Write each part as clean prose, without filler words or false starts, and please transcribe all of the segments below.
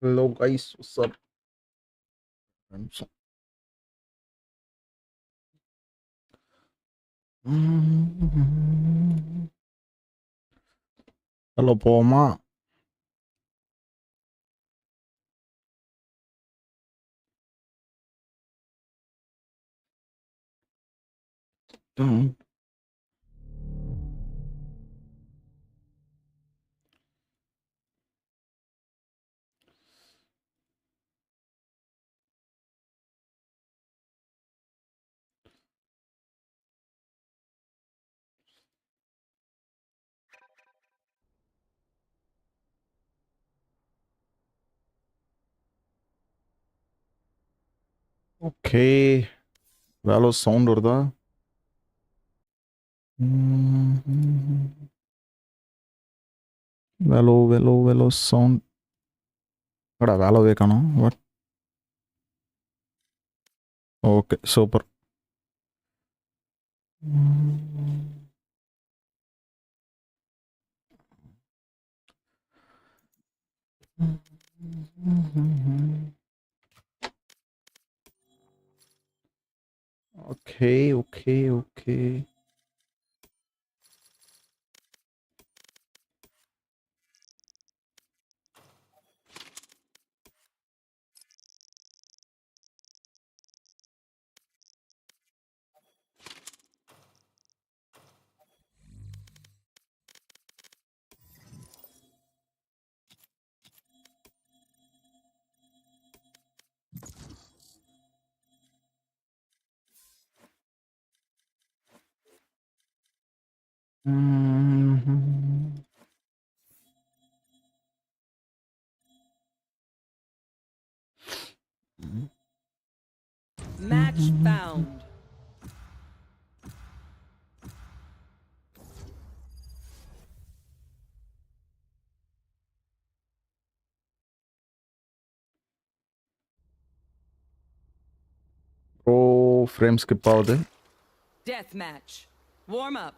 Hello guys, what's up? நிமிஷம். Hello போமா. Okay, வேலை சவுண்ட் வருதா? வேலோ சவுண்ட். அடா வேலோவே காணோம். What? Okay, super. Okay. Match found. ஓ, ஃப்ரேம் ஸ்கிப் ஆகுது. Death match. Warm up.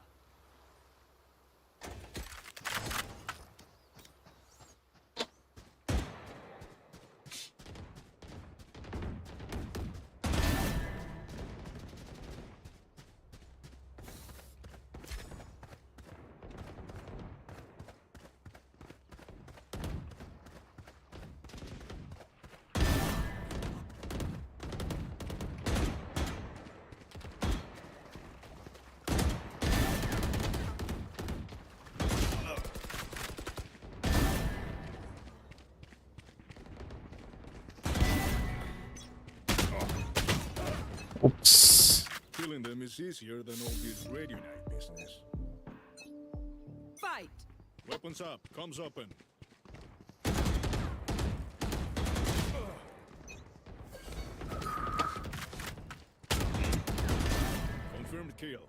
Oops. Killing them is easier than all this radio night business. Fight. Weapons up, comms open. Confirmed kill.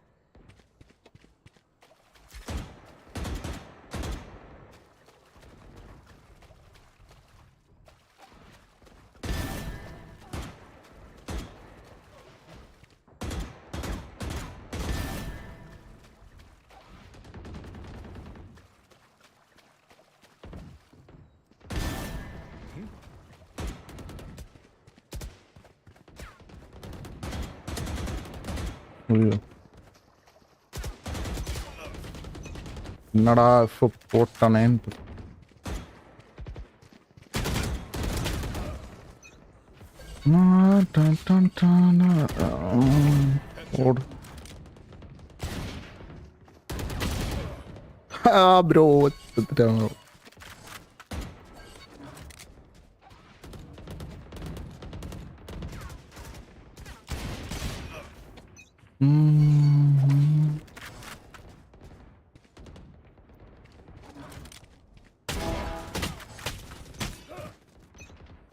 என்னடா போட்டானேன்னு. ஓடு ப்ரோ, செத்துட்டாங்க.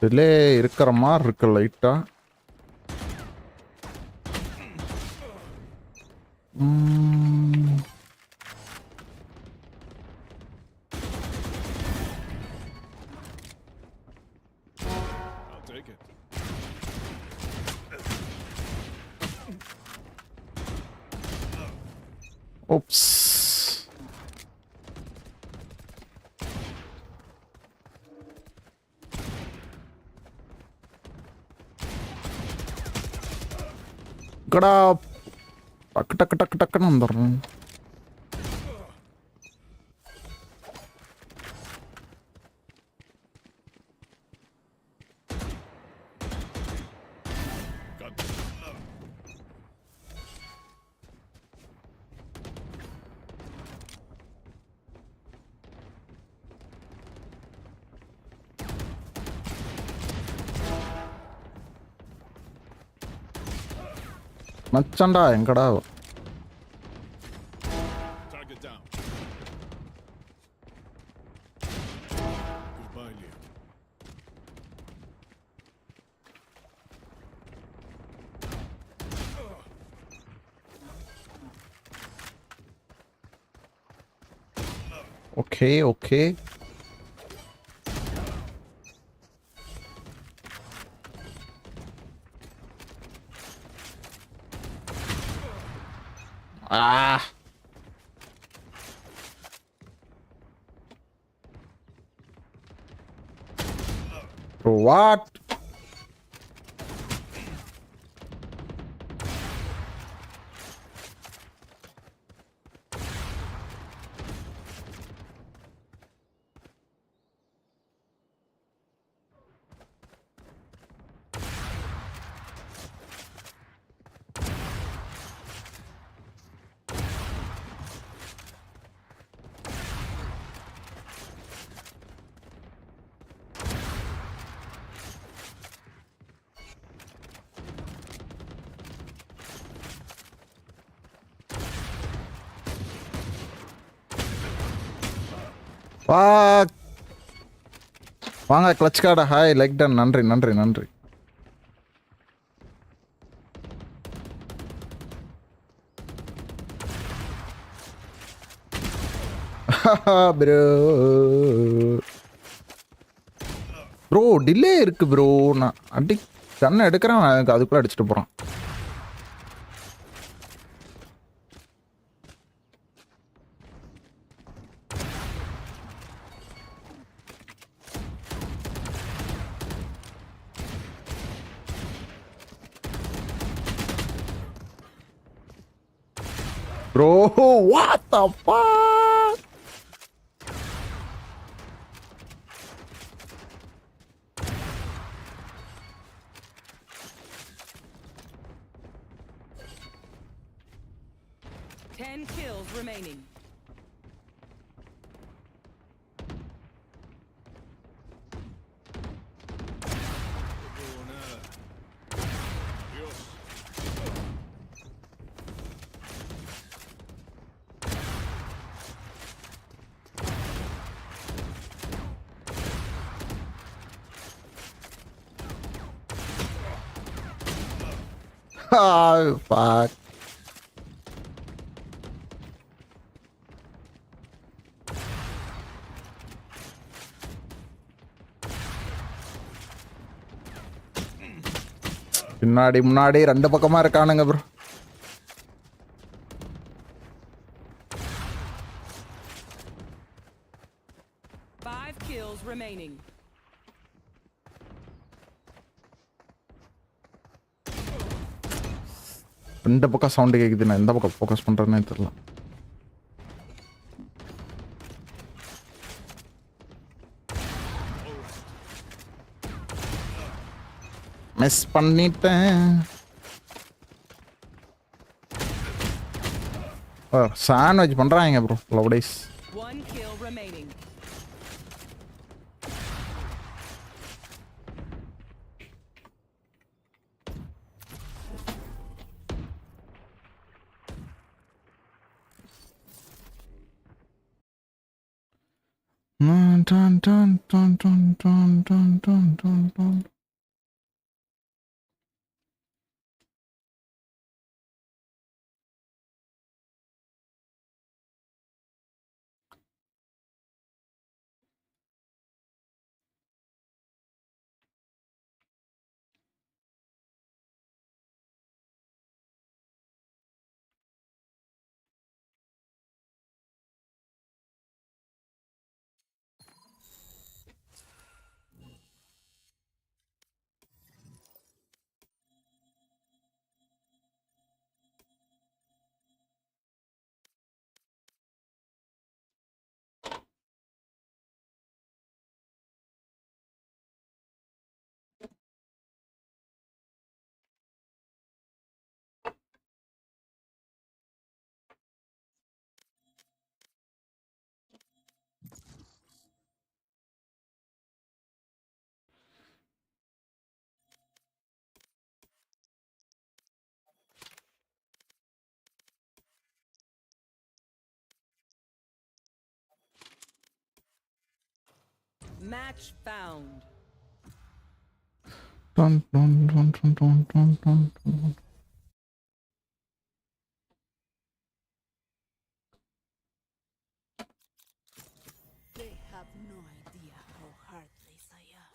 டிலே இருக்கிற மாதிரி இருக்கு லைட்டா. I'll take it. Oops. இங்கடா டக்கு டக்கு டக்கு டக்குன்னு வந்துடுறேன். மச்சான்டா எங்கடா? Target down. Goodbye, Liam. Okay okay. Ah. What? வாங்க கிளச் கார்டா. Hi like done. நன்றி நன்றி நன்றி. ப்ரோ ப்ரோ டிலே இருக்கு ப்ரோ. நான் கண்ணை எடுக்கிறேன், அதுக்குள்ளே அடிச்சுட்டு போகிறான். Bro, what the fuck? Ten kills remaining. Oh, fuck. பின்னாடி முன்னாடி ரெண்டு பக்கமா இருக்கானுங்க ப்ரோ. Five kills remaining. ரெண்டு பக்கம் சவுண்டு கேக்குது. நான் எந்த பக்கம் ஃபோக்கஸ் பண்றேன்னே தெரியல. மிஸ் பண்ணிட்டேன். சாண்ட்விச் பண்றாங்க bro. லவ்டைஸ். One kill remaining. Dun dun dun dun dun dun dun dun dun. Match found. Dun, dun, dun, dun, dun, dun, dun, dun. They have no idea how heartless I am.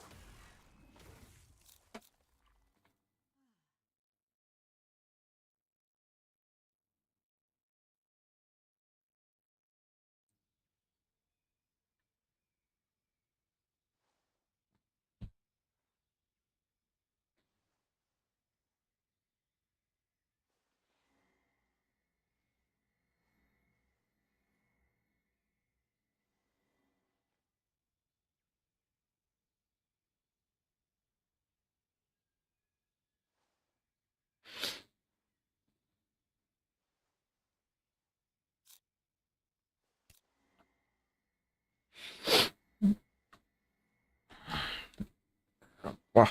Wah.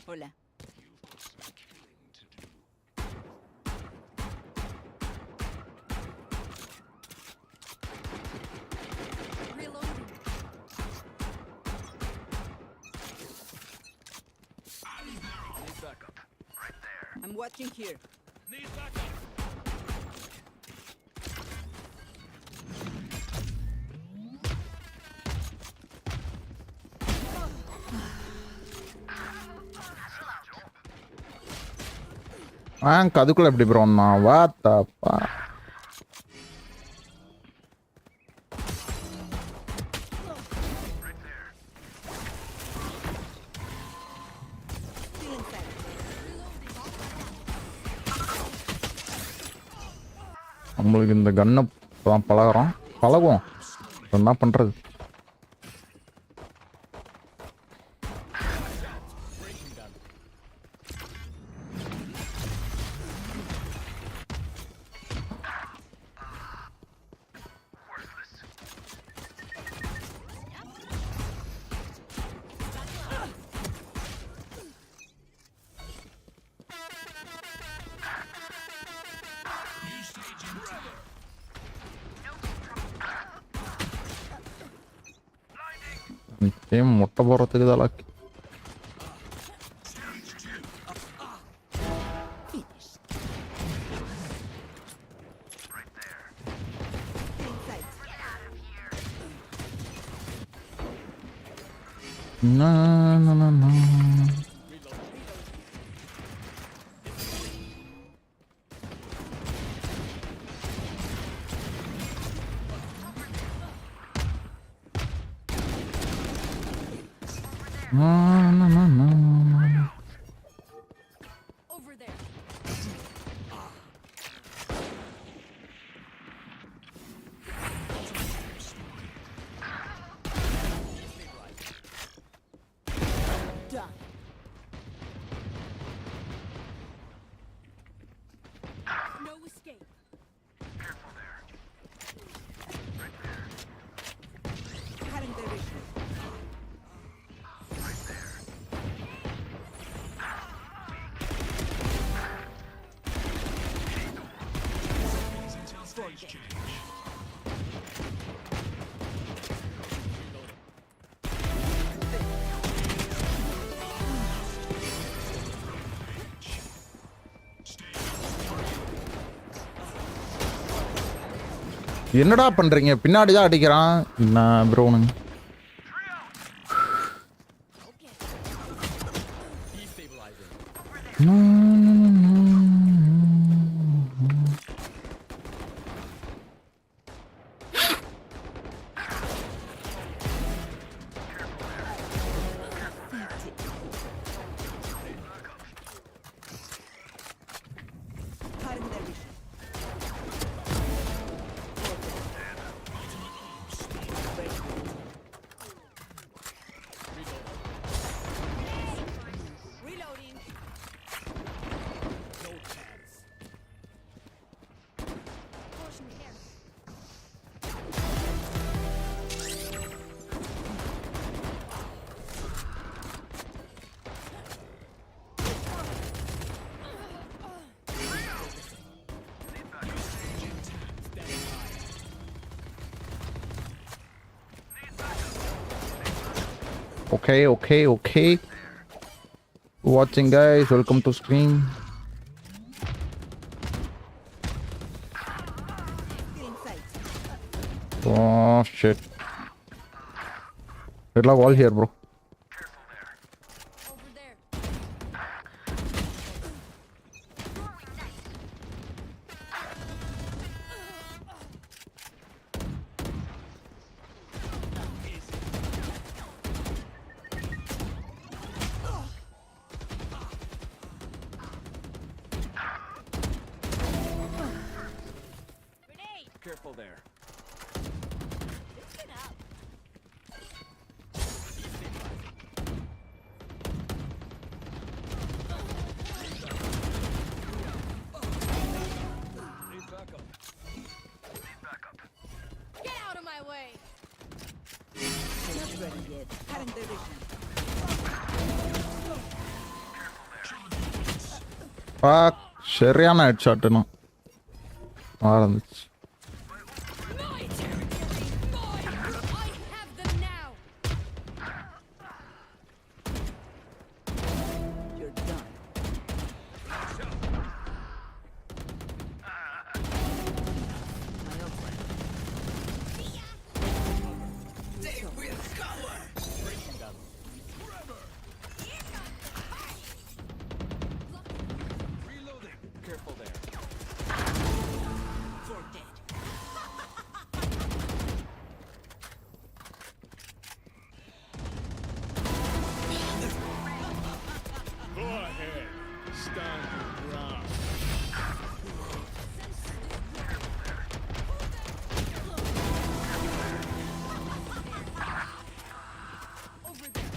Hola. Reloading. I'm watching here. அதுக்குள்ள எப்படி bro நான் வாத்தாப்பா Still inside. நம்மளுக்கு இந்த கன்னை பழகுவோம் என்ன பண்றது நிச்சயம் முட்டை போடுறதுக்கு தான் லாக்கி Over there. Done. No escape. Careful there. Cutting their vision. என்னடா பண்றீங்க பின்னாடி தான் அடிக்கிறான் நான் ப்ரோனுங்க Cutting their vision. Okay. Watching guys, welcome to stream. Oh shit. Deadlock wall here, bro. Over there. Grenade! Careful there. Listen up. Get out of my way! Not ready yet. Cutting the vision. Fuck. ശരിയാണ് head ഷോട്ടിന് മാറുന്നിച്ച്. My territory! Mine! I have them now! You're done. My ultimate. Careful there. You're dead. Go ahead. Stand your ground. Over there.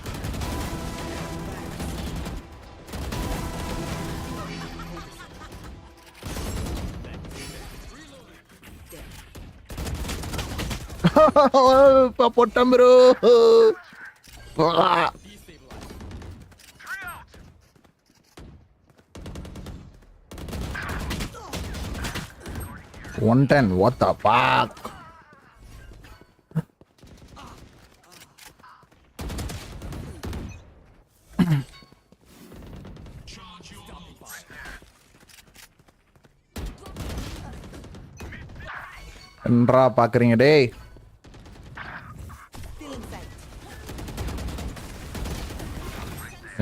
പൊട്ടം bro. One ten. What the fuck? என்னடா பாக்குறீங்க டேய்? Feeling sight.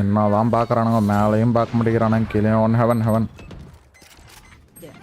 என்னதான் பாக்குறானுங்க, மேலையும் பார்க்க முடிக்கிறானுங்க, கீழே one heaven. There.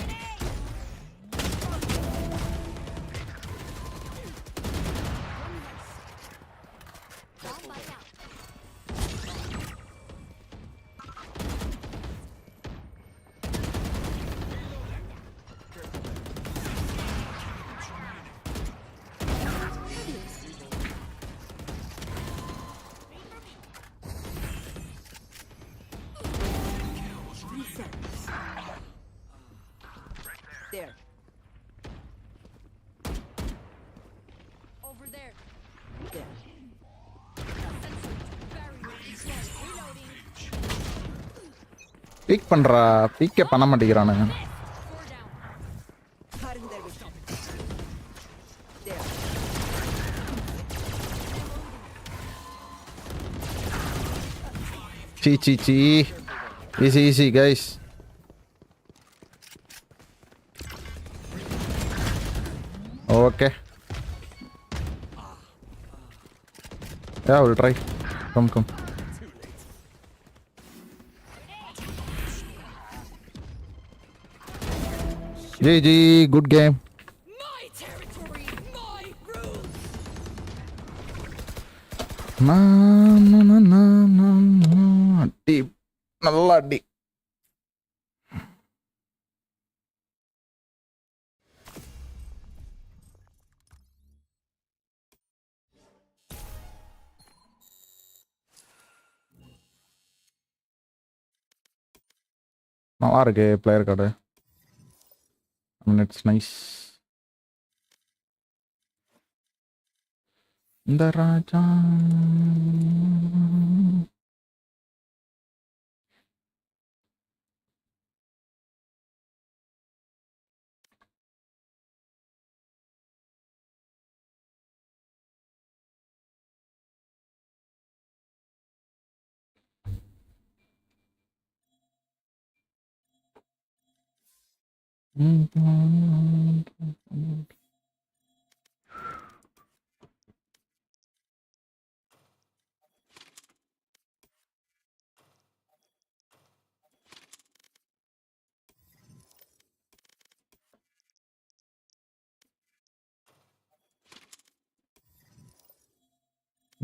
There. Over there. There. Reloading. Peak பண்றா, பீக்கே பண்ண மாட்டேங்கிறானுங்க. Four down. Cutting their vision. There. Sea. Easy guys. Okay. Yeah, we'll try. Come. GG, good game. My territory, my rules. அடி நல்லா அடி. நல்லா இருக்கு பிளேயர் கார்டு. It's nice. இந்த ராஜா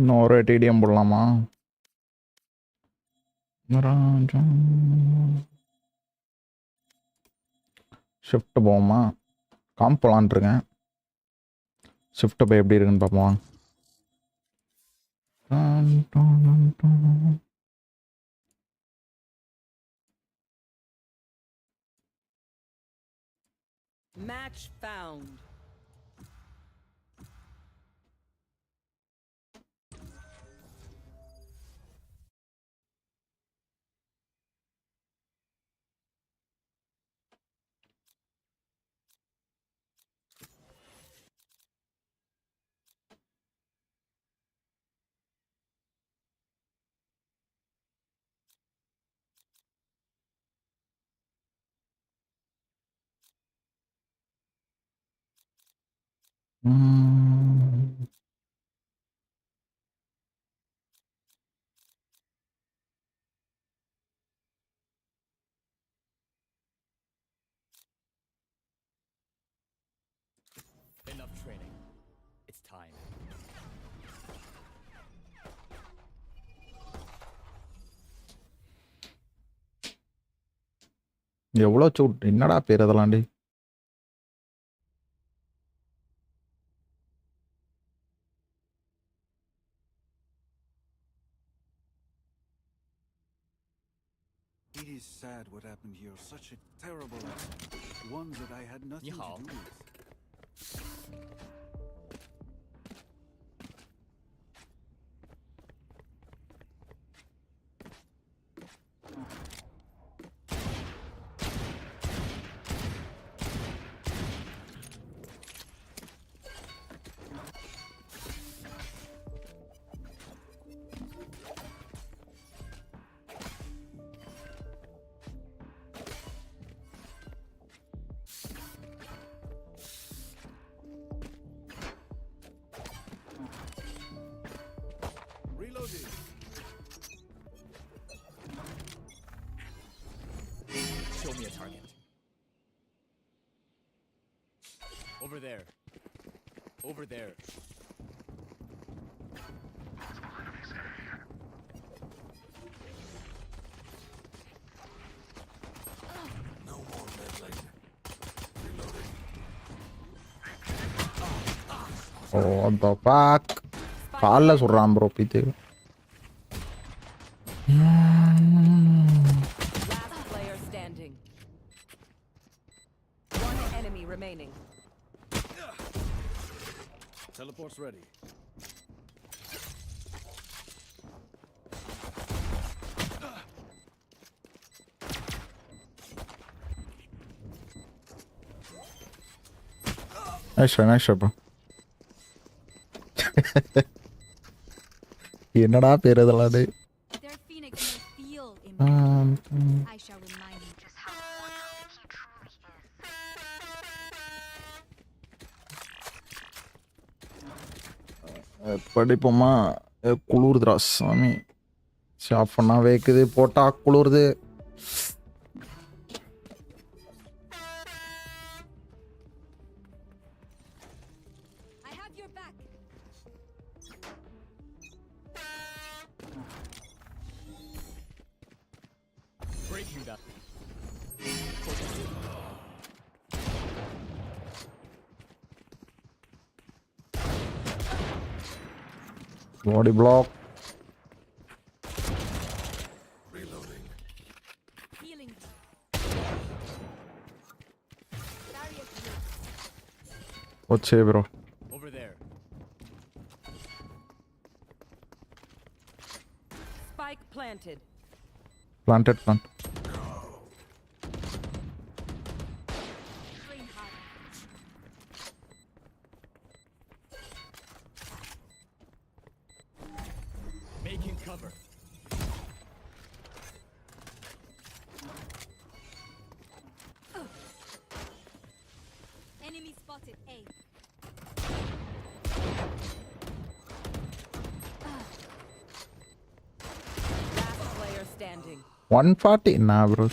இன்னொரு TDM போடலாமா? ஷிஃப்ட் போவோமா? காம்ப் போலான் இருக்கேன். ஷிஃப்ட் போய் எப்படி இருக்குன்னு பார்ப்போம். Match found. Enough training. It's time. எவ்வளோ சூட், என்னடா பேர் அதெல்லாம்? டே It is sad what happened here. Such a terrible accident. One that I had nothing to do with. Reloading. Show me a target. Over there. Over there. No more medley. Reloading. ஓ அந்த பாக் காலில் சொல்கிறான் bro பீத்து. Last player standing. One enemy remaining. Teleport's ready. Nice bro. என்னடா பேர் அதெல்லாம்? டே Their phoenix may feel imminent. I shall remind you just how important he truly is. படிப்போமா? குளிருதுரா சாமி. Shop பண்ணா வைக்குது, போட்டா குளிருது. I have your back. Breaking that. Body block. Reloading. Healing. Barrier What's here, bro? Over there. Spike planted. Planted plant. train hard. Making cover. spotted A. Last player standing. 140. Nah, bro.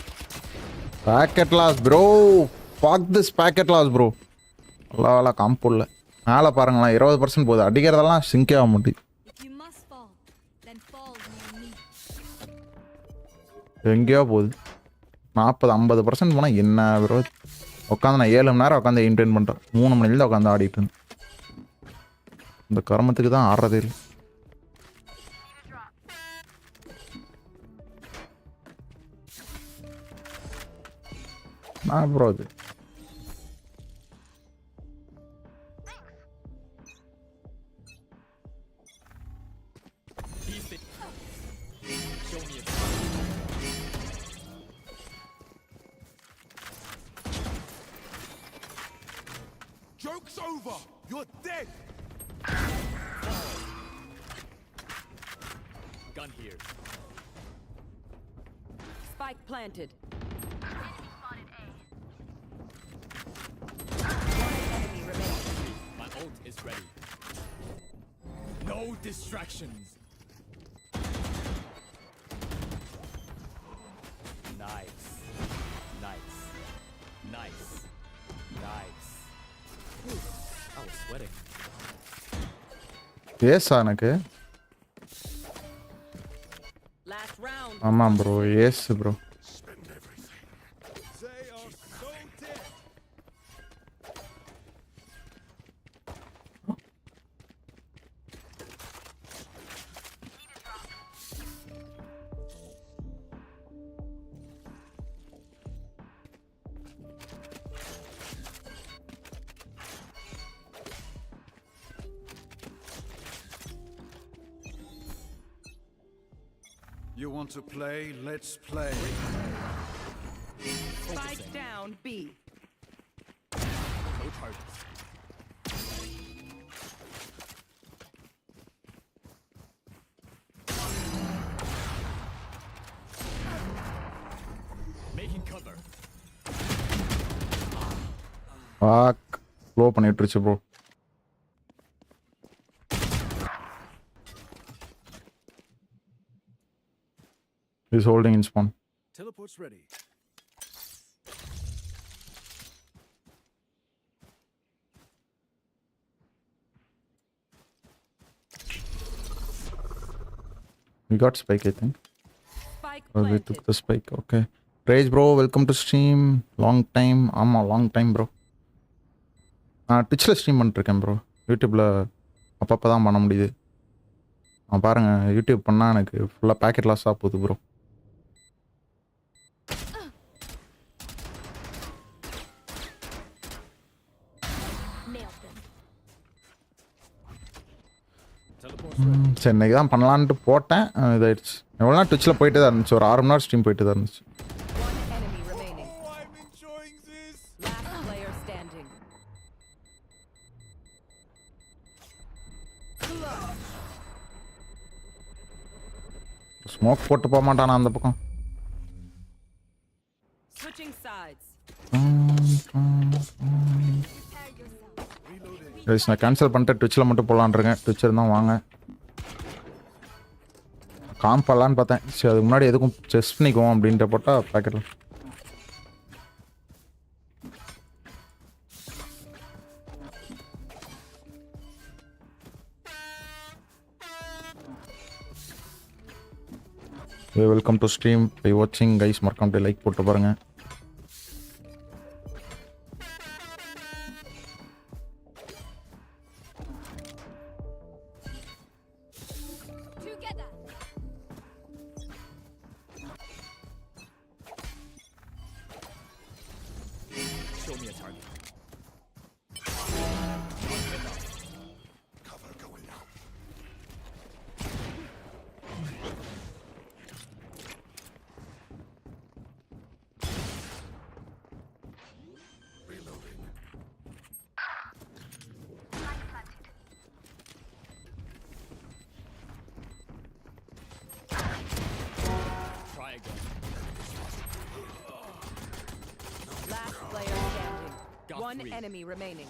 Packet loss, bro. Fuck this packet loss, bro. அல்லா காம்புல்ல மேலே பாருங்களேன் 20% போகுது. அடிக்கிறதெல்லாம் சிங்கே ஆக மாட்டேங்குது. If you must fall, then fall near me. எங்கேயோ போகுது. 40-50% போனால் என்ன bro? உட்காந்து நான் 7 மணி நேரம் உட்காந்து என்டர்டைன் பண்ணுறேன். 3 மணிலேருந்து உட்காந்து ஆடிட்டு இருந்தேன். இந்த கர்மத்துக்கு தான் ஆடுறதே இல்லை. நான் ப்ரோ அது Show me a Joke's over! You're dead! gun here. Spike planted. Enemy remaining. My ult is ready. No distractions. Nice. Nice. Nice. Nice. Whew, I was sweating. ஏஸா எனக்கு Last round. ஆமாம் bro ace bro. They are so dead. You want to play? Let's play. Spike down B. No charges. Making cover. பாக் க்ளோ பண்ணிட்டுருச்சு bro. He's holding in spawn. Teleport's ready. We got spike, I think. Spike Or we planted. took the spike. Okay. Rage bro, welcome to stream. Long time. ஆமா long time bro. நான் ட்விட்ச்சில் stream பண்ணிட்டுருக்கேன் bro. யூடியூப்பில் அப்பப்போ தான் பண்ண முடியுது. பாருங்கள் YouTube பண்ணால் எனக்கு ஃபுல்லாக பேக்கெட் லாஸாக போகுது bro. Nailed them. Teleport's ready. சரி இன்னைக்கு தான் பண்ணலான்ட்டு போட்டேன். இதாயிடுச்சு. எவ்வளோ நாள் ட்விட்ச்சில் போயிட்டு தான் இருந்துச்சு. ஒரு 6 மணி நேரம் ஸ்ட்ரீம் போயிட்டு தான் இருந்துச்சு. One enemy remaining. Oh, I'm enjoying this. Last player standing. Smoke போட்டு போக மாட்டானா அந்த பக்கம். Switching sides. Prepare yourself. Guys நான் கேன்சல் பண்ணிட்டு ட்விட்ச்சில் மட்டும் போகலான்ருக்கேன். ட்விட்ச் இருந்தால் வாங்க. காம் பண்ணலான்னு பார்த்தேன். சரி அதுக்கு முன்னாடி எதுக்கும் செஸ் பண்ணிக்குவோம் அப்படின்ட்டு போட்டால் பேக்கெட்டில் வெல்கம் டு ஸ்ட்ரீம் பை வாட்சிங் கைஸ். மறக்காம லைக் போட்டு பாருங்க. Together. Show me a target. Cover going out. Reloading. Try again. Last player standing. Got One three. enemy remaining.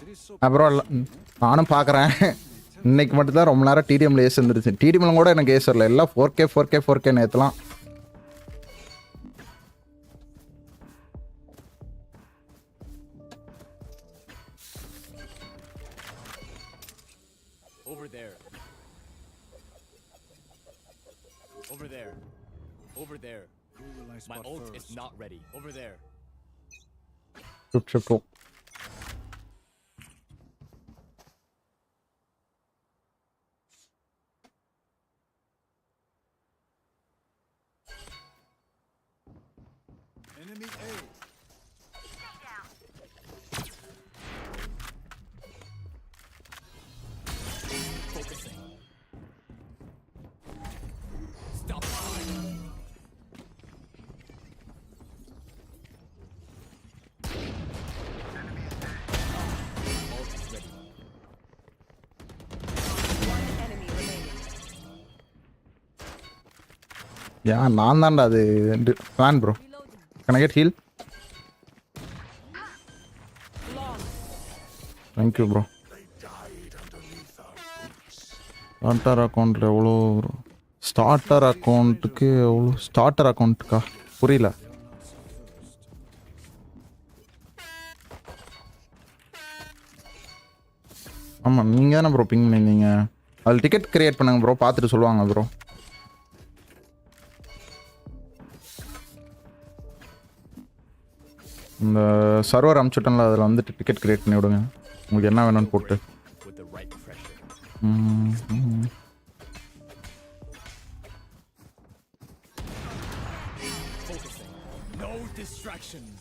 It is so அப்புறம் நானும் பார்க்குறேன். இன்னைக்கு மட்டும் தான் ரொம்ப நேரம் டிடிஎம்ல ஏஸ் வந்துருச்சு. டிடிஎம்ல கூட எனக்கு ஏஸ் வரல. எல்லாம் 4K நேற்றுலாம். Over there. Over there. Over there. Who will I My spot ult first? is not ready. Over there. Chip. Enemy A. Focusing. Stop. Ult is ready. One enemy remaining. நான் தான்டா அது plan bro. Can I get heal? Long. Thank you bro. Starter அக்கௌண்ட்டில் எவ்வளோ starter அக்கௌண்ட்டுக்கா புரியல. ஆமாம் நீங்கள் தானே bro ping பண்ணியிருந்தீங்க. அதில் டிக்கெட் கிரியேட் பண்ணுங்க ப்ரோ, பார்த்துட்டு சொல்லுவாங்க ப்ரோ. இந்த சர்வர் அமுச்சுட்டோம்ல, அதில் வந்துட்டு டிக்கெட் கிரியேட் பண்ணி விடுங்க. உங்களுக்கு என்ன வேணும்னு போட்டு. With the right pressure. Focusing. No distractions.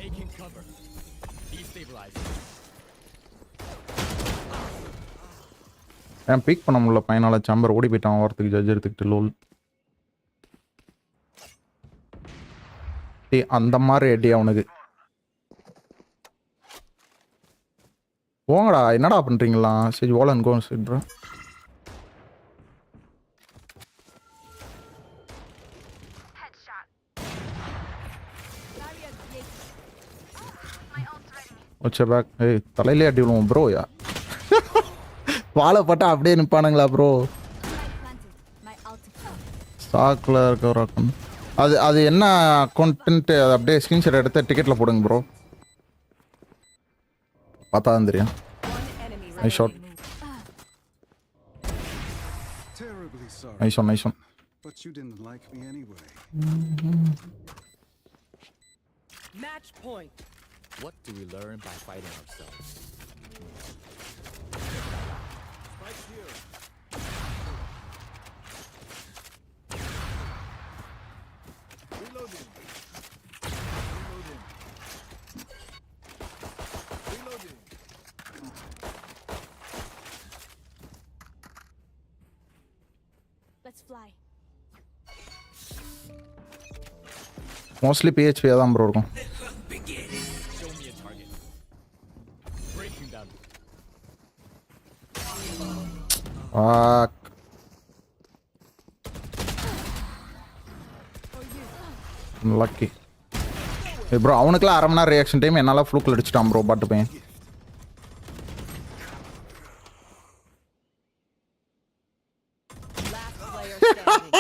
Making cover. Destabilizing. ஏன் பீக் பண்ண முடியல பையனால. சாம்பர் ஓடி போயிட்டான் ஓரத்துக்கு ஜட்ஜ் எடுத்துக்கிட்டு. லோல் அந்த மாதிரி ஐடியா உனக்கு. போங்கடா, என்னடா பண்றீங்களா? சரி ஓலன் கோ சொல்றேன். வச்ச பேக். ஏய் தலையிலே அடி விடுவோம் ப்ரோ. யா வாழை பட்டா அப்படியே நிற்பானுங்களா ப்ரோ? ஸ்டாக்ல இருக்க ஒரு அக்கௌண்ட். அது என்ன அக்கௌண்ட்டு அது அப்படியே ஸ்க்ரீன்ஷாட் எடுத்து டிக்கெட்டில் போடுங்க ப்ரோ. பார்த்தா தான் தெரியும். One enemy nice shot. Terribly sorry. Nice one. But you didn't like me anyway. Match point. What do we learn by fighting ourselves? Spike here. Reloading. Reloading. Let's fly. Mostly பிஹெச்பி தான் bro இருக்கும். Show me a target. Breaking them. Lucky bro. அவனுக்குலாம் அரை மணி நேரம் reaction time, என்னால் ஃப்ளூக்கில் அடிச்சிட்டான் bro பாட்டு பையன். Last player standing.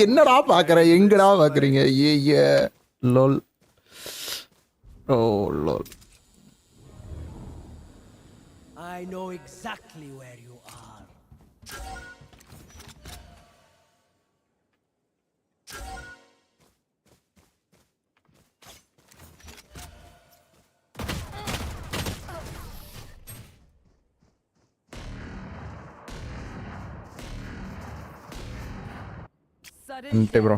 என்னடா பார்க்குற, எங்கடா பார்க்குறீங்க? ஏ லோல். ஓ lol. I know exactly where you are. Sudden Inte bra.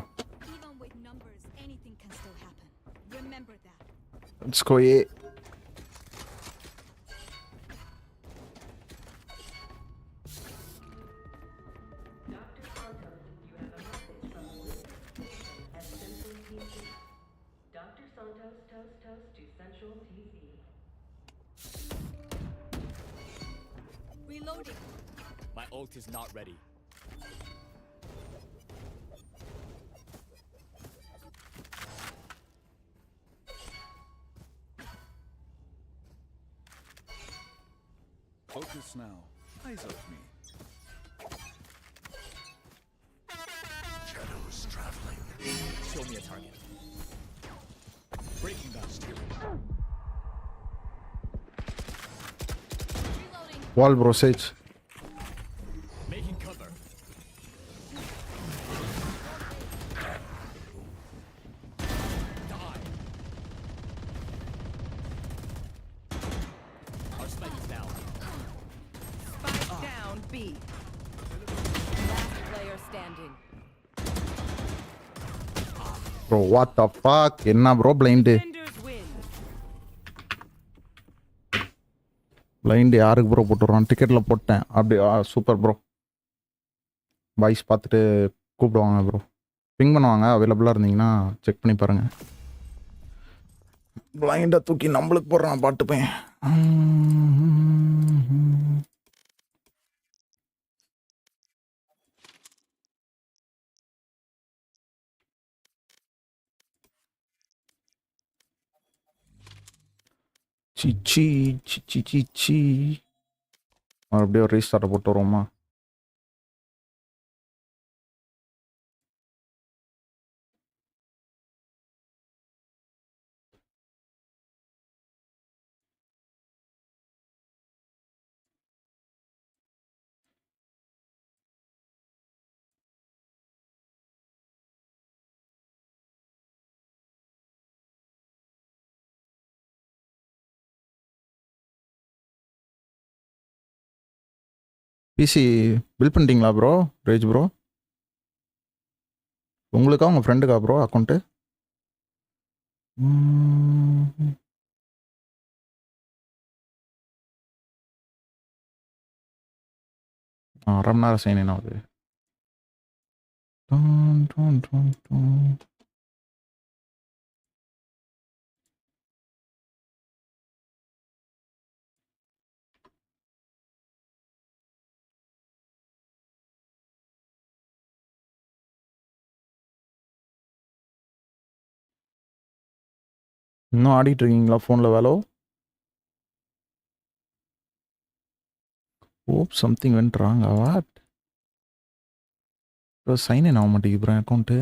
Even with numbers, anything can still happen. Remember that. Let's go A. Reloading. My ult is not ready. Focus now. Eyes off me. Shadows traveling. Show me a target. Breaking down. Reloading. Wall bro, Sage. Making cover. Die. Our spike is down. Spike down B. Last player standing. Bro, what the fuck? என்ன bro blind? Defenders win. Blind யாருக்கு bro போட்டுறான்? டிக்கெட்டில் போட்டேன். அப்படி super bro. Boys பார்த்துட்டு கூப்பிடுவாங்க bro. Ping பண்ணுவாங்க. அவைலபிளாக இருந்தீங்கன்னா check பண்ணி பாருங்கள். பிளைண்டை தூக்கி நம்மளுக்கு போடுறான் பாட்டு பையன். சிச்சி சிச்சி சிச்சி மறுபடியும் ஒரு ரீஸ்டார்ட்டை போட்டு வருவோமா? பிசி பில் பண்ணிட்டீங்களா ப்ரோ? ரேஜ் ப்ரோ உங்களுக்கா உங்கள் ஃப்ரெண்டுக்கா ப்ரோ அக்கௌண்ட்டு? அரை மணி நேரம் செய்யணும் அது. இன்னும் ஆடிட்டு இருக்கீங்களா ஃபோனில் வேலோ? ஓப் something went wrong. What bro? Sign in ஆக மாட்டேங்குது ப்ரோ அக்கௌண்ட்டு.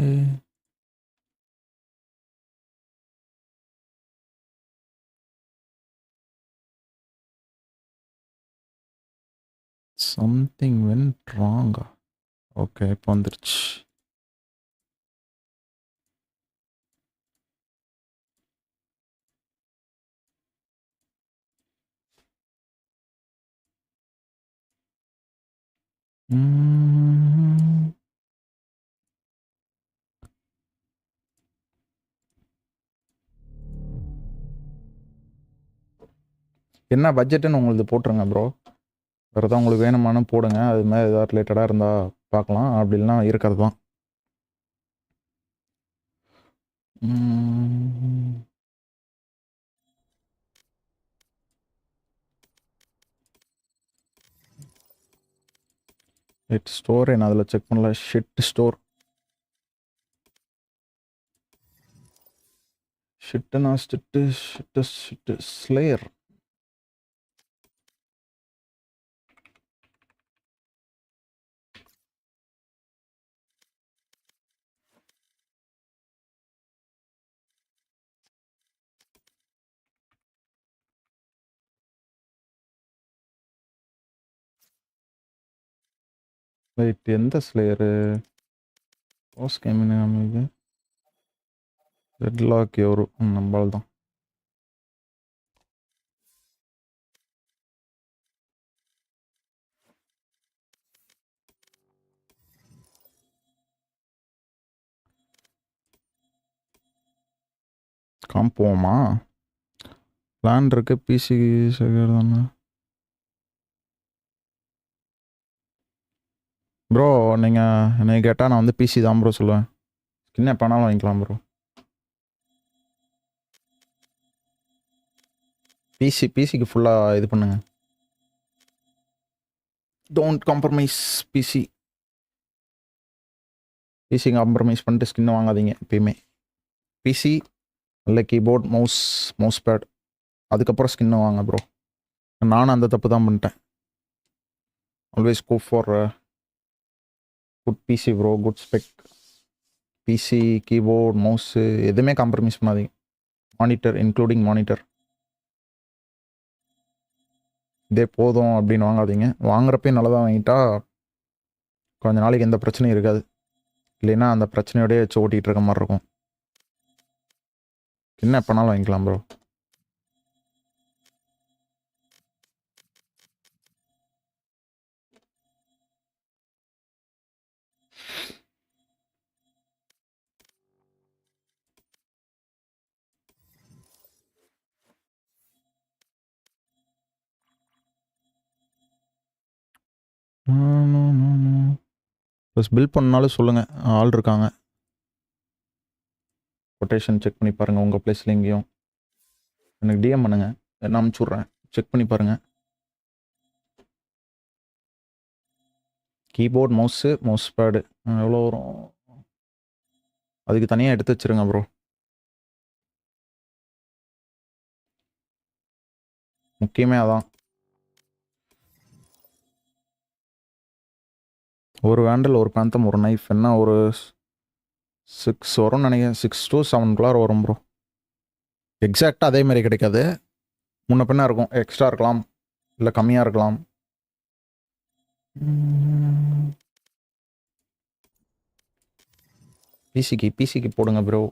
சம்திங் வென்ட் ராங்கா? ஓகே இப்போ வந்துருச்சு. என்ன பட்ஜெட்டுன்னு உங்களுக்கு போட்டுருங்க ப்ரோ. வேறு ஏதாவது உங்களுக்கு வேணுமானு போடுங்க. அது மாதிரி ஏதாவது ரிலேட்டடாக இருந்தால் பார்க்கலாம். அப்படி இல்லைனா இருக்கிறது தான். ஹிட் ஸ்டோர் என்ன அதில் செக் பண்ணல. ஷிட் ஸ்டோர் ஷிட்டுனா ஷிட்டு ஸ்லேயர். ரைட், எந்த ஸ்லேயரு? கோஸ்ட் கேமிங் அமைது ரெட்லாக் எவரு நம்மளால் தான். காம்போமா பிளான் இருக்கு. பிசி தானே ப்ரோ? நீங்கள் என்னை கேட்டால் நான் வந்து பிசி தான் ப்ரோ சொல்லுவேன். ஸ்கின் எப்போ வேணாலும் வாங்கிக்கலாம் ப்ரோ. பிசிக்கு ஃபுல்லாக இது பண்ணுங்க. டோன்ட் காம்ப்ரமைஸ் பிசிக்கு காம்ப்ரமைஸ் பண்ணிட்டு ஸ்கின் வாங்காதீங்க எப்பயுமே. பிசி இல்லை கீபோர்ட் மவுஸ் பேட், அதுக்கப்புறம் ஸ்கின்னு வாங்க ப்ரோ. நானும் அந்த தப்பு தான் பண்ணிட்டேன். Always go for good PC bro, good spec PC, keyboard, mouse எதுவுமே காம்ப்ரமைஸ் பண்ணாதீங்க. மானிட்டர் இன்க்ளூடிங் மானிட்டர் இதே போதும் அப்படின்னு வாங்காதீங்க. வாங்குறப்பே நல்லதாக வாங்கிட்டா கொஞ்ச நாளைக்கு எந்த பிரச்சனையும் இருக்காது. இல்லைன்னா அந்த பிரச்சனையோடய வச்சு ஓட்டிகிட்டு இருக்க மாதிரி இருக்கும். என்ன எப்போனாலும் வாங்கிக்கலாம் ப்ரோ. ப்ளஸ் பில் பண்ணாலும் சொல்லுங்கள், ஆள் இருக்காங்க. கொட்டேஷன் செக் பண்ணி பாருங்கள். உங்கள் பிளேஸில் எங்கேயும் எனக்கு டிஎம் பண்ணுங்கள், நான் அனுப்பிச்சி விட்றேன். செக் பண்ணி பாருங்கள். கீபோர்ட், மவுஸு, மவுஸ் பேடு எவ்வளோ வரும்? அதுக்கு தனியாக எடுத்து வச்சுருங்க ப்ரோ. முக்கியமே அதான். ஒரு வேண்டல், ஒரு பேந்தம், ஒரு நைஃப் என்ன ஒரு 6 வரும்னு நினைக்கிறேன். 6 to 7 வரும் ப்ரோ. எக்ஸாக்டாக அதே மாதிரி கிடைக்காது, முன்ன பின்னா இருக்கும். எக்ஸ்ட்ரா இருக்கலாம், இல்லை கம்மியாக இருக்கலாம். பிசிக்கு போடுங்க ப்ரோ.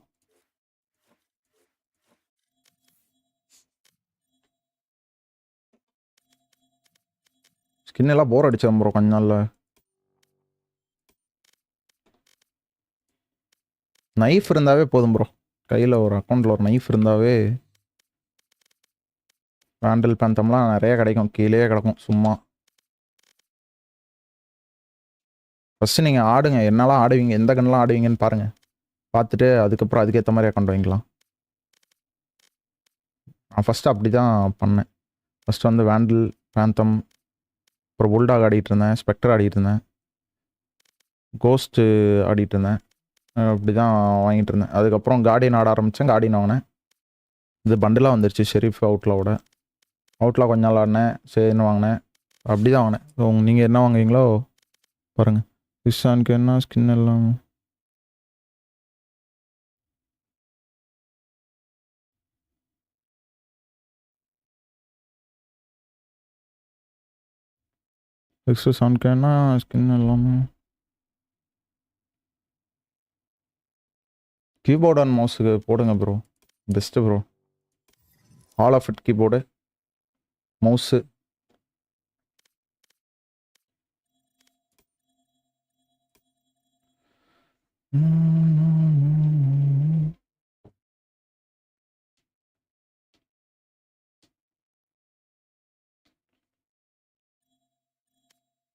ஸ்கின் எல்லாம் போர் அடிச்சேன் ப்ரோ கொஞ்ச நாளில். நைஃப் இருந்தாவே போதும் ப்ரோ. கையில் ஒரு அக்கௌண்ட்டில் ஒரு நைஃப் இருந்தாவே வேண்டல் பேந்தம்லாம் நிறைய கிடைக்கும். கீழே கிடக்கும் சும்மா. ஃபஸ்ட்டு நீங்கள் ஆடுங்க, என்னெல்லாம் ஆடுவீங்க, எந்த கண்ணெலாம் ஆடுவீங்கன்னு பாருங்கள். பார்த்துட்டு அதுக்கப்புறம் அதுக்கேற்ற மாதிரி அக்கௌண்ட் வாங்கிக்கலாம். நான் ஃபஸ்ட்டு அப்படி தான் பண்ணேன். ஃபஸ்ட்டு வந்து வேண்டல், பேந்தம், அப்புறம் புல்டாக் ஆடிட்டு இருந்தேன், ஸ்பெக்டர் ஆடிட்டு இருந்தேன், கோஸ்ட்டு ஆடிட்டு இருந்தேன். அப்படி தான் வாங்கிட்டு இருந்தேன். அதுக்கப்புறம் கார்டியன் ஆட ஆரம்பித்தேன். கார்டியன் வாங்கினேன். இது பண்டிலாக வந்துருச்சு ஷெரீஃப் அவுட்லாவோட. அவுட்லா கொஞ்ச நாள் ஆடினேன், சரின்னு வாங்கினேன். அப்படி தான் வாங்கினேன். நீங்கள் என்ன வாங்குவீங்களோ பாருங்கள். கிறிஸ்டானுக்கு என்ன ஸ்கின் எல்லாம் கிறிஸ்டானுக்கு என்ன ஸ்கின் எல்லாமே. கீபோர்டு அண்ட் மவுஸுக்கு போடுங்க bro, best bro. All of it keyboard, mouse.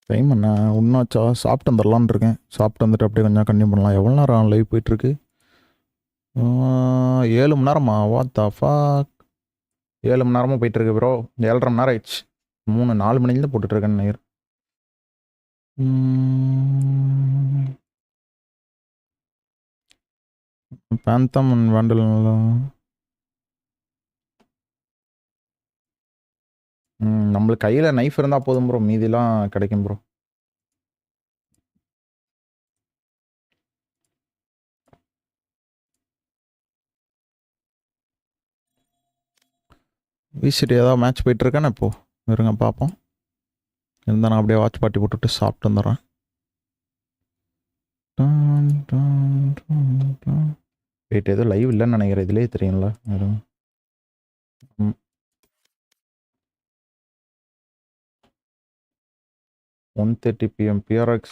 Time என்ன ஒன்றாச்சா? சாப்பிட்டு வந்துடலான் இருக்கேன். சாப்பிட்டு வந்துட்டு அப்படியே கொஞ்சம் கண்டினியூ பண்ணலாம். எவ்வளோ நேரம் லைவ் போயிட்டுருக்கு? 7 மணி நேரமா? What the fuck. 7 மணி நேரமாக போயிட்டுருக்கு ப்ரோ. 7:30 மணி நேரம் ஆயிடுச்சு. 4 மணிலேருந்து போட்டுட்ருக்கேன்னு நினைக்கிறேன். பேந்தம் அண்ட் வேண்டல் நல்லா. நம்மளுக்கு கையில் நைஃப் இருந்தால் போதும் ப்ரோ, மீதிலாம் கிடைக்கும் ப்ரோ. விசிடி ஏதாவது மேட்ச் போயிட்டுருக்கேன்னு இப்போது இருங்க பார்ப்போம். இருந்தால் நான் அப்படியே வாட்ச் பார்ட்டி போட்டுட்டு சாப்பிட்டு வந்துடுறேன். வெயிட், எதுவும் லைவ் இல்லைன்னு நினைக்கிறேன். இதுலேயே தெரியும்ல. 1:30 PM PRX.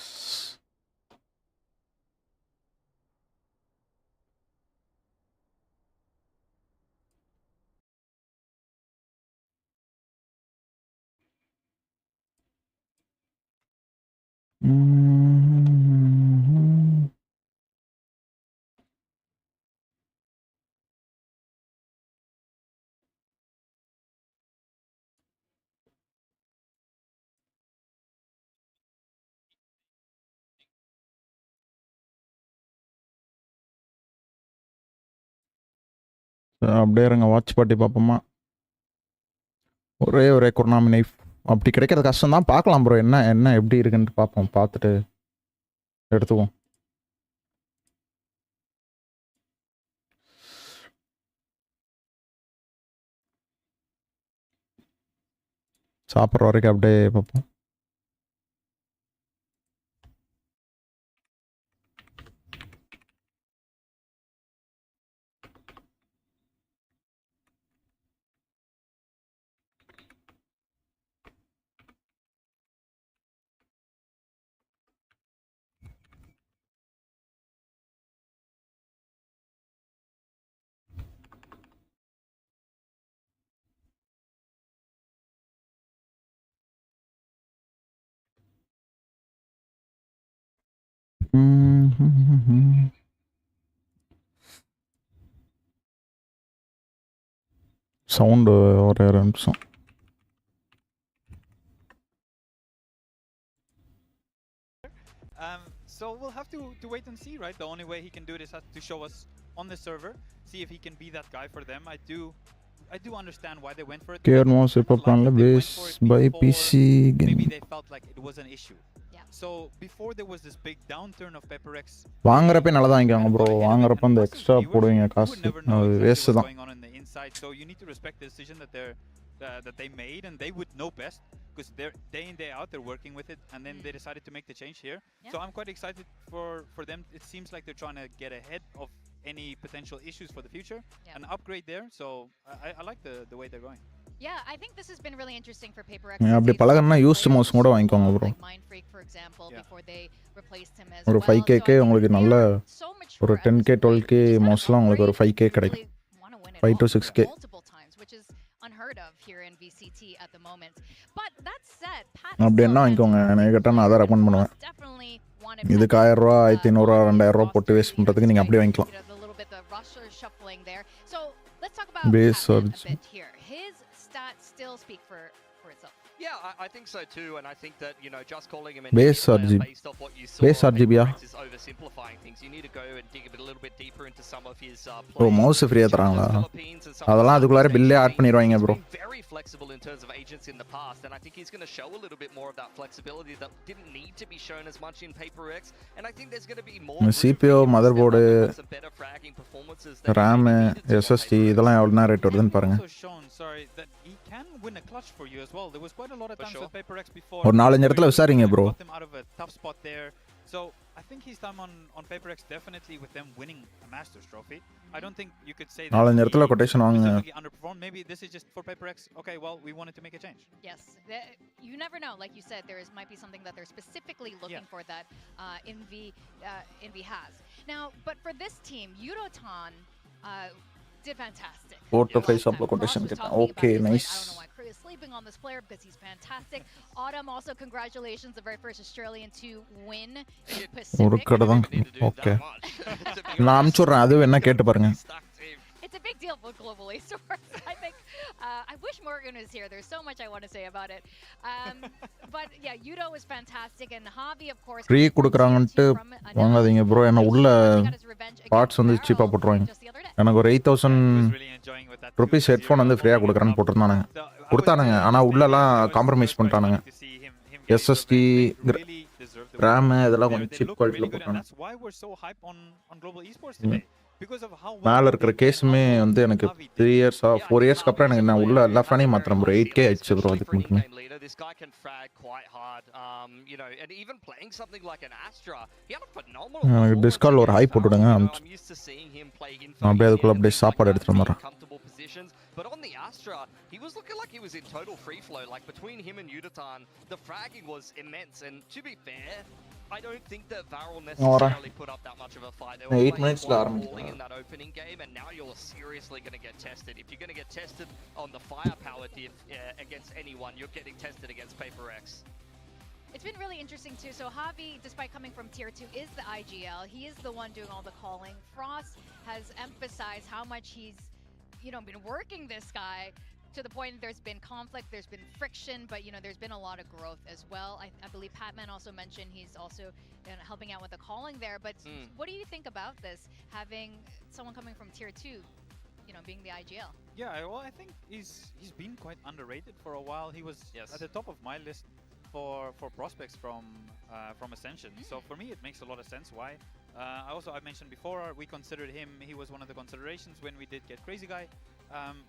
அப்படியே இருங்க, வாட்ச் பார்ட்டி பார்ப்போமா. ஒரே குர்னாமி நைஃப் அப்படி கிடைக்கிறது கஷ்டம் தான். பார்க்கலாம் ப்ரோ, என்ன எப்படி இருக்குன்ட்டு பார்ப்போம். பார்த்துட்டு எடுத்துவோம். சாப்பிட்ற வரைக்கும் அப்படியே பார்ப்போம். சவுண்டு ஒரு 2 நிமிஷம். So we'll have to wait and see, right? The only way he can do this is to show us on the server, see if he can be that guy for them. I do understand why they went for it. Care more super plan base by PC game. Maybe they felt like it was an issue. Yeah. So before there was this big downturn of PaperX. வாங்குறப்ப நல்லா தான் வாங்குவாங்க bro. வாங்குறப்ப அந்த extra போடுவீங்க காசு. அது waste தான். Going on in the inside, so you need to respect the decision that they made, and they would know best because they're day in day out they're working with it, and then they decided to make the change here. Yeah. So I'm quite excited for them. It seems like they're trying to get ahead of any potential issues for the future. Yeah. An upgrade there, so I like the way they're going. Yeah, I think this has been really interesting for PaperX. அப்படி பழகணும்னா used mouse கூட வாங்கிக்கோங்க bro. For example, before they replaced him as ஒரு 5K உங்களுக்கு நல்ல ஒரு 10K 12K மவுஸ்லாம் உங்களுக்கு ஒரு 5K கிடைக்கும். 5 to 6K. Which is unheard of here in VCT at the moment. But that said, அப்படி என்ன வாங்கிக்கோங்க. எனக்கு கேட்டா நான் அதை ரெக்கமெண்ட் பண்ணுவேன். இதுக்கு 1000 ரூபா 1500 2000 ரூபா போட்டு வேஸ்ட் பண்றதுக்கு நீங்க அப்படியே வாங்கிக்கலாம். So let's talk about base surge a bit here. His stats still speak for itself. Yeah, I think so too, and I think that, you know, just calling him base surge based off what you saw base RGB is oversimplifying things. You need to go and dig a little bit deeper into some of his bro, mouse ஃப்ரீயா தராங்களா? அதெல்லாம் அதுக்குள்ளார பில்லே add பண்ணிடுவாங்க bro. Very flexible in terms of agents in the past, and I think he's going to show a little bit more of that flexibility that didn't need to be shown as much in PaperX, and I think there's going to be more CPU, motherboard, RAM, SSD இதெல்லாம் எவ்வளவு rate வருதுன்னு பாருங்க. Sorry, that he can win a clutch for you as well. There was quite a lot of times with PaperX before. ஒரு 4-5 இடத்துல விசாரிங்க bro. Out of a tough spot there. So I think his time on PaperX definitely with them winning a Masters trophy. I don't think you could say that. 4-5 இடத்துல quotation வாங்குங்க. Underperformed. Maybe this is just for PaperX. Okay, well, we wanted to make a change. Yes, you never know. Like you said, might be something that they're specifically looking for that Envy has. Now, but for this team, 𝐿𝐸𝐻𝐻 did fantastic. 4 to 5 supply quotation kita. Okay, nice. I don't know why Chris is sleeping on this player because he's fantastic. Autumn, also congratulations, the very first Australian to win in Pacific. ஒரு கடை தான். Okay. நான் அனுப்பிச்சுடுறேன், அது என்ன கேட்டு பாருங்க. It's a big deal for global esports. I think I wish Morgan was here. There's so much I want to say about it. But yeah, 𝐸𝐸𝐻 was fantastic, and 𝐺𝐝 of course. Free கொடுக்குறாங்கன்ட்டு வாங்காதீங்க bro. ஏன்னா உள்ள parts வந்து சீப்பாக போட்டுருவாங்க. எனக்கு ஒரு 8000 rupees headphone வந்து ஃப்ரீயாக கொடுக்குறேன்னு கொடுத்தானுங்க. ஆனால் உள்ளெல்லாம் காம்ப்ரமைஸ் பண்ணிட்டானுங்க. SSD RAM இதெல்லாம் கொஞ்சம் சீப் குவாலிட்டியில் போட்டானுங்க. மேலே இருக்கிற கேஸுமே வந்து எனக்கு 3 years 4 yearsக்கு அப்புறம் எனக்கு நான் உள்ள எல்லா ஃபேனையும் மாத்திரம் ப்ரோ. 8K ஆயிடுச்சு ப்ரோ அதுக்கு மட்டுமே. This guy can frag quite hard, you know, and even playing something like an Astra, he had a phenomenal. எனக்கு டிஸ்கார்ட்ல ஒரு ஹை போட்டுடுங்க. I'm used to seeing him play in அப்படியே அதுக்குள்ள அப்படியே சாப்பாடு எடுத்துட்டு வந்துறேன். Comfortable positions, but on the Astra, he was looking like he was in total free flow. Like between him and 𝐸𝐸𝐻𝐻, the fragging was immense, and to be fair, I don't think that VALORANT necessarily put up that much of a fight. They were 8 minutes in that opening game, and now you're seriously going to get tested. If you're going to get tested on the firepower against anyone, you're getting tested against PaperX. It's been really interesting too. So 𝐺𝐝, despite coming from tier 2, is the IGL. He is the one doing all the calling. Frost has emphasized how much he's, been working this guy. To the point there's been conflict, there's been friction, but there's been a lot of growth as well. I believe Patman also mentioned he's also helping out with the calling there. But what do you think about this, having someone coming from tier 2, being the IGL? Yeah, well, I think he's been quite underrated for a while. He was at the top of my list for prospects from Ascension. So for me, it makes a lot of sense. Why? I mentioned before we considered him. He was one of the considerations when we did get 𝐂𝐍𝐶𝐋.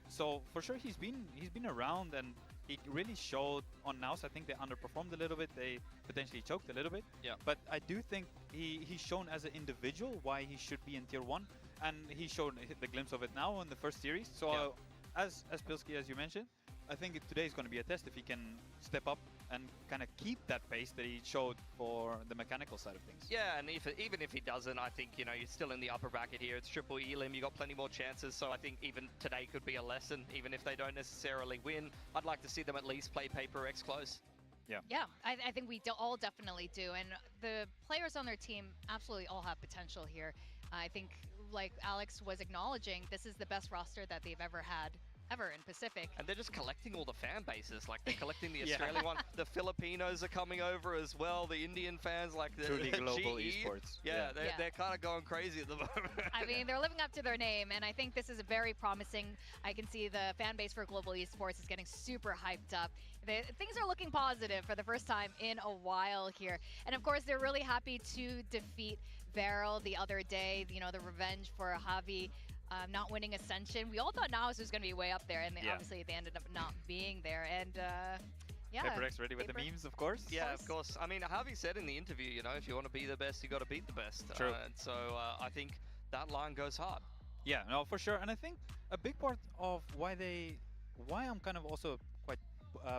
So for sure, he's been around, and he really showed on Nous. I think they underperformed a little bit. They potentially choked a little bit. Yeah. But I do think he's shown as an individual why he should be in Tier 1. And he showed the glimpse of it now in the first series. So as 𝐵𝐿𝐶𝐋, as you mentioned, I think today is going to be a test if he can step up and kind of keep that pace that he showed for the mechanical side of things. Yeah, and even if he doesn't, I think, you know, you're still in the upper bracket here. It's triple elim, you got plenty more chances. So I think even today could be a lesson, even if they don't necessarily win. I'd like to see them at least play 𝐵𝐵𝐿𝐻 close. Yeah, I think we all definitely do. And the players on their team absolutely all have potential here. I think, like Alex was acknowledging, this is the best roster that they've ever had. Ever in Pacific. And they're just collecting all the fan bases. Like, they're collecting the Australian one. The Filipinos are coming over as well. The Indian fans, like the Truly global GE. esports. Yeah, they're kind of going crazy at the moment. I mean, they're living up to their name, and I think this is very promising. I can see the fan base for global esports is getting super hyped up. Things are looking positive for the first time in a while here. And of course, they're really happy to defeat VALORANT the other day. You know, the revenge for 𝐺𝐻𝐵. Not winning Ascension. We all thought Nous was going to be way up there, and obviously they ended up not being there. And yeah, 𝐵𝐵𝐿𝐻 ready with the memes, of course. Yeah, of course. I mean, 𝐺𝐻𝐵 said in the interview, you know, if you want to be the best, you got to beat the best. True. So I think that line goes hard. Yeah, no, for sure. And I think a big part of why I'm kind of also quite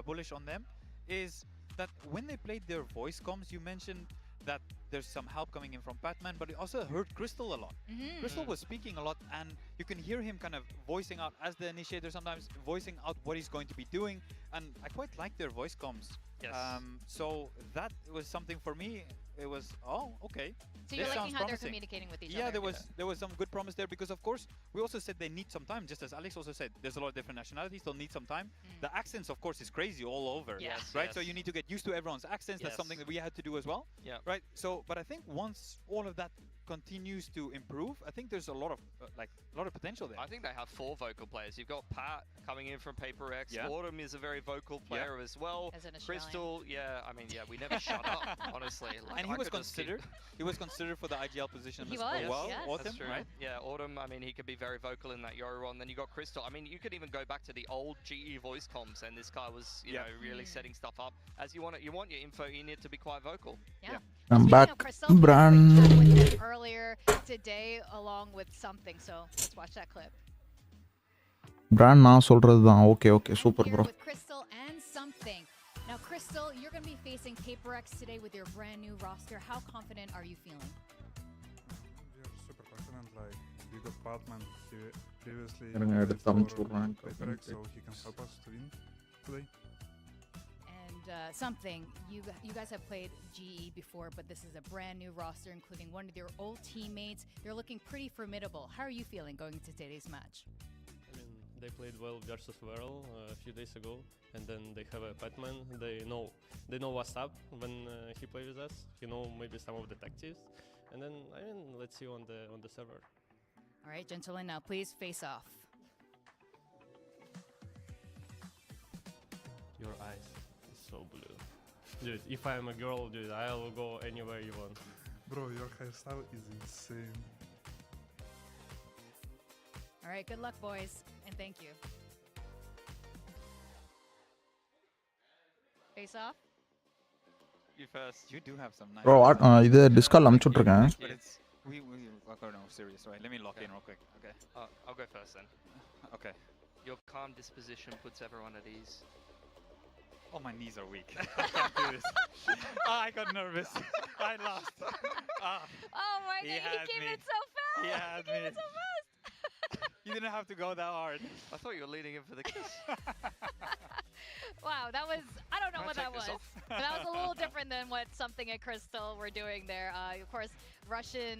bullish on them is that when they played their voice comms, you mentioned that there's some help coming in from Batman, but it also heard �R1STAL a lot. �R1STAL was speaking a lot, and you can hear him kind of voicing out as the initiator, sometimes voicing out what he's going to be doing, and I quite like their voice comms. Yes. So that was something for me. It was, oh, okay. So you're liking how they're communicating with each other? Yeah, there was some good promise there, because of course we also said they need some time, just as Alex also said. There's a lot of different nationalities, they'll need some time. The accents, of course, is crazy all over. Yes, right. yes. So you need to get used to everyone's accents. That's something that we had to do as well. Yeah. Right. So, but I think once all of that continues to improve, I think there's a lot of potential there. I think they have 4 vocal players. You've got Pat coming in from 𝐵𝐵𝐻. Yeah. _Autumn is a very vocal player as well. As an �R1STAL, I mean, we never shut up, honestly. Like, And he was considered. He was considered for the IGL position He as was, well. yes. Autumn, That's true. right? Yeah, Autumn, I mean, he could be very vocal in that Euro. And then you got �R1STAL. I mean, you could even go back to the old GE voice comms, and this guy was, you know, really setting stuff up. As you want it, you want your info in it to be quite vocal. Yeah. I'm Speaking back, of �R1STAL, Bran. we had a quick chat with him earlier today, along with something. So let's watch that clip. Brand நான் சொல்றது தான். Okay super Here bro. with �R1STAL and something. Now, �R1STAL, you're going to be facing 𝐵𝐵𝐿𝐻 today with your brand new roster. How confident are you feeling? We are super confident. Like, we got Batman. He previously இருங்க, played எடுத்து for அமுச்சு விடுறேன். 𝐵𝐵𝐿𝐻, so he can help us to win today. And something, you guys have played GE before, but this is a brand new roster, including one of your old teammates. They're looking pretty formidable. How are you feeling going into today's match? I mean, they played well versus VALORANT a few days ago, and then they have a Batman. They know what's up when he plays with us. You know, maybe some of the tactics, and then I mean, let's see on the server. All right, gentlemen, now please face off. Your eyes is so blue, dude. If I'm a girl, dude, I'll go anywhere you want. Bro, your hairstyle is insane. All right, good luck, boys, and thank you. Face off. You first. You do have some nice. Bro இது டிஸ்கால் அமுச்சு விட்டுருக்கேன். But it's we okay, no, serious, right? Let me lock in real quick. Okay. I'll go first then. Okay. Your calm disposition puts everyone at ease. Oh, my knees are weak. I can't do this. I got nervous. I lost. Oh my He god, he had came me. in so fast! He had came me. in so fast! You didn't have to go that hard. I thought you were leading in for the kiss. Wow, that was, I don't know Can I what that take this was. off? But that was a little different than what something at �R1STAL were doing there. Of course, Russian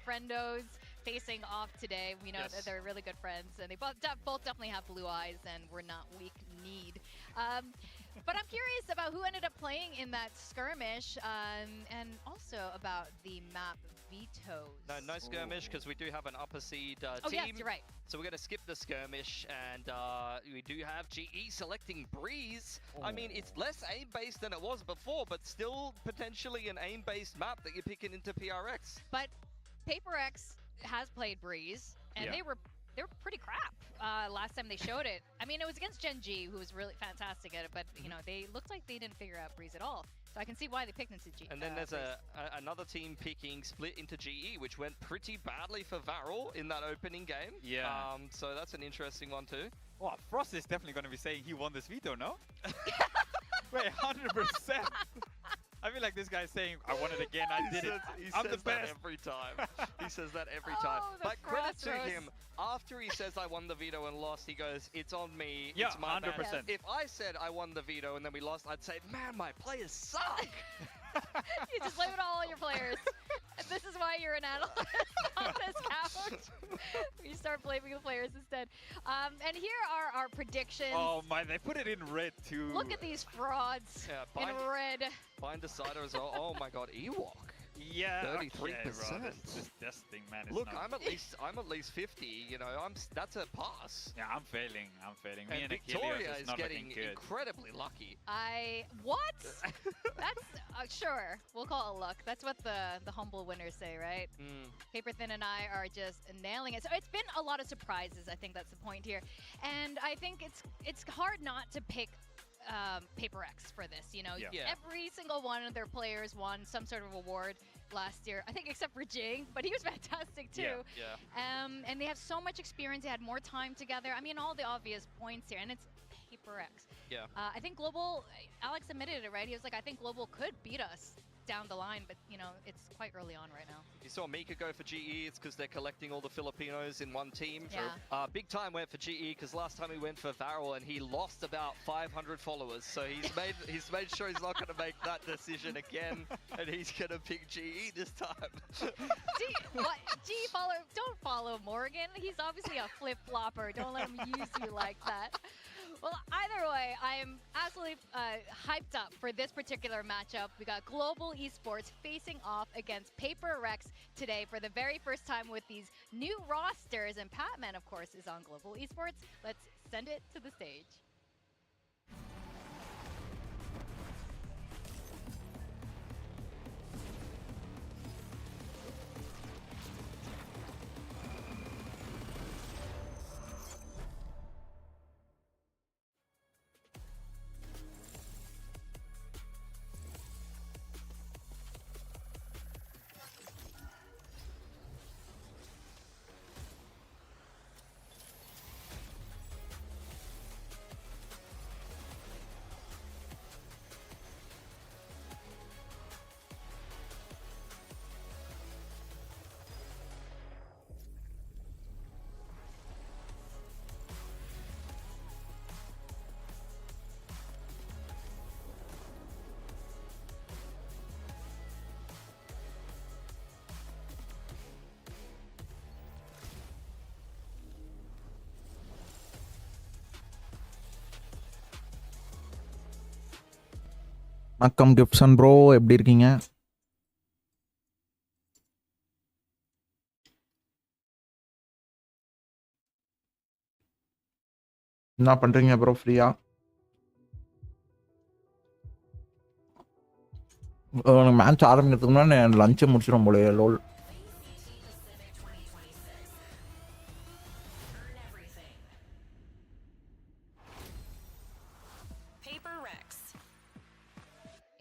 friendos facing off today. We know that they're really good friends, and they both definitely have blue eyes, and we're not weak-kneed. But I'm curious about who ended up playing in that skirmish, and also about the map vetoes. No skirmish, because we do have an upper seed team. Oh yes, you're right. So we're going to skip the skirmish, and we do have GE selecting Breeze. I mean, it's less aim-based than it was before, but still potentially an aim-based map that you're picking into PRX. But PaperX has played Breeze, and they were pretty crap last time they showed it. I mean, it was against Gen G, who was really fantastic at it, but you know, they looked like they didn't figure out Breeze at all. So I can see why they picked into G. And then there's another team picking Split into GE, which went pretty badly for VALORANT in that opening game. Yeah. So that's an interesting one too. Well, Frost is definitely going to be saying he won this veto, no? Wait, 100%. I feel like this guy's saying, I won it again, I did it. I'm the best. That every time. He says that every time. But credit to him, after he says I won the veto and lost, he goes, it's on me, yeah, it's my 100%. bad. If I said I won the veto and then we lost, I'd say, man, my players suck. You just blame it all on your players. And this is why you're an analyst on this couch. You start blaming the players instead. And here are our predictions. Oh my, they put it in red too. Look at these frauds in red. Find decider as well. Oh my god, Ewok. Yeah, 33%. Okay, bro, this thing, man. Is Look, not... I'm at least 50. You know, that's a pass. Yeah, I'm failing. Me and Victoria Achilles is getting incredibly lucky. What? That's sure. We'll call it luck. That's what the humble winners say, right? Paper Thin and I are just nailing it. So it's been a lot of surprises. I think that's the point here, and I think it's hard not to pick PaperX for this. You know, every single one of their players won some sort of award last year. I think except for Jing, but he was fantastic too. And they have so much experience. They had more time together. I mean, all the obvious points here, and it's PaperX. Yeah. I think Global, Alex admitted it, right? He was like, I think Global could beat us down the line, but you know, it's quite early on right now. You saw Mika go for GE. It's because they're collecting all the Filipinos in one team. Yeah. Big Time went for GE because last time he went for VALORANT and he lost about 500 followers. So he's made sure he's not going to make that decision again, and he's going to pick GE this time. Don't follow Morgan. He's obviously a flip-flopper. Don't let him use you like that. Well, either way, I am absolutely hyped up for this particular matchup. We got Global Esports facing off against PaperX today for the very first time with these new rosters. And Patman, of course, is on Global Esports. Let's send it to the stage. வணக்கம் Gibson bro, எப்படி இருக்கீங்க? என்ன பண்றீங்க bro? ஃப்ரீயா? Match ஆரம்பிக்கிறதுக்கு முன்னாடி லஞ்சை முடிச்சிடும் போல. Lol.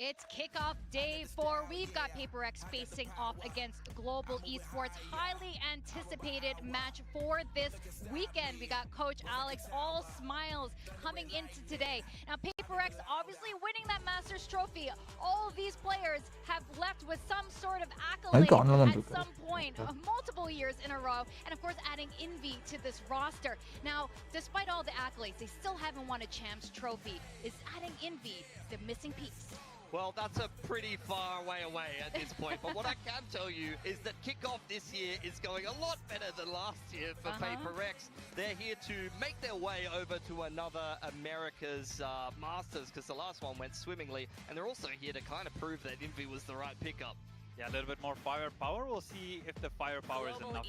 It's kickoff day 4. We've got PaperX facing off against Global Esports. Highly anticipated match for this weekend. We got Coach Alex, all smiles coming into today. Now PaperX obviously winning that Masters Trophy. All these players have left with some sort of accolade at some point, multiple years in a row. And of course adding Envy to this roster. Now, despite all the accolades, they still haven't won a Champs Trophy. Is adding Envy the missing piece? Well, that's a pretty far way away at this point. But what I can tell you is that kickoff this year is going a lot better than last year for 𝐵𝐴𝑅𝐿. They're here to make their way over to another America's Masters, because the last one went swimmingly. And they're also here to kind of prove that Envy was the right pickup. Yeah, a little bit more firepower. We'll see if the firepower is enough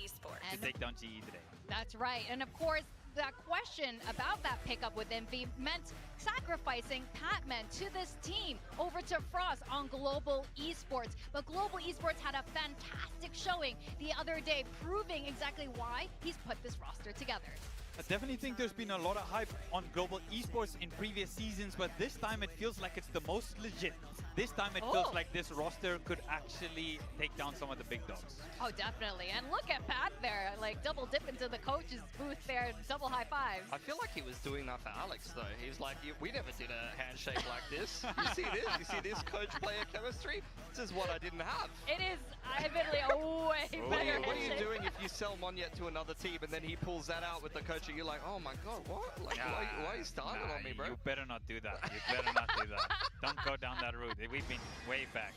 to take down GE today. That's right. And of course, that question about that pickup with Envy meant sacrificing Patman to this team over to Frost on Global Esports. But Global Esports had a fantastic showing the other day, proving exactly why he's put this roster together. I definitely think there's been a lot of hype on Global Esports in previous seasons, but this time it feels like it's the most legit. This time it feels like this roster could actually take down some of the big dogs. Oh, definitely. And look at Pat there, like double dip into the coach's booth there, double high fives. I feel like he was doing that for Alex, though. He was like, we never did a handshake like this. You see this? You see this coach-player chemistry? This is what I didn't have. It is admittedly a way better What are you handshake. doing if you sell Monyet to another team and then he pulls that out with the coach and you're like, oh my god, what? Like, why are you starting on me, bro? You better not do that. You better not do that. Don't go down that route. We've been way back.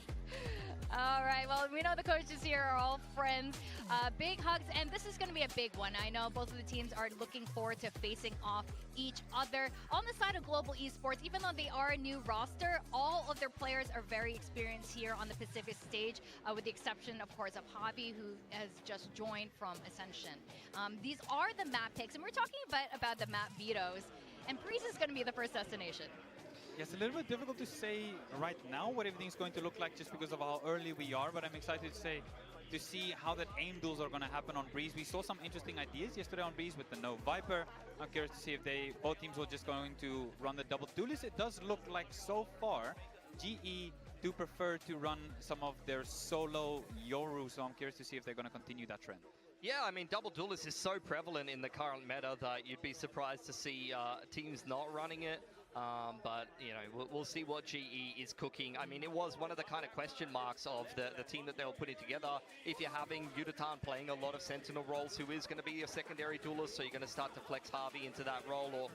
All right, well, we know the coaches here are all friends. Big hugs, and this is going to be a big one. I know both of the teams are looking forward to facing off each other. On the side of Global Esports, even though they are a new roster, all of their players are very experienced here on the Pacific stage, with the exception, of course, of 𝐺𝐵, who has just joined from Ascension. These are the map picks, and we're talking about the map vetoes, and Breeze is going to be the first destination. Yeah, it's a little bit difficult to say right now what everything's going to look like just because of how early we are, but I'm excited to see how that aim duels are going to happen on Breeze. We saw some interesting ideas yesterday on Breeze with the no Viper. I'm curious to see if both teams were just going to run the double duelist. It does look like so far GE do prefer to run some of their solo Yoru, so I'm curious to see if they're going to continue that trend. Yeah, I mean, double duelist is so prevalent in the current meta that you'd be surprised to see teams not running it. But, you know, we'll see what GE is cooking. I mean, it was one of the kind of question marks of the team that they were putting together. If you're having 𝐷𝐷𝐻 playing a lot of Sentinel roles, who is going to be your secondary duelist, so you're going to start to flex 𝐺𝐵 into that role, or,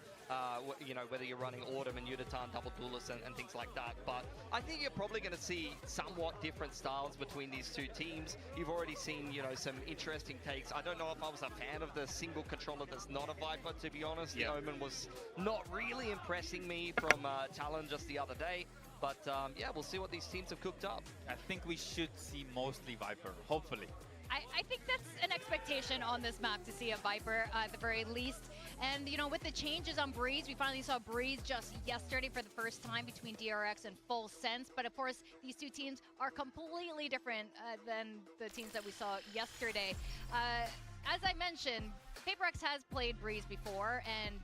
you know, whether you're running Autumn and 𝐷𝐷𝐻 double duelists and things like that. But I think you're probably going to see somewhat different styles between these two teams. You've already seen, you know, some interesting takes. I don't know if I was a fan of the single controller that's not a Viper, to be honest. Yeah. The Omen was not really impressing me from Talon just the other day, but yeah, we'll see what these teams have cooked up. I think we should see mostly Viper, hopefully. I think that's an expectation on this map, to see a Viper at the very least. And, you know, with the changes on Breeze, we finally saw Breeze just yesterday for the first time between DRX and Full Sense. But, of course, these two teams are completely different than the teams that we saw yesterday. As I mentioned, 𝐵𝐴𝑅𝐿 has played Breeze before and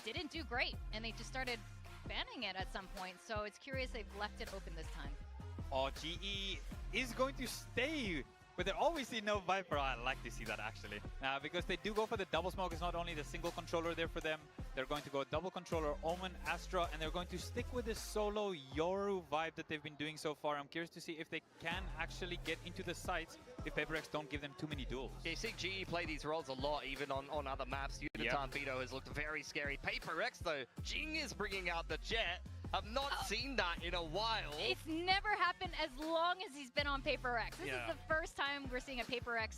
didn't do great. And they just started banning it at some point. So it's curious they've left it open this time. Oh, GE is going to stay with their always see no Viper. I like to see that, actually. Because they do go for the double smoke. It's not only the single controller there for them. They're going to go double controller, Omen, Astra, and they're going to stick with this solo Yoru vibe that they've been doing so far. I'm curious to see if they can actually get into the sites if 𝐵𝐴𝑅𝐿 don't give them too many duels. Yeah, you see GE play these roles a lot, even on other maps. 𝐷𝐷𝐻 Veto has looked very scary. 𝐵𝐴𝑅𝐿, though, Jing is bringing out the Jet. I've not seen that in a while. It's never happened as long as he's been on 𝐵𝐴𝑅𝐿. This is the first time we're seeing a 𝐵𝐴𝑅𝐿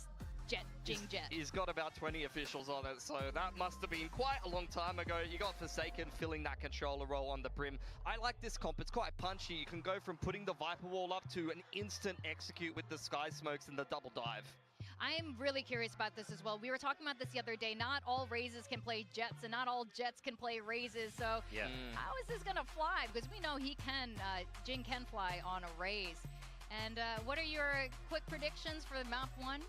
Jing Jet. He's got about 20 officials on it, so that must have been quite a long time ago. You got Forsaken filling that controller role on the brim. I like this comp. It's quite punchy. You can go from putting the Viper Wall up to an instant execute with the Sky Smokes and the double dive. I'm really curious about this as well. We were talking about this the other day. Not all Razes can play Jets, and not all Jets can play Razes. So how is this going to fly? Because we know he can, Jing can fly on a Raze. And what are your quick predictions for map 1?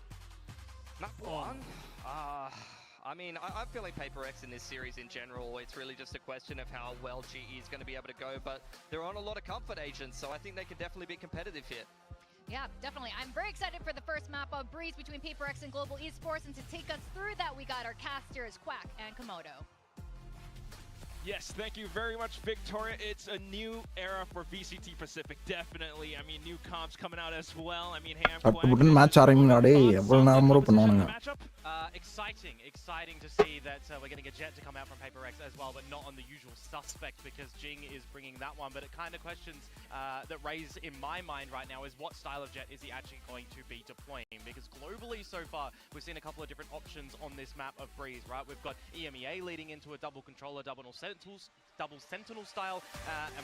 Map 1? I mean, I'm feeling 𝐵𝐴𝑅𝐿 in this series in general. It's really just a question of how well GE is going to be able to go. But they're on a lot of comfort agents, so I think they can definitely be competitive here. Yeah, definitely. I'm very excited for the first map of Breeze between 𝐵𝐴𝑅𝐿 and Global Esports. And to take us through that, we got our casters, 𝐂𝐄 and Komodo. Yes, thank you very much, Victoria. It's a new era for VCT Pacific, definitely. I mean, new comps coming out as well. I mean, 𝐿 match ஆரம்பிங்க டேய் எவ்வளவு நேரம் bro பண்ணுவானுங்க. Exciting to see that we're getting a Jet to come out from Paper Rex as well, but not on the usual suspect because Jing is bringing that one. But it kind of questions that raise in my mind right now is what style of Jet is he actually going to be deploying? Because globally so far, we've seen a couple of different options on this map of Breeze, right? We've got EMEA leading into a double controller, double sentinel style.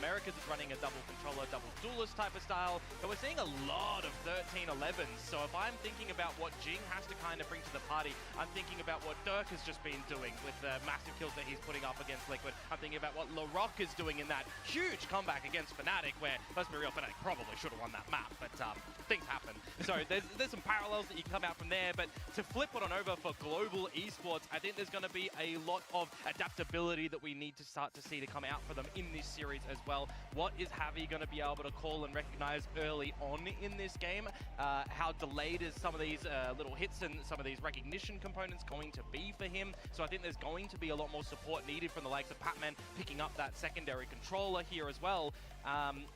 Americas is running a double controller, double duelist type of style. But we're seeing a lot of 13-11s. So if I'm thinking about what Jing has to kind of bring to the party, I'm thinking about what Dirk has just been doing with the massive kills that he's putting up against Liquid. I'm thinking about what LaRock is doing in that huge comeback against Fnatic, where, let's be real, Fnatic probably should have won that map, but things happen. So there's some parallels that you can come out from there, but to flip it on over for global esports, I think there's going to be a lot of adaptability that we need to start to see to come out for them in this series as well. What is 𝐿𝐼 going to be able to call and recognize early on in this game? How delayed is some of these little hits and some of these recognition components going to be for him? So I think there's going to be a lot more support needed from the likes of Patman picking up that secondary controller here as well.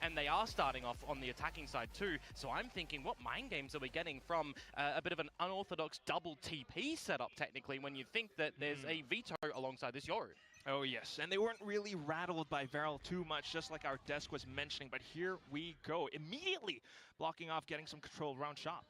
And they are starting off on the attacking side too. So I'm thinking, what mind games are we getting from a bit of an unorthodox double TP setup technically when you think that there's a veto alongside this Yoru? Oh yes, and they weren't really rattled by Varel too much, just like our desk was mentioning, but here we go. Immediately blocking off, getting some control around shop.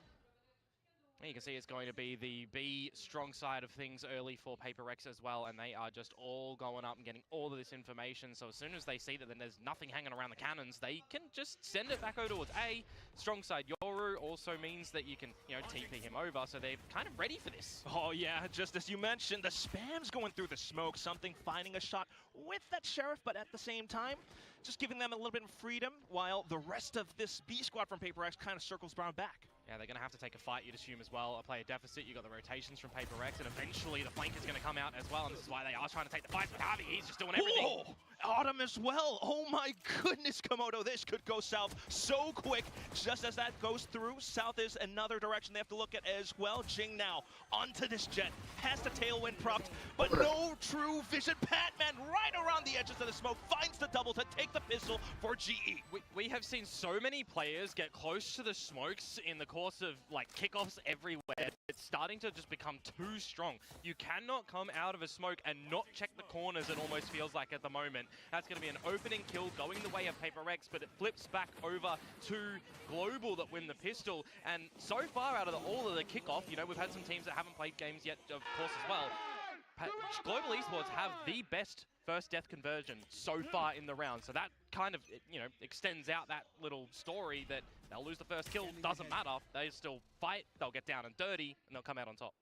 You can see it's going to be the B strong side of things early for Paper Rex as well, and they are just all going up and getting all of this information. So as soon as they see that then there's nothing hanging around the cannons, they can just send it back over towards A. Strong side Yoru also means that you can, TP him over, so they're kind of ready for this. Oh yeah, just as you mentioned, the spam's going through the smoke, something finding a shot with that Sheriff, but at the same time, just giving them a little bit of freedom, while the rest of this B squad from Paper Rex kind of circles around back. Yeah, they're going to have to take a fight, you'd assume, as well. A player deficit, you got the rotations from Paper Rex, and eventually the flank is going to come out as well, and this is why they are trying to take the fight. But 𝐿𝐼, he's just doing everything. Whoa! Autumn as well. Oh my goodness, Komodo, this could go south so quick. Just as that goes through, south is another direction they have to look at as well. Jing now onto this Jet, has the tailwind propped, but no true vision. Patman right around the edges of the smoke, finds the double to take the pistol for GE. We have seen so many players get close to the smokes in the course of kickoffs everywhere. It's starting to just become too strong. You cannot come out of a smoke and not check the corners, it almost feels like at the moment. That's going to be an opening kill going the way of Paper Rex, but it flips back over to Global that win the pistol. And so far out of all of the kickoff, we've had some teams that haven't played games yet, of course, as well. Global Esports have the best first death conversion so far in the round. So that kind of, extends out that little story that they'll lose the first kill, doesn't matter. They still fight, they'll get down and dirty, and they'll come out on top.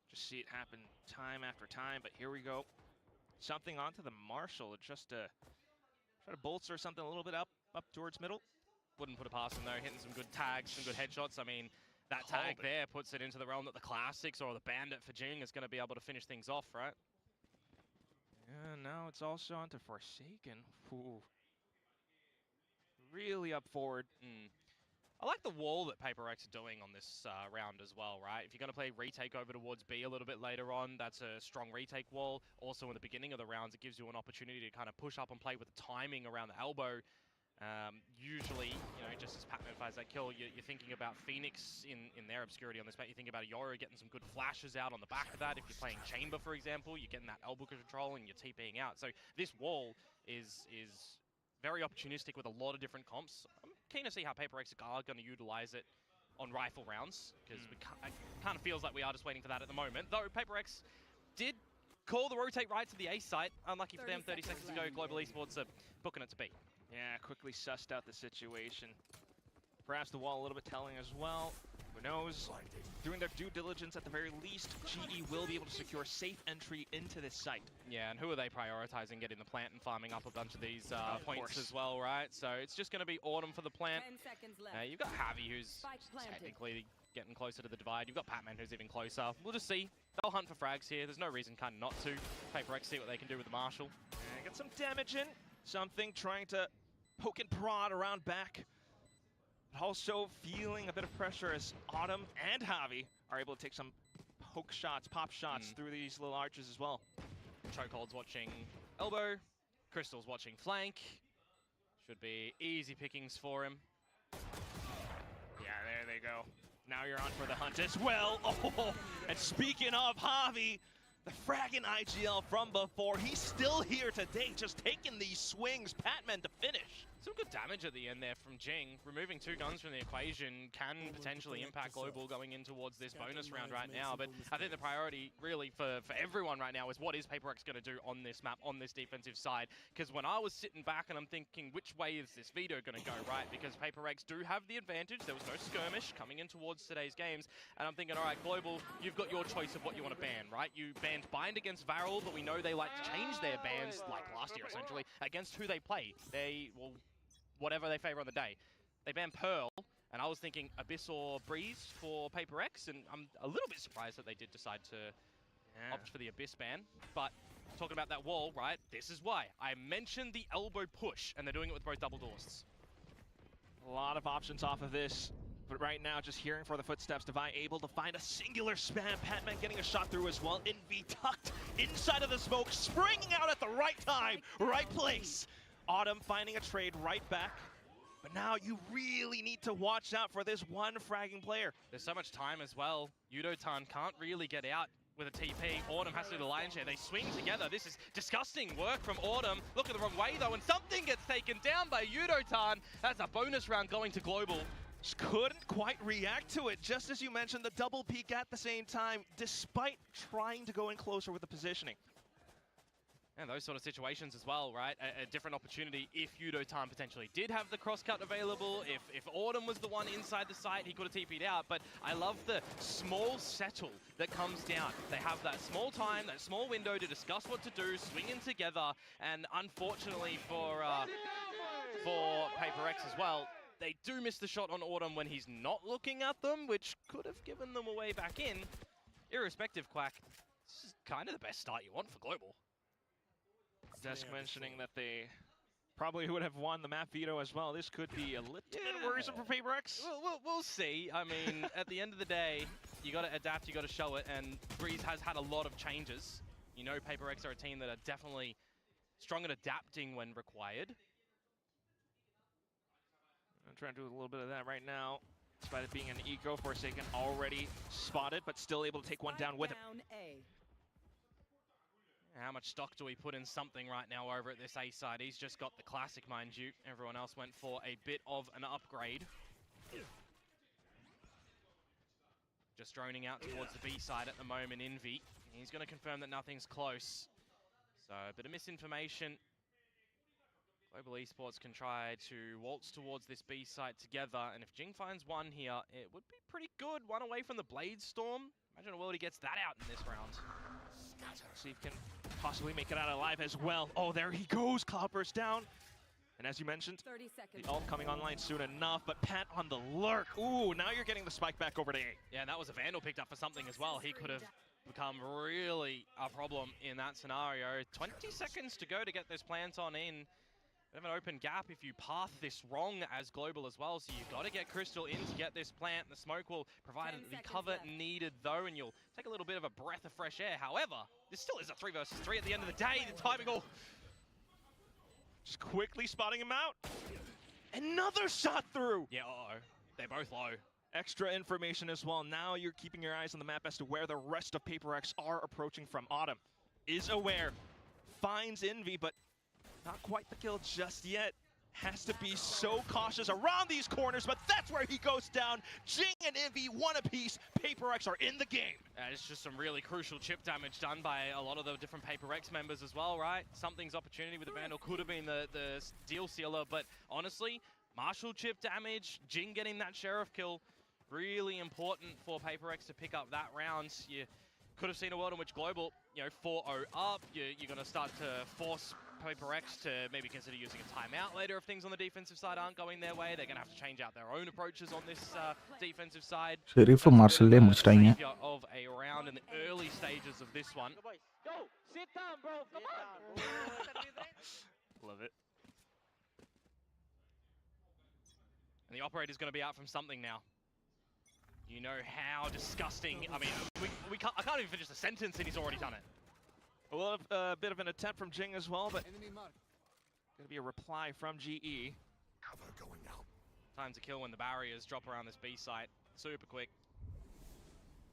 Just see it happen time after time, but here we go. Something onto the Marshall, just to try to bolster something a little bit up towards middle. Wouldn't put it past him though, hitting some good tags, some good headshots. I mean, that tag there puts it into the realm that the Classics or the Bandit for Jing is going to be able to finish things off, right? Yeah, now it's also onto Forsaken. Ooh. Really up forward. I like the wall that Paper Rex are doing on this round as well, right? If you're going to play retake over towards B a little bit later on, that's a strong retake wall. Also in the beginning of the rounds, it gives you an opportunity to kind of push up and play with the timing around the elbow. Usually, just as Patman finds that kill, you're thinking about Phoenix in their obscurity on this map. You think about Yoru getting some good flashes out on the back of that. If you're playing Chamber, for example, you're getting that elbow control and you're TPing out. So this wall is very opportunistic with a lot of different comps. I'm keen to see how Paper Rex are going to utilize it on rifle rounds, because it kind of feels like we are just waiting for that at the moment. Though Paper Rex did call the rotate right to the A site. Unlucky for them, 30 seconds ago, Global Esports are booking it to B. Yeah, quickly sussed out the situation. Perhaps the wall a little bit telling as well. Who knows? Doing their due diligence at the very least, GE will be able to secure safe entry into this site. Yeah, and who are they prioritizing? Getting the plant and farming up a bunch of these points as well, right? So it's just going to be Autumn for the plant. 10 seconds left. You've got 𝐿𝐼, who's technically getting closer to the divide. You've got Patman, who's even closer. We'll just see. They'll hunt for frags here. There's no reason kind of not to. Paper Rex see what they can do with the Marshall. Get some damage in. Something trying to poke and prod around back. Also feeling a bit of pressure as Autumn and 𝐿𝐼 are able to take some poke shots, pop shots through these little arches as well. Chokehold's watching elbow. Crystal's watching flank. Should be easy pickings for him. Yeah, there they go. Now you're on for the hunt as well. Oh, and speaking of 𝐿𝐼, the fragging IGL from before, he's still here today, just taking these swings, Patman to finish. Some good damage at the end there from Jing. Removing 2 guns from the equation can potentially impact Global going in towards this bonus round right now. But I think the priority really for everyone right now is what is 𝐵𝑎𝑟𝑒𝑋 going to do on this map, on this defensive side. Because when I was sitting back and I'm thinking, which way is this video going to go, right? Because 𝐵𝑎𝑟𝑒𝑋 do have the advantage. There was no skirmish coming in towards today's games. And I'm thinking, all right, Global, you've got your choice of what you want to ban, right? You banned Bind against VALORANT, but we know they like to change their bans, like last year essentially, against who they play. They will... whatever they favor on the day. They banned Pearl, and I was thinking Abyss or Breeze for 𝐵𝑎𝑟𝑒𝑋, and I'm a little bit surprised that they did decide to opt for the Abyss ban. But talking about that wall, right, this is why. I mentioned the elbow push, and they're doing it with both double doors. A lot of options off of this, but right now just hearing for the footsteps. Devi able to find a singular spam. Patman getting a shot through as well. 𝐸 tucked inside of the smoke, springing out at the right time, right place. Autumn finding a trade right back. But now you really need to watch out for this one fragging player. There's so much time as well. 𝐸𝐸TAN can't really get out with a TP. Autumn has to do the lion's share. They swing together. This is disgusting work from Autumn. Look at the wrong way though, and something gets taken down by 𝐸𝐸TAN. That's a bonus round going to Global. Just couldn't quite react to it. Just as you mentioned, the double peek at the same time, despite trying to go in closer with the positioning. And those sort of situations as well, right? A different opportunity if 𝐸𝐸TAN potentially did have the crosscut available. If Autumn was the one inside the site, he could have TP'd out. But I love the small settle that comes down. They have that small time, that small window to discuss what to do, swing in together. And unfortunately for 𝐵𝑎𝑟𝑒𝑋 as well, they do miss the shot on Autumn when he's not looking at them, which could have given them a way back in. Irrespective, Quack, this is kind of the best start you want for Global. Just mentioning that they probably would have won the map veto as well. This could be a little bit worrisome for 𝐵𝑎𝑟𝑒𝑋. We'll see. I mean, at the end of the day, you got to adapt, you got to show it, and Breeze has had a lot of changes. You know 𝐵𝑎𝑟𝑒𝑋 are a team that are definitely strong at adapting when required. I'm trying to do a little bit of that right now. Despite it being an eco, Forsaken already spotted, but still able to take one down with him. How much stock do we put in something right now over at this A side? He's just got the classic, mind you. Everyone else went for a bit of an upgrade. Just droning out towards the B side at the moment, 𝐸. He's going to confirm that nothing's close. So a bit of misinformation. Global Esports can try to waltz towards this B site together. And if Jing finds one here, it would be pretty good. One away from the Blade Storm. Imagine a world he gets that out in this round. See if he can possibly make it out alive as well. Oh, there he goes. Cloudburst down. And as you mentioned, 30 seconds. the ult coming online soon enough, but Pat on the lurk. Ooh, now you're getting the spike back over to A. Yeah, and that was a Vandal picked up for something as well. He could have become really a problem in that scenario. 20 seconds to go to get this plant on in. Bit of an open gap if you path this wrong as Global as well, so you've got to get Crystal in to get this plant. The smoke will provide the cover needed though, and you'll take a little bit of a breath of fresh air. However, this still is a 3 versus 3 at the end of the day. The timing all... Just quickly spotting him out. Another shot through. Yeah, uh-oh. They're both low. Extra information as well. Now you're keeping your eyes on the map as to where the rest of 𝐵𝑎𝑟𝑒𝑋 are approaching from. Autumn is aware, finds 𝐸, but not quite the kill just yet. Has to be so cautious around these corners, but that's where he goes down. Jing and 𝐸, one apiece. 𝐵𝑎𝑟𝑒𝑋 are in the game. It's just some really crucial chip damage done by a lot of the different 𝐵𝑎𝑟𝑒𝑋 members as well, right? Something's opportunity with the Vandal could have been the deal sealer, but honestly, Marshall chip damage, Jing getting that Sheriff kill, really important for 𝐵𝑎𝑟𝑒𝑋 to pick up that round. You could have seen a world in which Global, 4-0 up, you're going to start to force 𝐵𝑎𝑟𝑒𝑋 to maybe consider using a timeout later if things on the defensive side aren't going their way. They're going to have to change out their own approaches on this defensive side. Sharif மார்ஷல்லே முடிச்சிட்டாங்க. Of a round in the early stages of this one. Go, sit down, bro. Come on. Love it. And the operator's going to be out from something now. You know how disgusting. I mean, I can't even finish the sentence and he's already done it. A bit of an attempt from Jing as well, but Gonna be a reply from GE. Cover going out. Time to kill when the barriers drop around this B site. Super quick.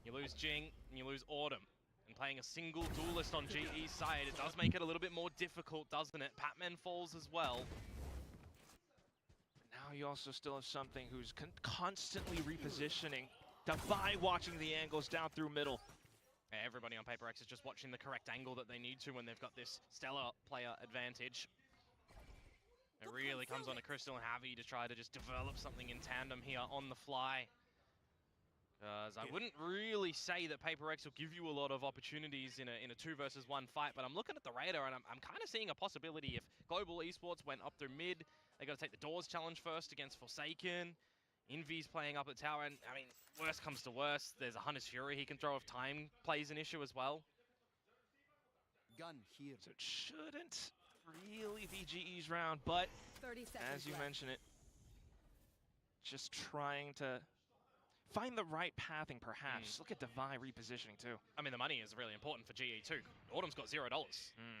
You lose Jing and you lose Autumn. And playing a single duelist on GE's side, it does make it a little bit more difficult, doesn't it? Patman falls as well. Now you also still have something who's constantly repositioning. Defy watching the angles down through middle. Everybody on Paper X is just watching the correct angle that they need to when they've got this stellar player advantage. It really comes on to Crystal and 𝐿𝐼 to try to just develop something in tandem here on the fly. Because I wouldn't really say that Paper X will give you a lot of opportunities in a 2 versus 1 fight, but I'm looking at the radar and I'm kind of seeing a possibility if Global Esports went up through mid, they got to take the Doors challenge first against Forsaken. Envy's playing up at tower, and I mean, worst comes to worst, there's a Hunter's Fury he can throw if time plays an issue as well. Gun here. So it shouldn't really be GE's round, but as you mentioned it, just trying to find the right pathing, perhaps. Look at Defy repositioning, too. I mean, the money is really important for GE, too. Autumn's got $0.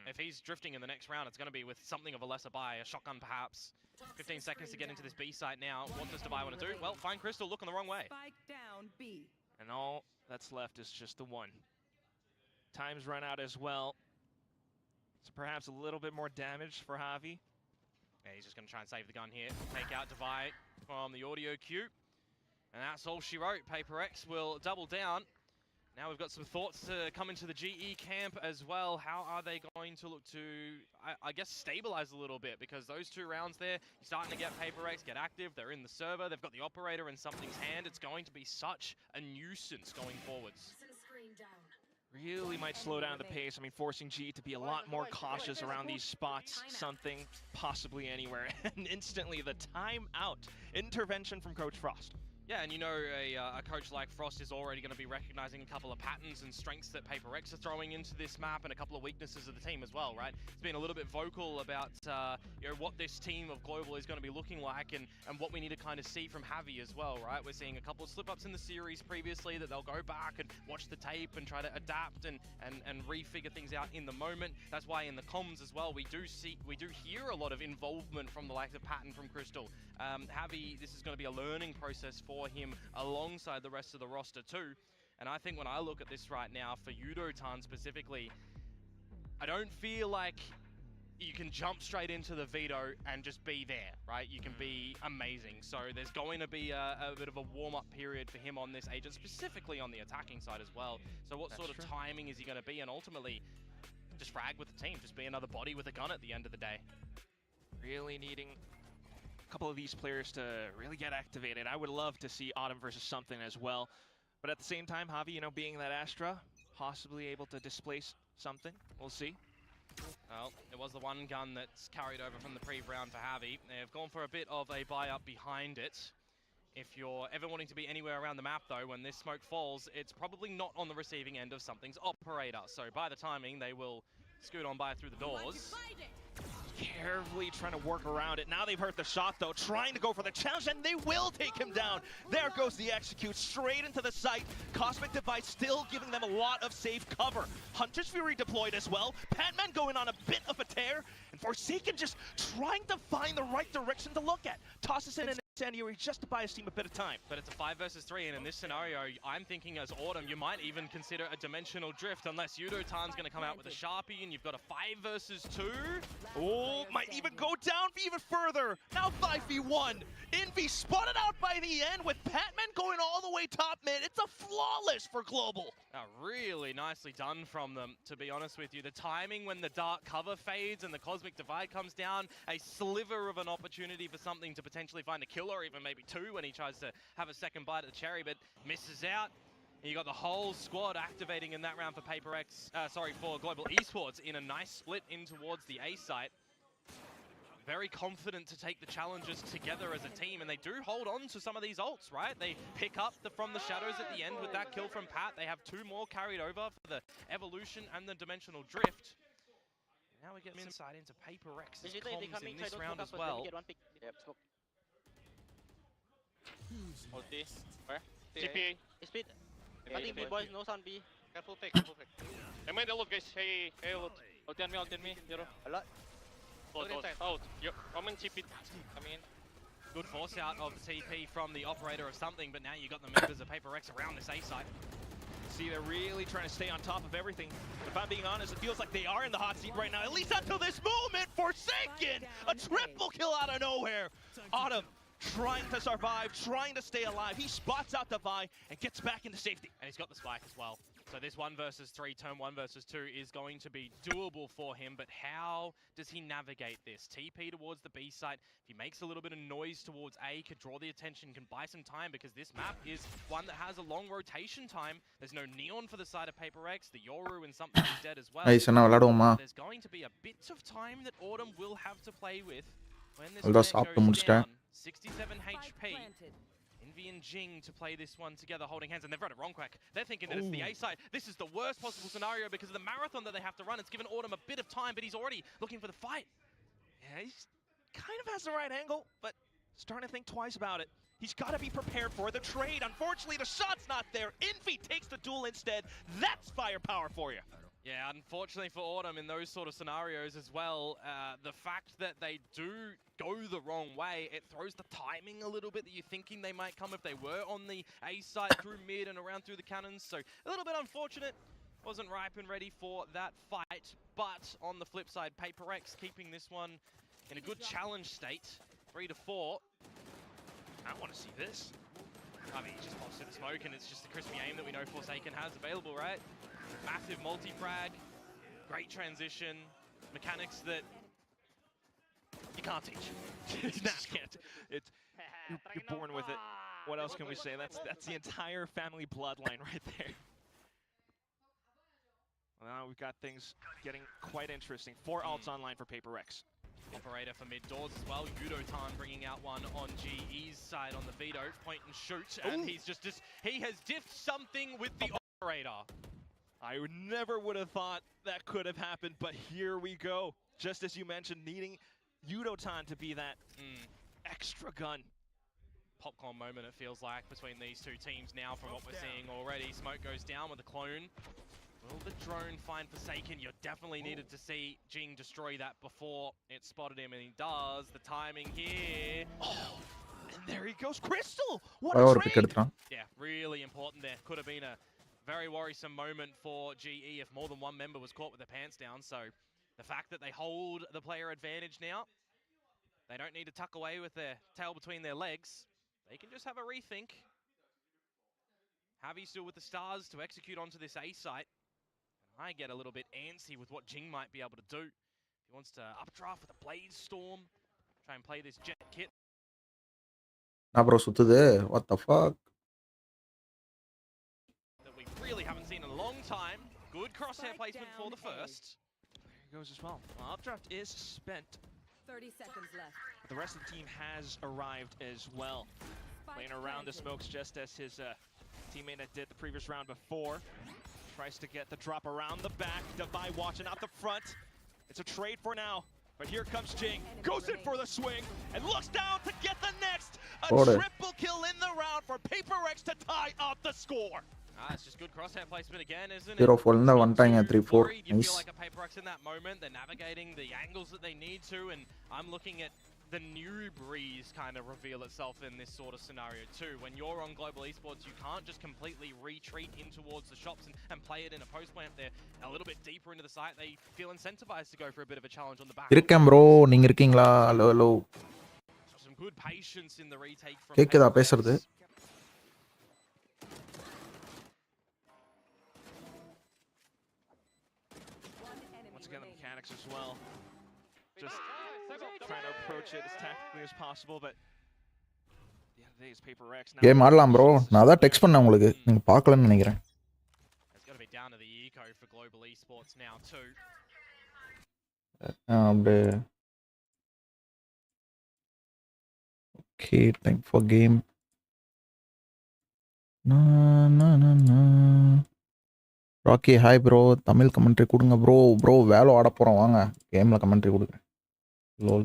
If he's drifting in the next round, it's going to be with something of a lesser buy, a shotgun, perhaps. 15 seconds to get into this B site now. What does Defy want to do? Well, find Crystal looking the wrong way. Spike down B. And all that's left is just the one. Time's run out as well. So perhaps a little bit more damage for 𝐿𝐼. Yeah, he's just going to try and save the gun here. Take out Defy from the audio cue. And that's all she wrote. Paper X will double down. Now we've got some thoughts to come into the GE camp as well. How are they going to look to, I guess, stabilize a little bit? Because those 2 rounds there, you're starting to get Paper X get active. They're in the server. They've got the operator in something's hand. It's going to be such a nuisance going forwards. Really might slow down the pace. I mean, forcing GE to be a lot more cautious around these spots. Something possibly anywhere. And instantly the timeout. Intervention from Coach Frost. Yeah, and you know, a coach like Frost is already going to be recognizing a couple of patterns and strengths that Paper X are throwing into this map, and a couple of weaknesses of the team as well, right? It's been a little bit vocal about you know, what this team of Global is going to be looking like, and what we need to kind of see from 𝐿𝐼 as well, right? We're seeing a couple of slip-ups in the series previously that they'll go back and watch the tape and try to adapt and refigure things out in the moment. That's why in the comms as well, we do hear a lot of involvement from the likes of Patton from Crystal. 𝐿𝐼, this is going to be a learning process for him alongside the rest of the roster too. And I think when I look at this right now, for 𝐿𝐼 specifically, I don't feel like you can jump straight into the veto and just be there, right? You can be amazing. So there's going to be a bit of a warm-up period for him on this agent, specifically on the attacking side as well. So what sort of timing is he going to be? And ultimately, just frag with the team, just be another body with a gun at the end of the day. Really needing a couple of these players to really get activated. I would love to see Autumn versus something as well. But at the same time, 𝐿𝐼, you know, being that Astra, possibly able to displace something. We'll see. Well, it was the one gun that's carried over from the pre-round for 𝐿𝐼. They've gone for a bit of a buy-up behind it. If you're ever wanting to be anywhere around the map, though, when this smoke falls, it's probably not on the receiving end of something's operator. So by the timing, they will scoot on by through the doors. Carefully trying to work around it. Now they've heard the shot, though, trying to go for the challenge, and they will take him down. There goes the execute, straight into the site. Cosmic Device still giving them a lot of safe cover. Hunter's Fury deployed as well. Patman going on a bit of a tear, and Forsaken just trying to find the right direction to look at. Tosses in an incendiary just to buy his team a bit of time. But it's a 5 versus 3, and in this scenario, I'm thinking as Autumn, you might even consider a dimensional drift, unless 𝐿𝐼's going to come out with a Sharpie, and you've got a 5 versus 2. Oh, might even go down even further. Now 5v1. Envy spotted out by the end with Patman going all the way top mid. It's a flawless for Global. Really nicely done from them, to be honest with you. The timing when the dark cover fades and the Cosmic Divide comes down, a sliver of an opportunity for something to potentially find a kill, or even maybe 2 when he tries to have a second bite at the cherry, but misses out. And you got the whole squad activating in that round for for Global Esports in a nice split in towards the A site. Very confident to take the challenges together as a team, and they do hold on to some of these ults, right? They pick up from the shadows at the end with that kill from Pat. They have 2 more carried over for the Evolution and the Dimensional Drift. Now we get some insight into Paper X's comms in this round as well. Ulti. Where? TP. Speed. I think B boys knows on B. Careful pick, careful pick. I'm in the loot, guys. Hey, loot. Ulti on me, 0. A lot. Out. Yep. Roman TP. I mean, good force out of TP from the operator or something, but now you got the members of Paper Rex around this A site. See, they're really trying to stay on top of everything. If I'm being honest, it feels like they are in the hot seat right now, at least until this moment. Forsaken! A triple kill out of nowhere. Autumn trying to survive, trying to stay alive. He spots out the Vi and gets back into safety. And he's got the spike as well. So this 1 versus 3, turn 1 versus 2 is going to be doable for him, but how does he navigate this? TP towards the B site. If he makes a little bit of noise towards A, could draw the attention, can buy some time, because this map is one that has a long rotation time. There's no Neon for the side of Paper Rex. The Yoru and something is dead as well. There's going to be a bit of time that Autumn will have to play with when this சாப்பிட்டு goes முடிச்சிட்டேன். down. 67 HP. Envy and Jing to play this one together, holding hands, and they've read it wrong, Quack. They're thinking that it's the A side. This is the worst possible scenario because of the marathon that they have to run. It's given Autumn a bit of time, but he's already looking for the fight. Yeah, he's kind of has the right angle, but starting to think twice about it. He's got to be prepared for the trade. Unfortunately, the shot's not there. Envy takes the duel instead. That's firepower for you. Yeah, unfortunately for Autumn in those sort of scenarios as well, the fact that they do go the wrong way, it throws the timing a little bit that you're thinking they might come if they were on the A side through mid and around through the cannons. So a little bit unfortunate. Wasn't ripe and ready for that fight. But on the flip side, Paper Rex keeping this one in a good challenge state. 3 to 4. I want to see this. I mean, he just pops to the smoke, and it's just the crispy aim that we know Forsaken has available, right? Massive multi-frag, great transition, mechanics that you can't teach. You're born with it. What else can we say? That's the entire family bloodline right there. Well, now we've got things getting quite interesting. 4 ults online for Paper Rex. Operator for mid doors as well. 𝐿𝐇𝐎𝐿 bringing out one on GE's side on the veto. Point and shoot, and he has diffed something with the operator. I never would have thought that could have happened, but here we go. Just as you mentioned, needing 𝐿𝐇𝐎𝐿 to be that extra gun. Popcorn moment, it feels like, between these two teams now from what we're seeing already. Smoke goes down with the clone. Will the drone find Forsaken? You definitely needed to see Jing destroy that before it spotted him, and he does. The timing here. Oh, and there he goes. Crystal! What a trade! Yeah, really important there. Could have been a very worrisome moment for GE if more than one member was caught with their pants down. So the fact that they hold the player advantage now, they don't need to tuck away with their tail between their legs. They can just have a rethink. 𝐿𝐿𝐿 still with the stars to execute onto this A site. I get a little bit antsy with what Jing might be able to do. If he wants to updraft with a Blaze Storm, try and play this jet kit. bro, சுத்துது. What the fuck? That we really haven't seen in a long time. Good crosshair placement for the first. There he goes as well. Updraft is spent. 30 seconds left. But the rest of the team has arrived as well. Playing around the smokes just as his teammate that did the previous round before. Tries to get the drop around the back. Devi watching out the front. It's a trade for now. But here comes Jing. Goes in for the swing and looks down to get the next. A triple kill in the round for Paper Rex to tie up the score. It's just good crosshair placement again, isn't it? 0-4 in the one time at 3-4. You feel like a Paper Rex in that moment. They're navigating the angles that they need to, and I'm looking at the new breeze kind of reveal itself in this sort of scenario too. When you're on global esports, you can't just completely retreat in towards the shops and play it in a post plant. They're a little bit deeper into the site. They feel incentivized to go for a bit of a challenge on the back. இருக்கேன் bro, நீங்க இருக்கீங்களா? Hello. Some good patience in the retake from கேக்குதா பேசுறது? Once again, the mechanics as well. Just trying to approach it as tactically as possible, but the end of the day is Paper Rex. Game ஆடலாம் bro. நான் அத text பண்ணேன் உங்களுக்கு. நீங்க பார்க்கலன்னு நினைக்கிறேன். It's got to be down to the eco for global esports now too. Okay, time for game. Rocky, hi bro. Tamil commentary கொடுங்க bro. Bro, வேலோ ஆட போறோம் வாங்க. கேம்ல கமெண்ட்ரி கொடுக்குறேன். லோல்.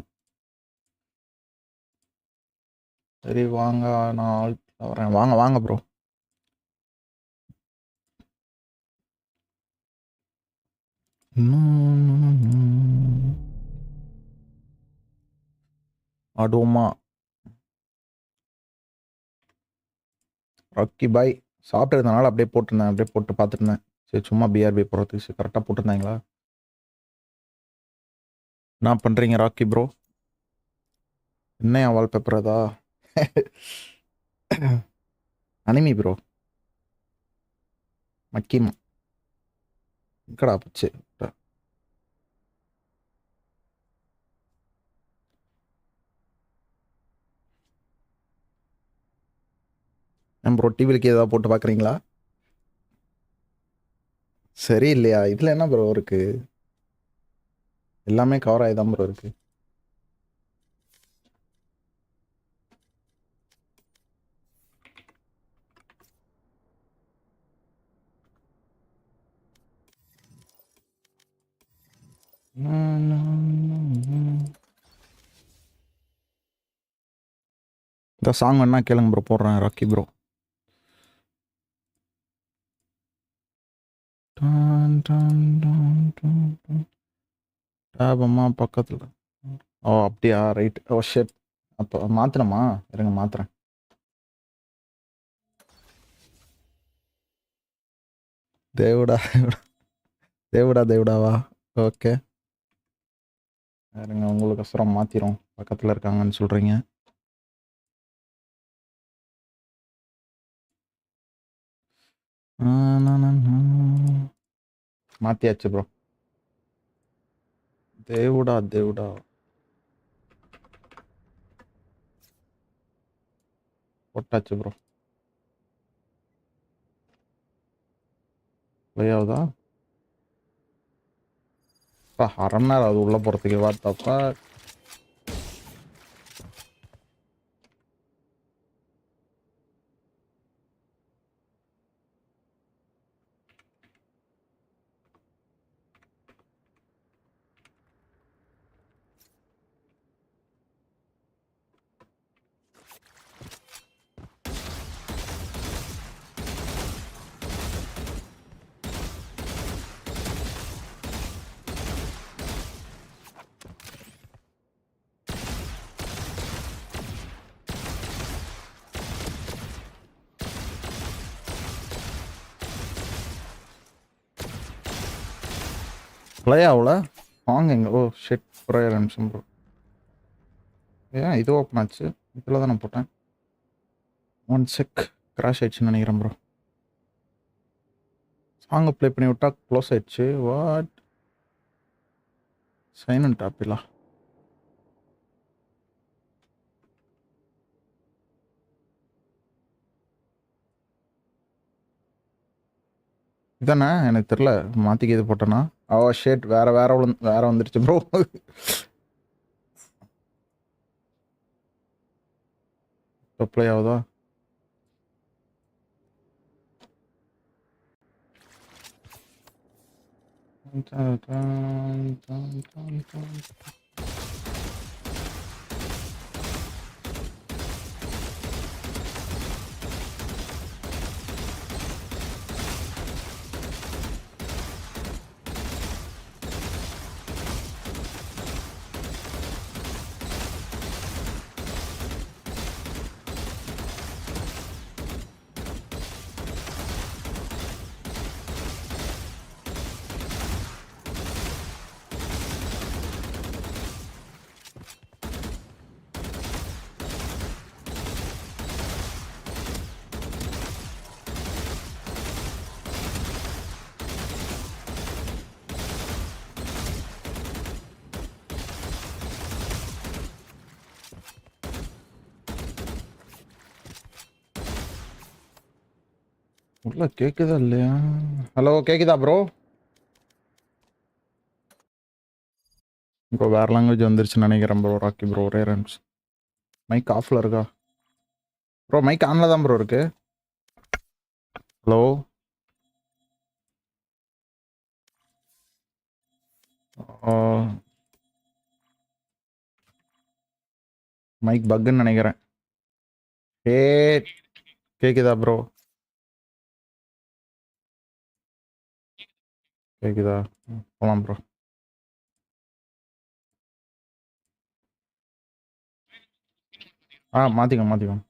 சரி வாங்க, நான் வரேன். வாங்க bro. ஆடுவோமா? ராக்கி பாய் சாப்பிட்டதுனால அப்படியே போட்டிருந்தேன், அப்படியே போட்டு பார்த்துருந்தேன். சரி சும்மா பிஆர்பி போகிறதுக்கு சரி கரெக்டாக போட்டிருந்தாங்களா? என்ன பண்ணுறீங்க ராக்கி ப்ரோ? என்ன என் வால்பேப்பர் அதா? Anime bro. மக்கிம் எங்கடா போச்சு? ப்ரோ டிவிலுக்கு ஏதாவது போட்டு பார்க்குறீங்களா? சரி இல்லையா? இதில் என்ன ப்ரோ இருக்கு? எல்லாமே கவர் ஆகி தான் ப்ரோ இருக்கு. இந்த சாங் வேணா கேளுங்க ப்ரோ, போடுறேன் ராக்கி ப்ரோ. டேபம்மா பக்கத்தில். ஓ அப்படியா, ரைட். ஓ ஷெட். அப்போ மாற்றணுமா? இருங்க மாற்றுறேன். தேவடா தேவடா தேவடாவா? ஓகே இருங்க, உங்களுக்கு அவசரம் மாற்றிடும். பக்கத்தில் இருக்காங்கன்னு சொல்கிறீங்க. மாற்றியாச்சு ப்ரோ. தேவடா தேவடா போட்டாச்சு ப்ரோ. ஆகுதா? அரை மணி நேரம் அது உள்ளே போகிறதுக்கு வார்த்தப்பா. ப்ளே ஆகல வாங்க எங்க. ஓ ஷெட் ஒரே நிமிஷம் ப்ரோ. ஏன் இது ஓப்பன் ஆச்சு? இதில் தான் நான் போட்டேன். 1 செக். கிராஷ் ஆயிடுச்சுன்னு நினைக்கிறேன் ப்ரோ. சாங்கை ப்ளே பண்ணி விட்டா க்ளோஸ் ஆயிடுச்சு. வாட்? சைலண்ட் ஆப்பிலா? இதானே எனக்கு தெரில. மாற்றிக்க இது போட்டேன்னா ஓ ஷேட் வேற வேற வேற வந்துடுச்சு ப்ரோ. ப்ளே ஆகுதா? உள்ள கேக்குதா இல்லையா? ஹலோ கேக்குதா ப்ரோ? இப்போ வேற லாங்குவேஜ் வந்துருச்சுன்னு நினைக்கிறேன் ப்ரோ. ராக்கி ப்ரோ ஒரே நிமிஷம். மைக் ஆஃப்ல இருக்கா ப்ரோ? மைக் ஆன்ல தான் ப்ரோ இருக்கு. ஹலோ மைக் பக்குன்னு நினைக்கிறேன். ஏ கேக்குதா ப்ரோ? கேக்குதா? போலாம் ப்ரோ. மாற்றிக்கோங்க.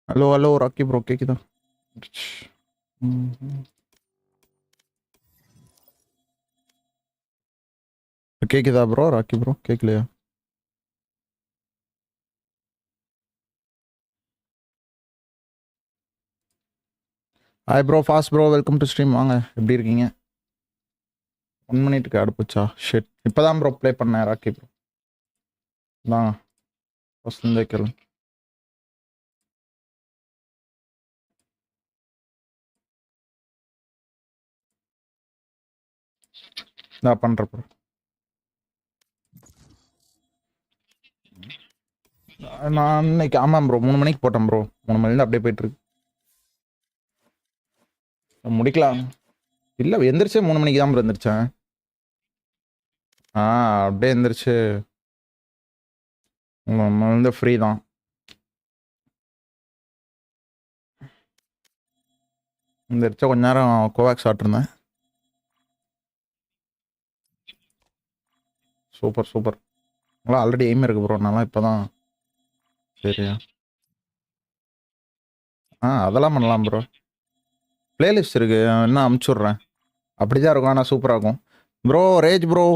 ஹலோ ராக்கி ப்ரோ கேக்குதா? கேக்குதா ப்ரோ? ராக்கி ப்ரோ கேட்கலையா? Hi bro, fast bro, welcome to stream. வாங்க, எப்படி இருக்கீங்க? 1 மினிட்டுக்கு அடுப்புச்சா? ஷிட், இப்போதான் ப்ரோ ப்ளே பண்ணேன் ராக்கி ப்ரோ. தான் ஃபர்ஸ்ட்லேருந்தே கேளு. நான் பண்ணுறேன் ப்ரோ. நான் இன்னைக்கு ஆமாம் ப்ரோ 3 மணிக்கு போட்டேன் ப்ரோ. 3 மணிலேருந்து அப்படியே போயிட்டுருக்கு. முடிக்கலாம். இல்லை எந்திரிச்சே 3 மணிக்கு தான் ப்ரோ எந்திரிச்சேன். அப்படியே எந்திரிச்சு வந்து ஃப்ரீ தான். எந்திரிச்சா கொஞ்ச நேரம் கோவேக்ஸ் சாப்பிட்ருந்தேன். சூப்பர். நல்லா ஆல்ரெடி எய்ம் இருக்கு ப்ரோ. நல்லா இப்போ தான். சரியா? அதெல்லாம் பண்ணலாம் ப்ரோ. பிளேலிஸ்ட் இருக்கு, என்ன அமுச்சுட்றேன். அப்படி தான் இருக்கும், ஆனால் சூப்பராக இருக்கும் ப்ரோ. ரேஜ் ப்ரோ,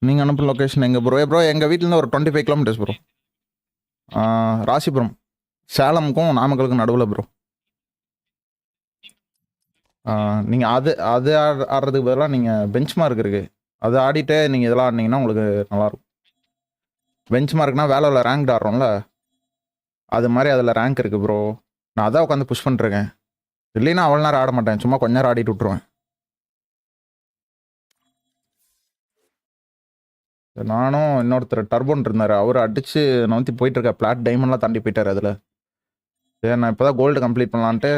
நீங்கள் அனுப்புன லொக்கேஷன் எங்கே ப்ரோ? ப்ரோ எங்கள் வீட்டிலேருந்து ஒரு 25 கிலோமீட்டர்ஸ் ப்ரோ. ராசிபுரம், சேலமுக்கும் நாமக்கலுக்கும் நடுவில் ப்ரோ. நீங்கள் அது ஆடுறதுக்கு பதிலாக நீங்கள் பெஞ்ச் மார்க் இருக்குது, அது ஆடிட்டு நீங்கள் இதெல்லாம் ஆடினீங்கன்னா உங்களுக்கு நல்லாயிருக்கும். பெஞ்ச் மார்க்னா வேலையில் ரேங்க் ஆடுறோம்ல, அது மாதிரி அதில் ரேங்க் இருக்குது ப்ரோ. நான் அதான் உட்காந்து புஷ் பண்ணிருக்கேன். இல்லைன்னா அவ்வளோ நேரம் ஆட மாட்டேன், சும்மா கொஞ்ச நேரம் ஆடிட்டு விட்ருவேன். நானும் இன்னொருத்தர் டர்போன் இருந்தார், அவர் அடிச்சு நவுத்தி போயிட்டு இருக்க. பிளாட் டைமண்ட்லாம் தாண்டி போயிட்டார் அதில். சரி, நான் இப்போ தான் கோல்டு கம்ப்ளீட் பண்ணலான்ட்டு.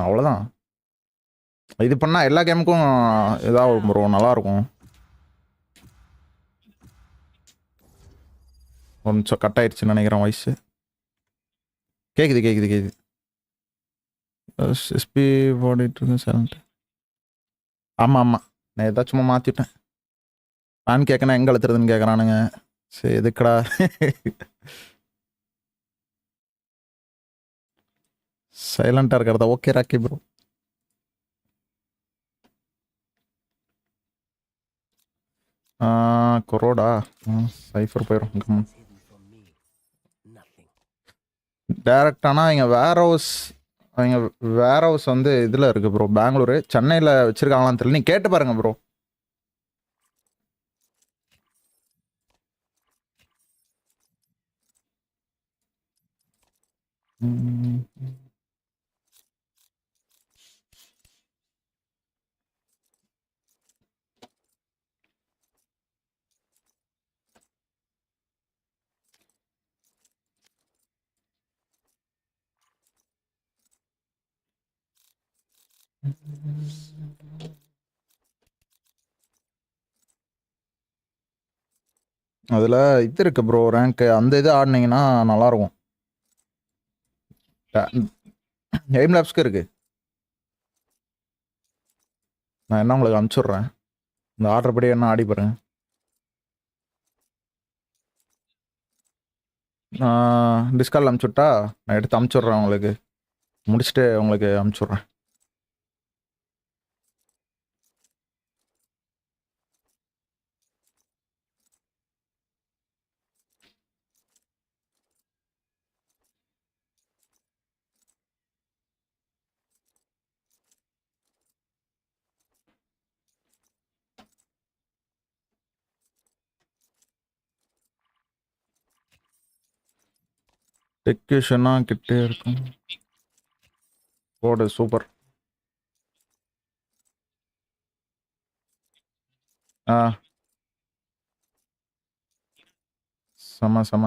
அவ்வளோதான். இது பண்ணால் எல்லா கேமுக்கும் இதாகும் ப்ரோ, நல்லாயிருக்கும். கொஞ்சம் கட் ஆயிடுச்சுன்னு நினைக்கிறேன் வாய்ஸு. கேட்குது. எஸ்பி ஓடிட்டுருக்கு சேலண்ட். ஆமாம், நான் ஏதாச்சும் சும்மா மாற்றிட்டேன். நான் கேட்கணும் எங்கே அழுத்துறதுன்னு கேட்குறானுங்க. சரி எதுக்குடா. சைலண்டாக இருக்கிறதா? Okay Rocky bro. கொரோடா சைஃபர் போயிடும். டேரக்டானா அவங்க வேர் ஹவுஸ் வந்து இதில் இருக்குது ப்ரோ, பெங்களூரு. சென்னையில் வச்சுருக்காங்களான்னு தெரியல, நீங்கள் கேட்டு பாருங்கள் ப்ரோ. அதில் இது இருக்கு ப்ரோ, ரேங்க்கு. அந்த இது ஆடினீங்கன்னா நல்லாயிருக்கும். எய்ம் லேப்ஸ்க்கு இருக்கு. நான் என்ன உங்களுக்கு அனுப்பிச்சுட்றேன், இந்த ஆர்டர் படி என்ன ஆடி பாருங்க. டிஸ்கால் அனுப்பிச்சுட்டா நான் எடுத்து அனுப்பிச்சுட்றேன் உங்களுக்கு. முடிச்சுட்டு உங்களுக்கு அனுப்பிச்சுட்றேன். டெக்யூஷனா கிட்டே இருக்கும். போடு, சூப்பர். செம.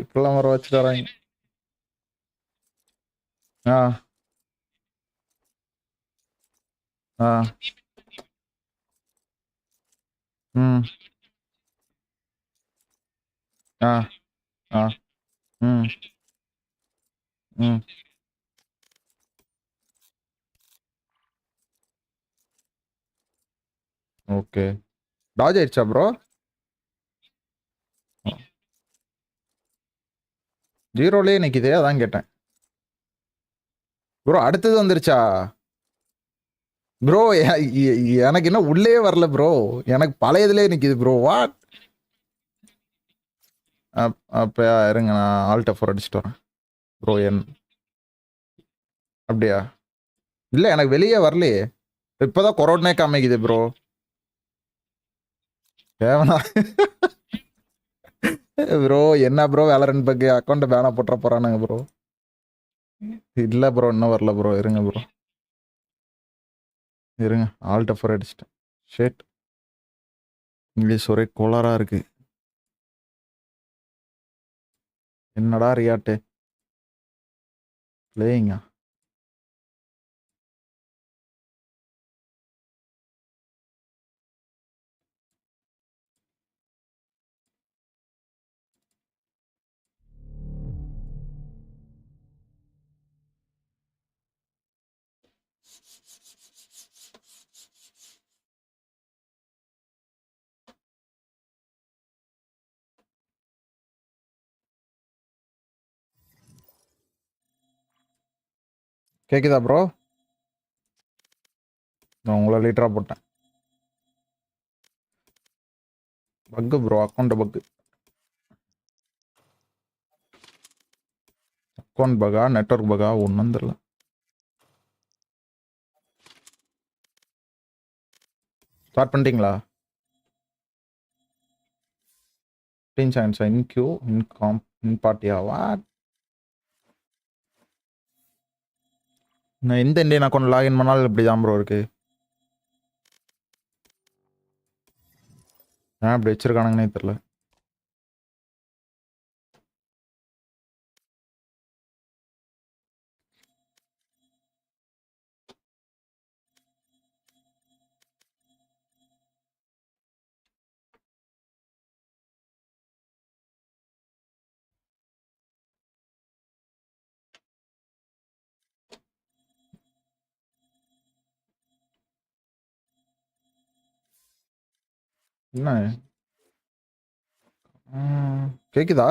இப்பெல்லாம் வர வச்சுட்டு வராங்க. ஆ ஆ ம் ஆ ஆ ம் ம் ஓகே. டாஜ் ஆயிடுச்சா ப்ரோ? 0லயே நிக்குது, அதான் கேட்டேன். ப்ரோ அடுத்தது வந்துருச்சா? ப்ரோ எனக்கு இன்னும் உள்ளே வரல ப்ரோ. எனக்கு பழையதுலேயே நிக்குது ப்ரோ. வாட்? அப்போ இருங்க, நான் ஆல்ட் F4 அடிச்சுட்டு வரேன் ப்ரோ. அப்படியா? இல்லை, எனக்கு வெளியே வரலையே. இப்போதான் கொரோட்னே காமிக்குது ப்ரோ. தேவனா ப்ரோ? என்ன ப்ரோ வேலரண்ட் பக்கு அக்கௌண்ட்டை பேனா போட்டுற போறானுங்க ப்ரோ. இல்லை ப்ரோ, இன்னும் வரல ப்ரோ. இருங்க ப்ரோ, இருங்க. ஆல்ட் F4 அடிச்சிட்டேன். ஷேட் இங்கிலீஷ் ஒரே கோளாரா இருக்கு. என்னடா ரியாட்டு பிளேயிங்கா? கேக்குதா ப்ரோ? நான் உங்களை லீட்டரா போட்டேன். பக்கு ப்ரோ, அக்கௌண்ட் பக்கு. அக்கௌண்ட் பகா, நெட்வொர்க் பகா, ஒன்றும் தெரியல. ஸ்டார்ட் பண்ணிட்டீங்களா? 15 seconds in queue, in party. What? நான் எந்த இந்தியன் அக்கௌண்ட் லாகின் பண்ணாலும் இப்படி தான் ப்ரோ இருக்கு. ஏன் இப்படி வச்சிருக்கானுங்கன்னே தெரியல. என்ன கேக்குதா?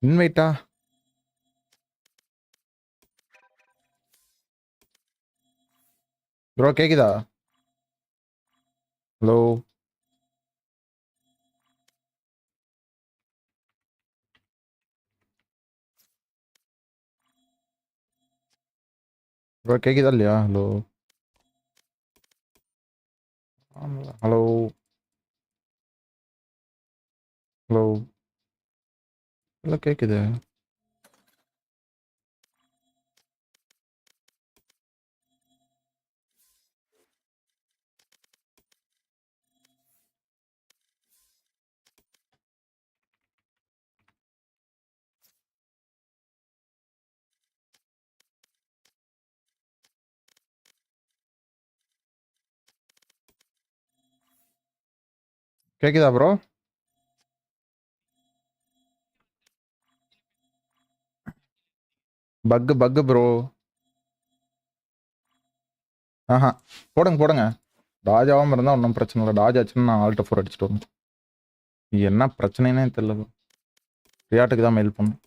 இன்வைட்டா? ப்ரோ கேக்குதா? ஹலோ ப்ரோ, கேக்குதா இல்லையா? Hello hello hello. இல்லை கேக்குது. கேக்குதா ப்ரோ? பக்கு ப்ரோ. ஆஹா, போடுங்க போடுங்க. டாஜ் ஆகாமல் இருந்தால் ஒன்றும் பிரச்சனை இல்லை. டாஜ் ஆச்சுன்னு நான் ஆல்ட் F4 அடிச்சுட்டு வரணும். என்ன பிரச்சனைனே தெரியல ப்ரோ. ரியாட்டுக்கு தான் மெயில் பண்ணும்.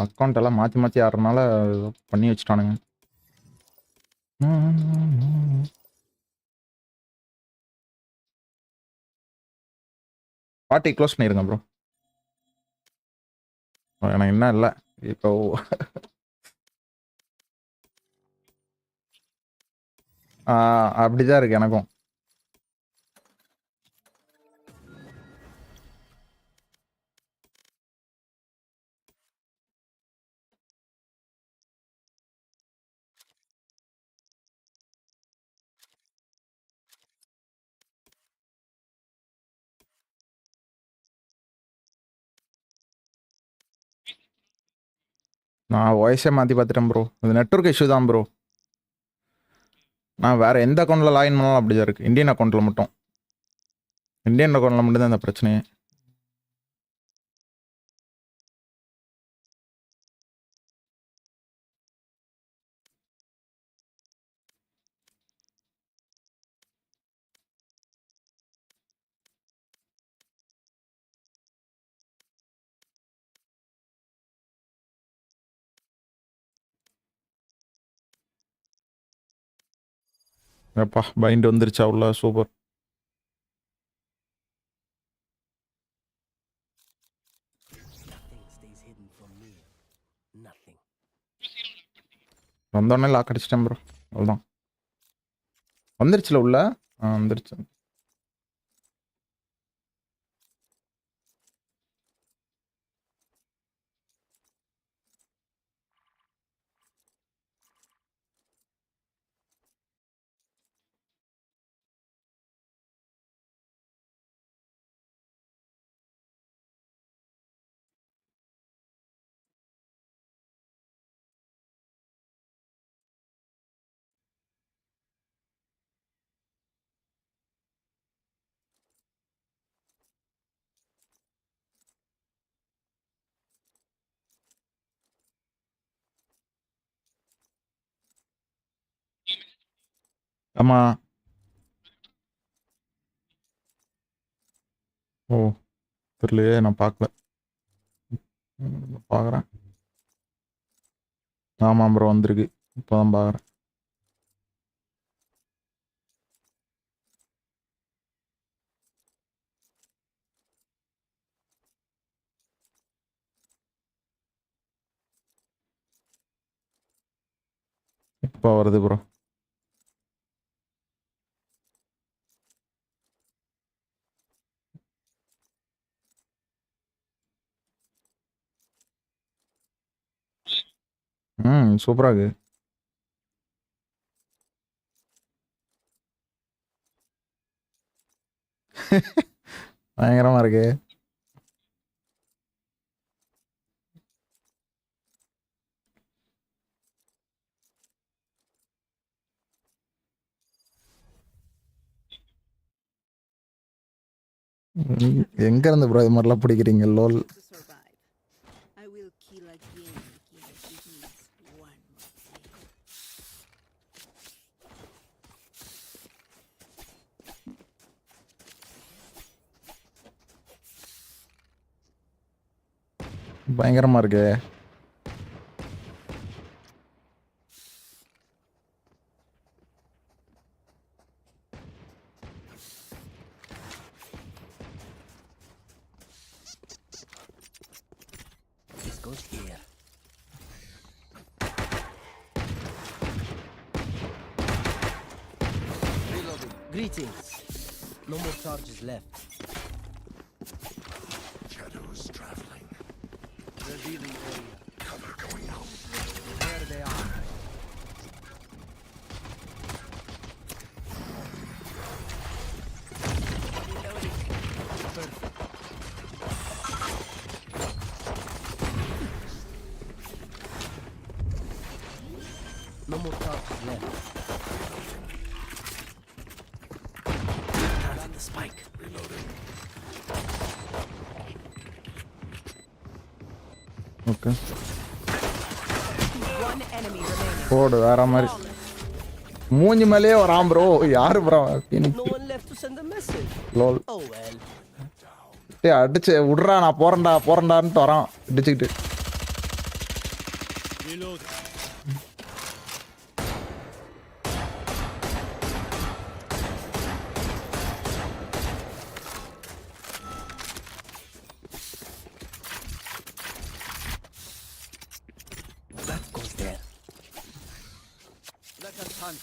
அக்கௌண்ட் எல்லாம் மாற்றி மாற்றி ஆடுறதுனால பண்ணி வச்சுட்டானுங்க. பார்ட்டி க்ளோஸ் பண்ணிருங்க ப்ரோ. எனக்கு என்ன இல்லை இப்போ. அப்படிதான் இருக்கு எனக்கும். நான் வாய்ஸே மாற்றி பார்த்துட்டேன் ப்ரோ. அது நெட்வொர்க் இஷ்யூ தான் ப்ரோ. நான் வேறு எந்த அக்கௌண்ட்டில் லாகின் பண்ணாலும் அப்படி தான் இருக்குது. இந்தியன் அக்கௌண்ட்டில் மட்டும் மட்டும்தான் இந்த பிரச்சனையே. எப்பா பைண்ட் வந்துருச்சா உள்ள? சூப்பர். வந்தோடனே லாக் அடிச்சிட்டேன் ப்ரோ. அவ்வளோதான். வந்துருச்சுல உள்ள? வந்துருச்சு. ஆமாம். ஓ தெரியலையே, நான் பார்க்கல. பார்க்குறேன். ஆமாம் ப்ரோ வந்திருக்கு. இப்போ தான் பார்க்குறேன். இப்போ வருது ப்ரோ. சூப்பராக இருக்கு. பயங்கரமாக இருக்கு. எங்க இருந்து ப்ரோ இது மாதிரிலாம் பிடிக்கிறீங்க? லோல். பயங்கரமா இருக்கு. This goes here. Reloading. Greetings. No more charges left. Shadows traveling. Revealing area. Cover going out. There they are. Reloading. Perfect. No more charges left. Target the spike. Reloading. Okay One enemy remaining. போடு வேற மாதிரி. மூஞ்சி மேலேயே வரான் bro. யாரு bro? No one left to send a message. Lol. Oh well. டேய் அடிச்சு விட்றா, நான் போறேன்டான்ட்டு வரான் அடிச்சுக்கிட்டு. That goes there. Let us hunt.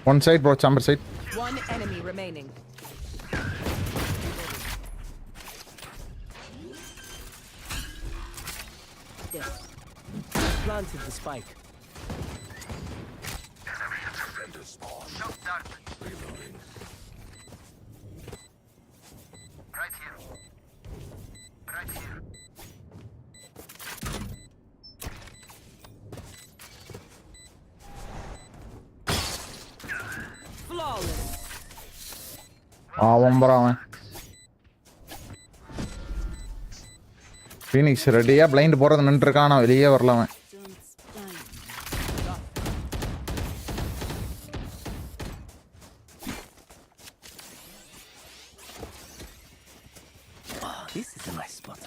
One side bro, chamber side. One enemy remaining. Yes. Planted the spike. அவன் ப்ரோ அவன். Phoenix ரெடியா blind போறது நின்றுருக்கான், நான் வெளியே வரல அவன். This is a nice spot.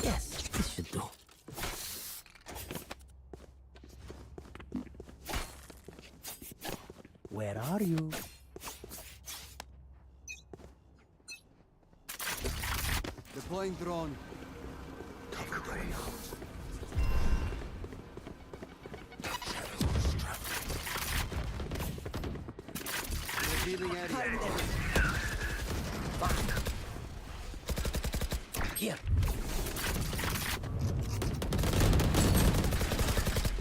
Yes, this should do. Where are you? Deploying drone. Cover going out. Revealing area. Here.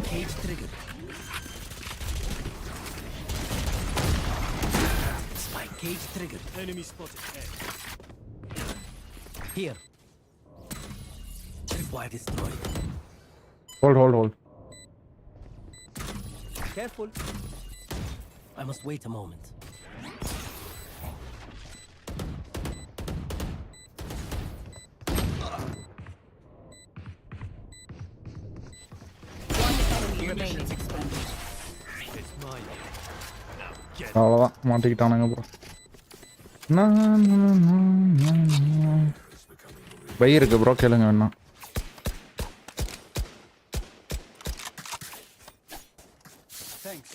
Cage triggered. Spike cage triggered. Enemy spotted. Here. Tripwire destroyed. Hold. Careful. I must wait a moment. One enemy remaining. It's mine. Now get. அவ்வளோதான் மாட்டிக்கிட்டானுங்க bro. By இருக்கு bro, கேளுங்க வேணா. Thanks.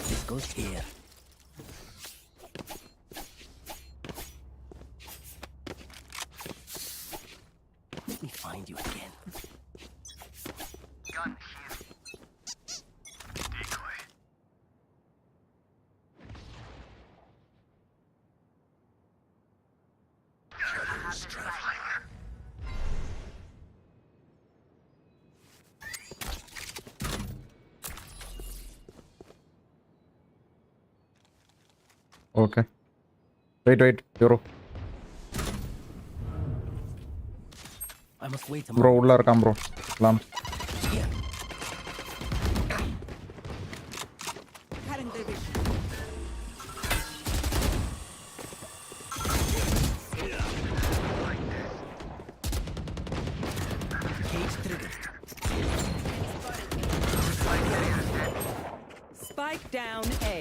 This goes here. Let me find you again. Gun here. Decoy. Shadows traveling. Okay wait யூரோ I must wait a bro. moment. உள்ள இருக்கான் bro. லாம் Here. Cutting their vision. Cage triggered. Spike down A.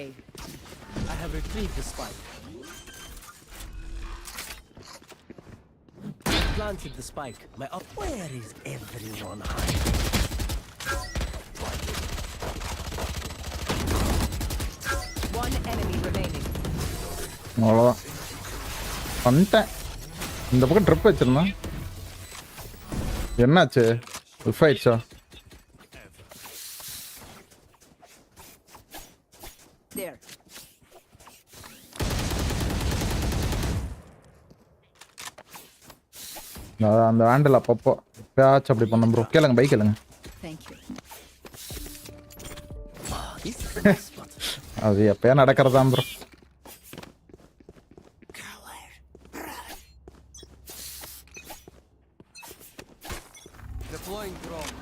I have retrieved the spike. Planted the spike. Where is everyone hiding? One enemy remaining. அவ்வளோதான் வந்துட்டேன். இந்த பக்கம் trip வச்சிருந்தான். என்னாச்சு? Wolf ஆயிடுச்சா? There. அந்த ஹேண்டில் அப்பப்போ எப்பயாச்சும் அப்படி பண்ண ப்ரோ. கேளுங்க பைக் கேளுங்க. Thank you. அது எப்பயா நடக்கிறதான் ப்ரோ. Deploying drone.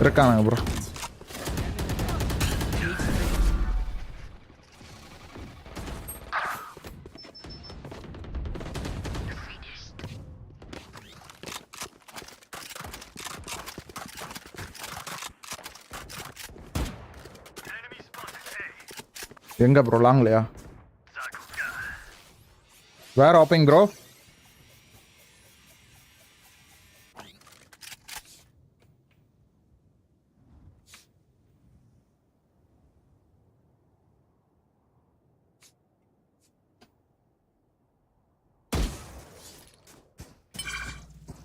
இருக்கானுங்க ப்ரோ. எங்க ப்ரோ லாங்லையா? Where opening bro.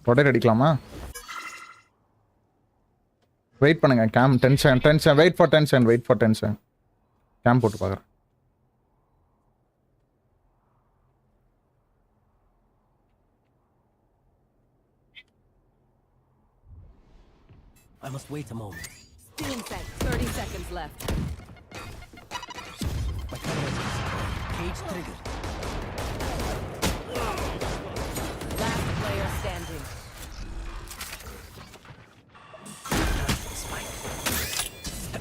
ரொட்டேட் அடிக்கலாமா? வெயிட் பண்ணுங்க. Game 10 second wait for 10 second game போட்டு பார்க்குறேன். I must wait a moment. Stealing set. 30 seconds left. My camera is cage triggered. Last player standing.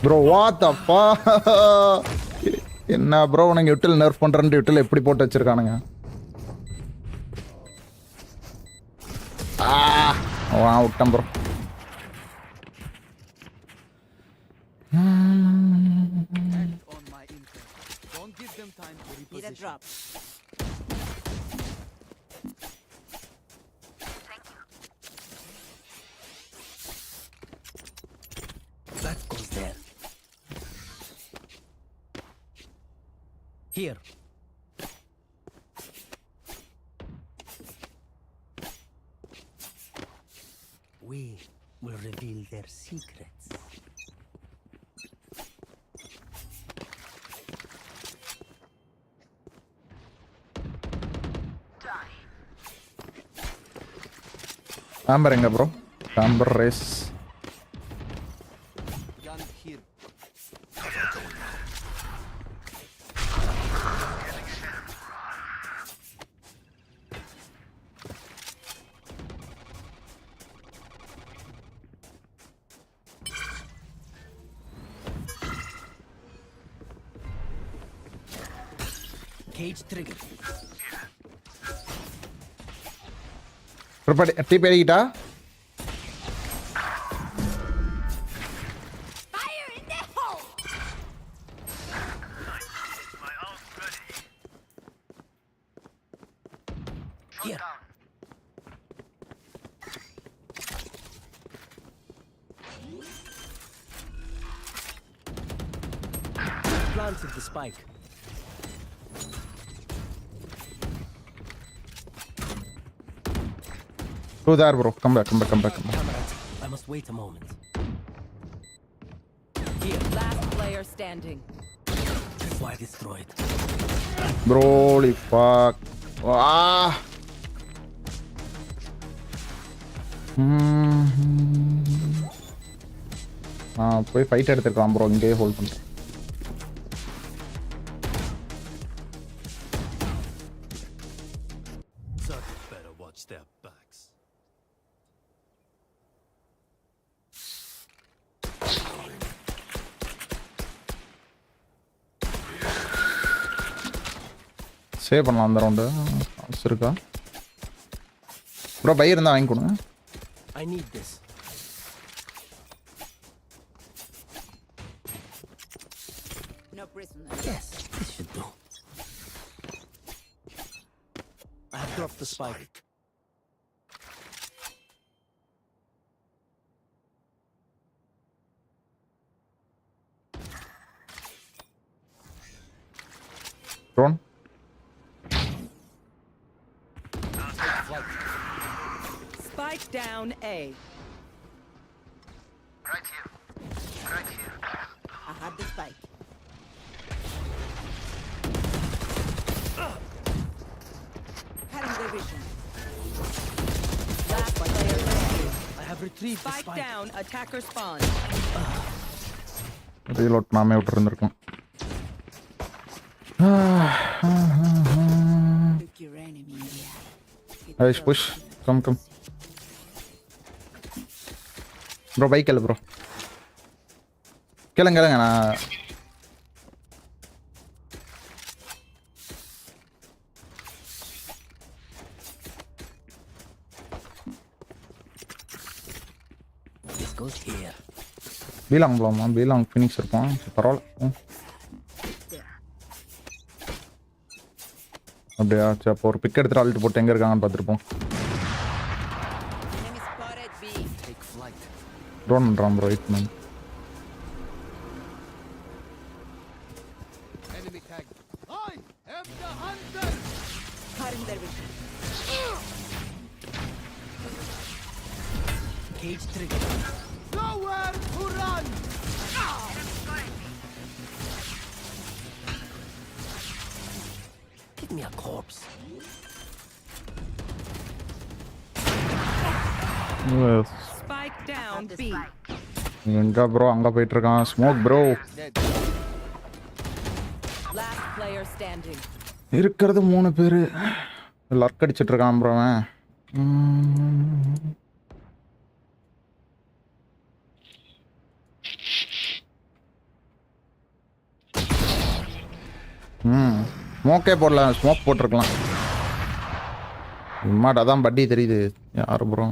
Bro what the fuck. என்ன bro உனக்கு யூட்டில் நர்ஃப் பண்றேன்னு யூட்டில் எப்படி போட்டு வச்சிருக்கானுங்க. விட்டேன் bro. On my intel. Don't give them time to reposition. Need a drop. That goes there. Here. We will reveal their secrets. Amber எங்க bro? Amber race. Gun here. Cage triggered. டீ பேடிக்கிட்டா? Fire in the hole. Here. Planted the spike. Go there bro. Come back. Cameras. I must wait a moment. Here. Last player standing. Why destroyed? Bro, holy fuck. போய் fight எடுத்துக்கலாம் bro. இங்கே hold பண்ணுறேன். Better watch their backs. Save பண்ணலாம் அந்த round. இருக்கா bro? By இருந்தால் வாங்கி கொடுங்க. I need this. No prisoner. Yes, this should do. I have dropped the spike. Drone. Spike down A. Right here. I had the spike. retrieve the Spike down, attacker spawn. Reload நாமே விட்டுருந்துருக்கோம். Nice push. Come. Bro, bike kill bro. Killing நான் பீலாங் போலாமா? பீலாங் Phoenix இருப்பான். பரவாயில்ல. அப்படியா? சரி, அப்போ ஒரு big எடுத்துட்டு ஆல்ட்டு போட்டு எங்கே இருக்காங்கன்னு பார்த்துருப்போம். ட்ரோன் பண்ணுறான் bro. 8 man. Cage trigger. Nowhere to run. Give me a corpse. Spike down B. எங்க ப்ரோ அங்க போயிட்டு இருக்கான்? Smoke bro. Last player standing. இருக்கிறது 3 பேர். லர்க் அடிச்சிட்டு இருக்கான் ப்ரோ அவன். ஸ்மோக்கே போடலாம். ஸ்மோக் போட்டிருக்கலாம். இம்மாட் அதான் பட்டி தெரியுது. யார் bro?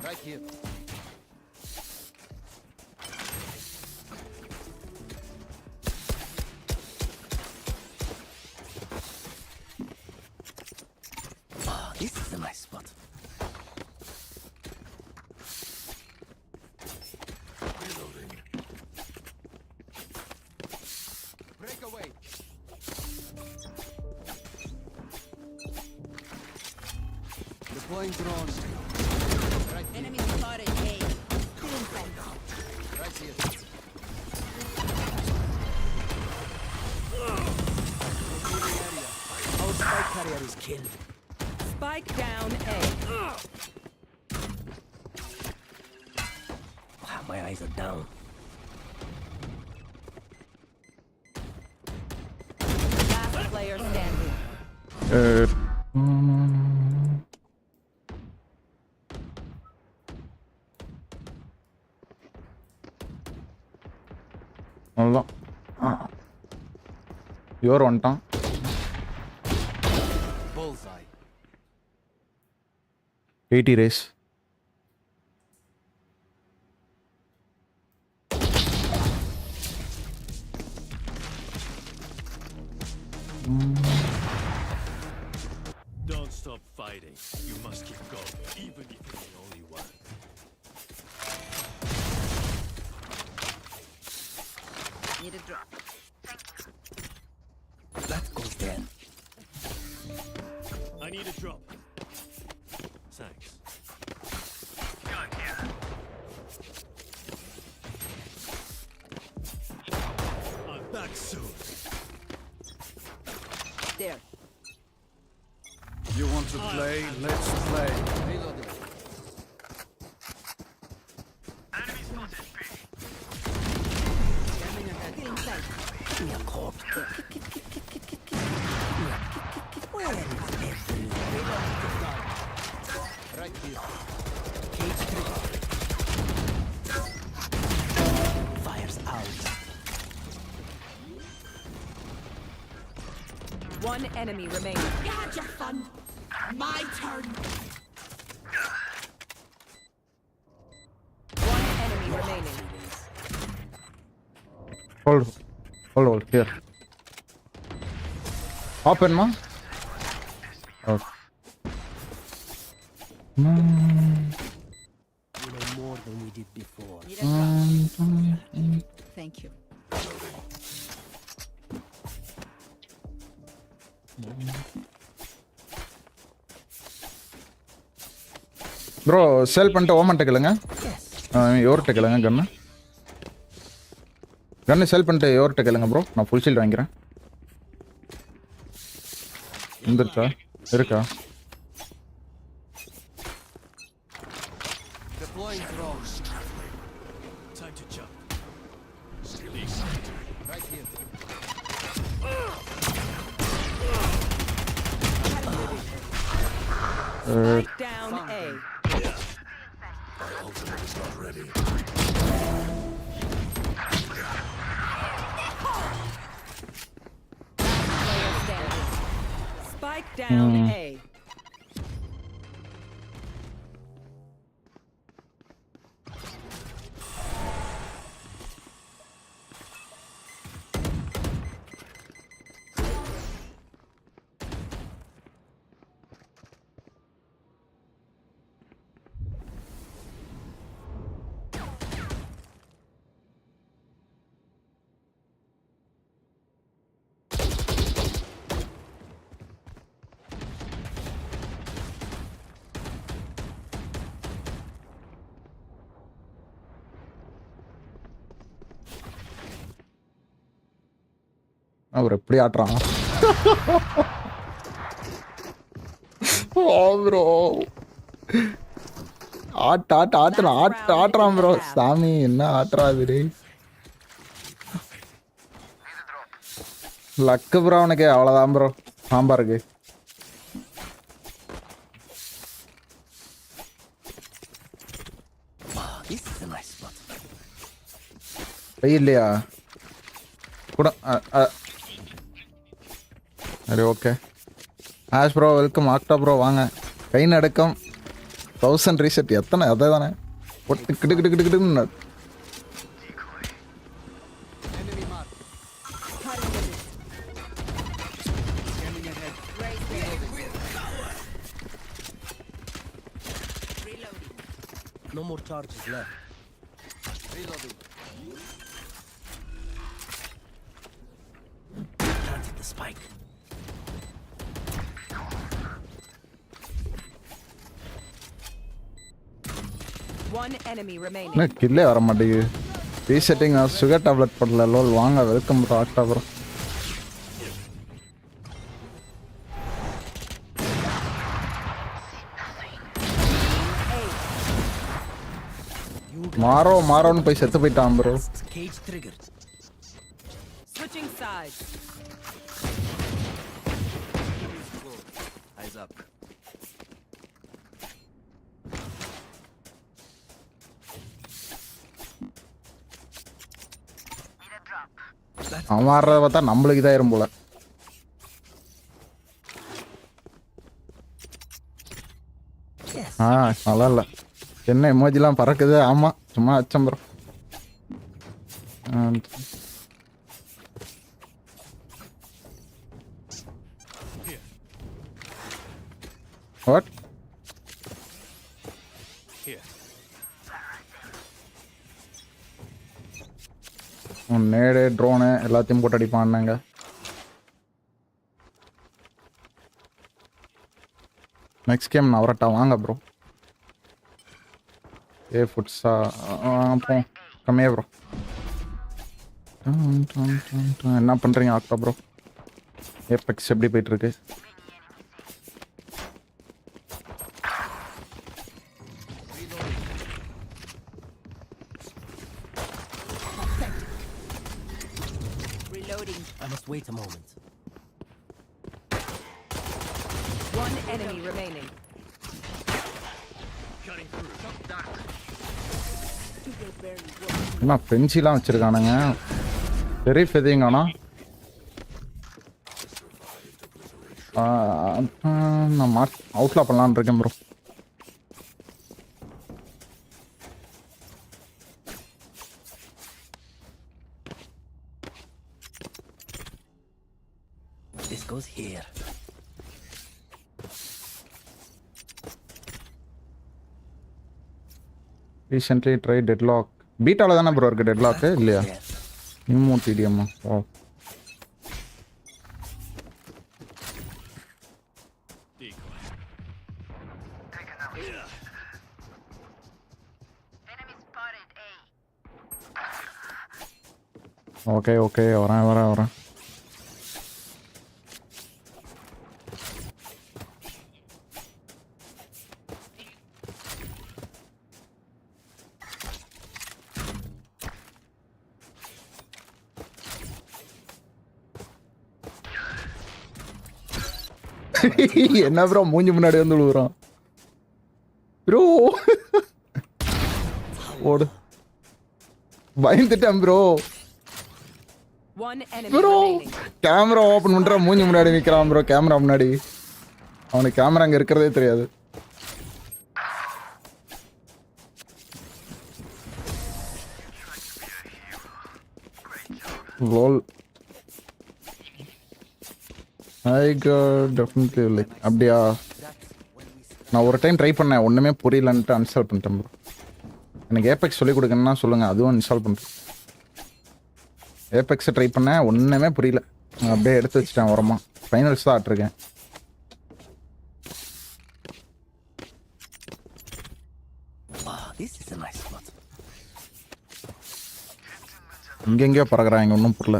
Right here. This is a nice spot. Breakaway. Deploying drone. Right here. Enemy spotted A. Right here. Our spike carrier is killed. Spike down A. My eyes are down. Last player standing. அவ்வளோதான். Your வந்துட்டான். Bullseye. 80 race. Don't stop fighting. You must keep going, even if you're the only one. Need a drop. That goes there. I need a drop. Thanks. I'm back soon. There. You want to play? Let's play. Reloading. Feeling safe. Give me a corpse. Where is everything? Right here. Cage trigger. Fires out. One enemy remaining. You had your fun. My turn. One enemy remaining. Hold. Here. Open, ma? Okay. We know more than we did before. Thank you. Bro sell பண்ணிட்டு ஓமன்ட்ட கேளுங்க. யோர்ட்ட கேளுங்க கன்னு செல் பண்ணிட்டு யோர்ட்ட கேளுங்க bro. நான் full shield வாங்கிக்கிறேன். வந்துருச்சா இருக்கா Deploying drone. Time to jump. Release. Right here. Spike down A. My ultimate is not ready. Player standing. Spike down A. அவர் எப்படி ஆட்டுறான் ப்ரோ ஆட்டுறான் ப்ரோ சாமி என்ன ஆட்டுறாது லக்கு ப்ரோ அவனுக்கு அவ்வளோதான் ப்ரோ சாம்பாருக்கு This is a nice spot. இல்லையா கூட சரி okay Ash bro welcome ஆக்டா ப்ரோ வாங்க கை நடுக்கம் 1000 ரீசெட் எத்தனை அதே தானே ஒட்டு கிட்டு கிட்டு கிட்டு கிட்டுன்னு Enemy mark. Scanning ahead. Reloading. No more charges left. Reloading. Planted the spike. One enemy remaining. என்ன கில்லே வர மாட்டேங்குது ரீசெட்டிங் சுகர் டேப்லெட் போடல லோல் வாங்க வெல்கம் ப்ரோ ஆக்டா ப்ரோ மாறோன்னு போய் செத்து போயிட்டான் bro Cage triggered. Switching sides. Eyes up. அவன் மாறுறத பார்த்தா நம்மளுக்கு இதாயிரும் போல நல்லா இல்லை என்ன எமோஜிலாம் பறக்குது ஆமாம் சும்மா அச்சம் ப்ரோ வாட் நேடு ட்ரோனு எல்லாத்தையும் போட்டு அடிப்பான்னாங்க நெக்ஸ்ட் கேம் நான் வரட்டா வாங்க ப்ரோ ஃபுட்ஸா போ கம்மியா ப்ரோ என்ன பண்ணுறீங்க ஆக்டா ப்ரோ ஏபெக்ஸ் எப்படி போயிட்டுருக்கு I must wait a moment. One enemy remaining. என்ன பென்சிலாம் வச்சுருக்கானுங்க பெரிய ஃபெதிங்கானா நான் அவுட்லா பண்ணலான்னு இருக்கேன் bro This goes here. Recently tried deadlock. பீட்டால தானே ப்ரோ இருக்கு டெட்லாக் இல்லையா இன்னும் டிடிஎம்மா ஓ ஓகே ஓகே வரேன் என்ன ப்ரோ மூஞ்சி முன்னாடி வந்து விழுகுறான் ப்ரோ. ஓடு பயந்துட்டேன் ப்ரோ. ப்ரோ கேமரா ஓபன் பண்ற மூஞ்சி முன்னாடி நிக்கிறான் ப்ரோ. கேமரா முன்னாடி அவனுக்கு கேமரா அங்க இருக்கிறதே தெரியாது. lol I got definitely like அப்படியா நான் ஒரு டைம் ட்ரை பண்ணேன் ஒண்ணுமே புரியலன்ட்டு அன்ஸ்டால் பண்ணிட்டேன் ப்ரோ. எனக்கு ஏபெக்ஸ் சொல்லி கொடுக்கணும்னா சொல்லுங்க அதுவும் இன்ஸ்டால் பண்ணுறேன். ஏபெக்ஸை ட்ரை பண்ணேன் ஒன்றுமே புரியல அப்படியே எடுத்து வச்சுட்டேன் ஓரமா. ஃபைனல்ஸ் தான் ஆட்டிருக்கேன். இங்கெங்கேயோ பறக்குறாங்க ஒன்றும் புரியல.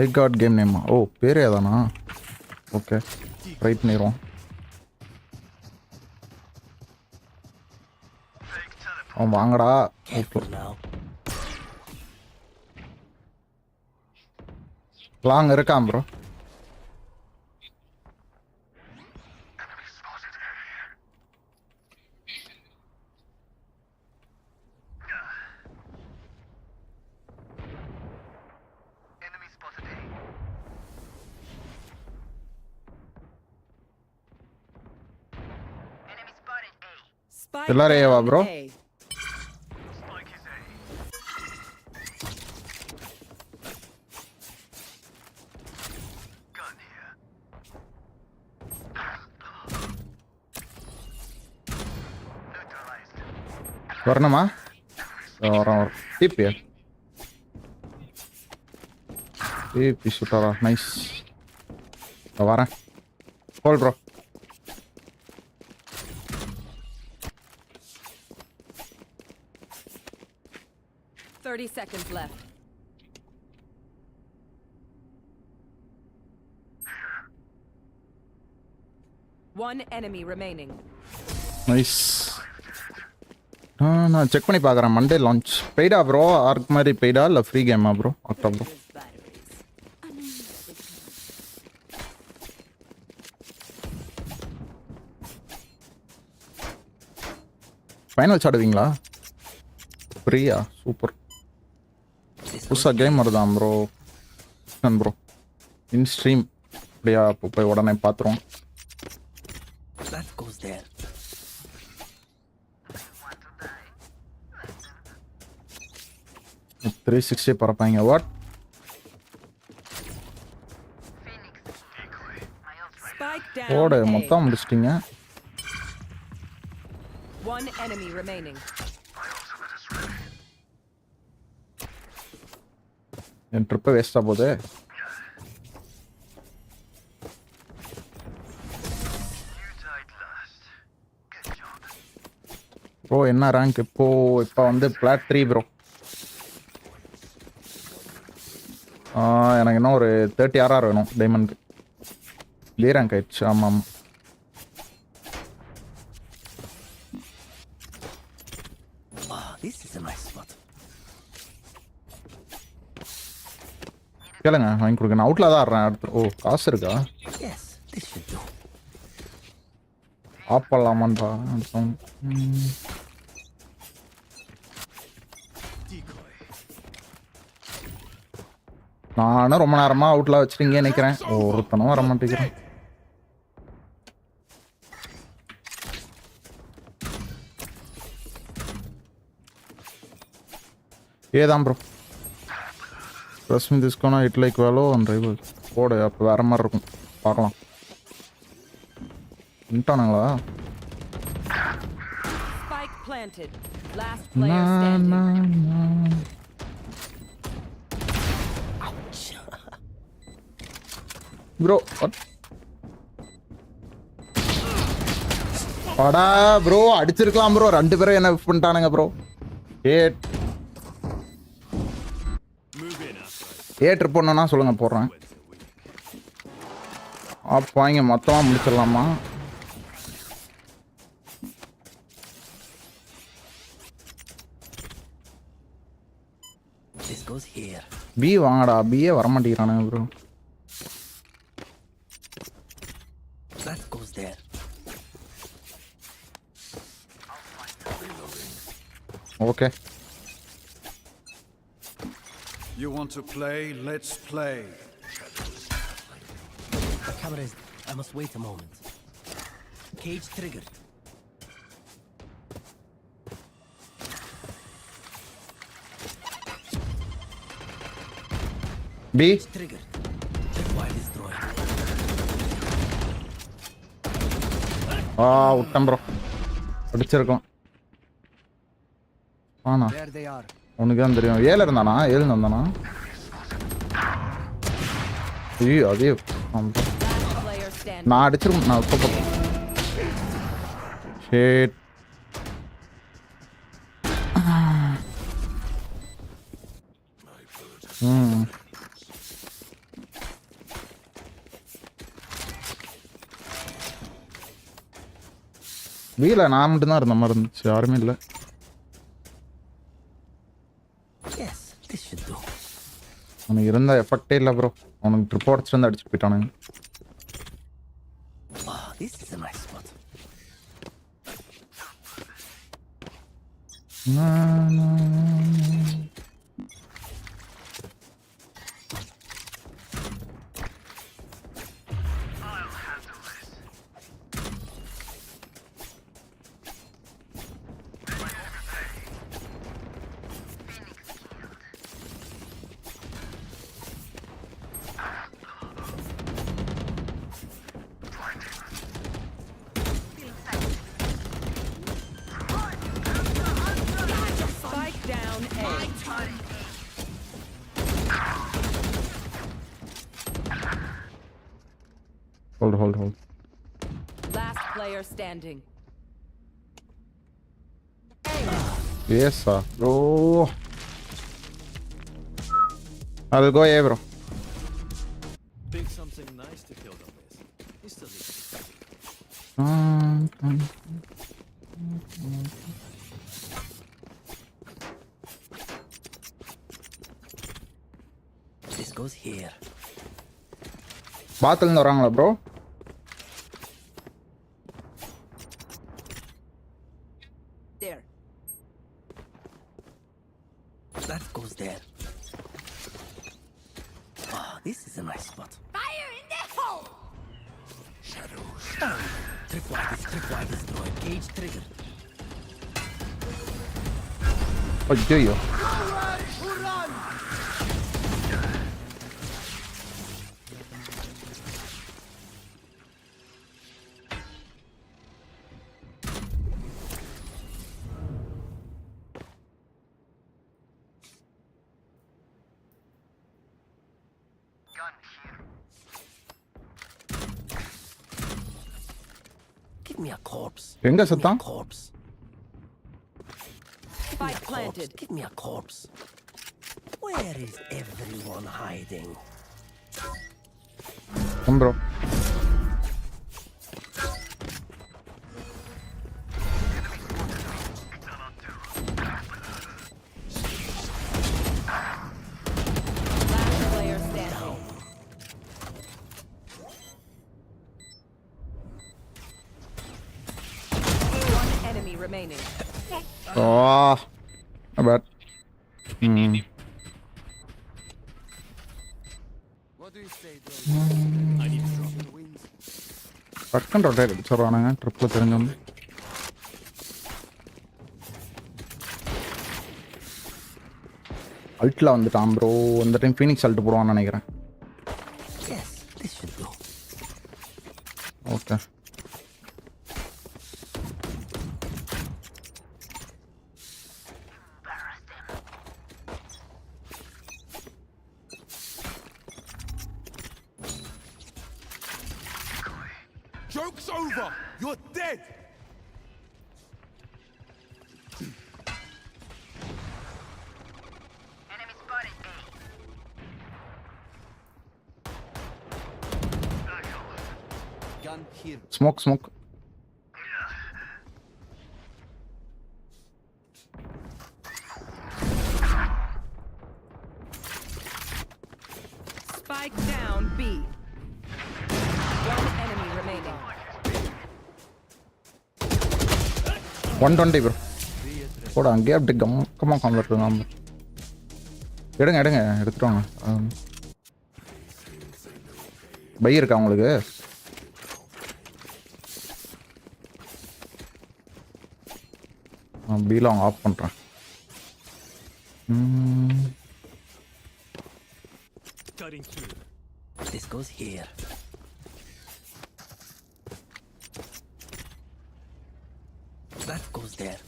I got game நேமா? ஓ பேரே அதானா? ஓகே ட்ரை பண்ணிடுவோம். அவன் வாங்கடா. லாங் இருக்கான் ப்ரோ. எல்லாரும் ஏவா ப்ரோ? வரணுமா? வரோம் டிபி டிபி சுட்டாரா? நைஸ் வரேன். ஹோல் bro. Seconds left. One enemy remaining. Nice. நான் செக் பண்ணி பார்க்குறேன். மண்டே லான்ச் பெய்டா ப்ரோ? ஆர்க் மாதிரி பெய்டா இல்லை ஃப்ரீ கேமா ப்ரோ? ஆக்டா ப்ரோ. ஃபைனல்ஸ் ஆடுவீங்களா? ஃப்ரீயா? சூப்பர். புதுசாக கேம் வருதான் ப்ரோ? ப்ரோ இன் ஸ்ட்ரீம் அப்படியா? இப்போ போய் உடனே பார்த்துருவோம். 360 பறப்பாங்க. வாட்? ஓடு மொத்தம் முடிச்சிட்டீங்க. One enemy remaining. என் ட்ரிப்பை வேஸ்டா போகுது. ப்ரோ என்ன ரேங்க் இப்போ? வந்து பிளாட் 3 ப்ரோ. எனக்கு இன்னும் ஒரு 30 RR வேணும் டைமண்ட். இதே ரேங்க் ஆயிடுச்சு. ஆமாம் கேளுங்க வாங்கி கொடுங்க. நான் அவுட்ல தான் ஆடுறேன் அடுத்து. ஓ காசு இருக்கா? ஆப் பண்ணலாமான்பா. நானும் ரொம்ப நேரமா அவுட்ல வச்சுருங்க நினைக்கிறேன். ஒருத்தனும் வர மாட்டேங்கிறேன். ஏதான் ப்ரோ ப்ளஸ் மீ திஸ்கோனா it like Valo one rival போடு. அப்போ வேற மாதிரி இருக்கும். பார்க்கலாம். விட்டானுங்களா? ப்ரோ படா ப்ரோ அடிச்சிருக்கலாம் ப்ரோ. 2 பேரும் என்ன பண்ணிட்டானுங்க ப்ரோ. ட்ரிப் பண்ணணும்னா சொல்லுங்க போடுறேன். ஆப் வாங்கி மொத்தமாக முடிச்சிடலாமா? பி வாங்கடா. பிஏ வரமாட்டேங்கிறானுங்க bro. Okay. You want to play? Let's play. The camera is... I must wait a moment. Cage triggered. B. Triggered. Tripwire destroyed. விட்டேன் ப்ரோ. அடிச்சிருக்கோம். ஆனா There they are. உனக்கு தான் தெரியும். 7 இருந்தானா? 7 வந்தானா? ஐயோ அதே நான் அடிச்சிருக்கேன். நான் இப்போ போட்டேன். ஷேட். வீல நான் மட்டும்தான் இருந்த மாதிரி இருந்துச்சு. யாருமே இல்லை. அவனுக்கு இருந்த எஃபெக்டே இல்லை ப்ரோ. அவனுக்கு ட்ரிப் உடச்சிட்டு அடிச்சுட்டு போயிட்டானுங்க. Hold. Last player standing. Yes, sir. Oh. I'll go A, bro. Pick something nice to kill them with. Instantly. This goes here. பாத்துல இருந்து வராங்களா bro? There. That goes there. Ah, this is a nice spot. Fire in the hole! Shadows. Tripwire destroyed. Cage triggered. ஐயோ. Give me a corpse. எங்க சத்தம்? Corpse. Spike planted. Give me a corpse. Where is everyone hiding? Come bro. Last player standing. One enemy remaining. Oh, not bad. What do you say, bro? I need to drop the wings. டக்குன்னு rotate அடிச்சிடுறானுங்க ட்ரிப்பில் தெரிஞ்சவங்க. அல்ட்டில் வந்துட்டான் bro. இந்த time Phoenix ult போடுவான்னு நினைக்கிறேன். Okay Joke's over! You're dead! Enemy spotted A. Gun here. Smoke Spike down B. One enemy remaining. 120 bro. Be at rest. போட அங்கேயே அப்படி கம்மக்கமாக காமில் நம்ம எடுங்க எடுத்துட்டு வாங்க. பை இருக்கா உங்களுக்கு? பீல அவங்க ஆஃப் பண்ணுறேன். Cutting through. This goes here. That goes there.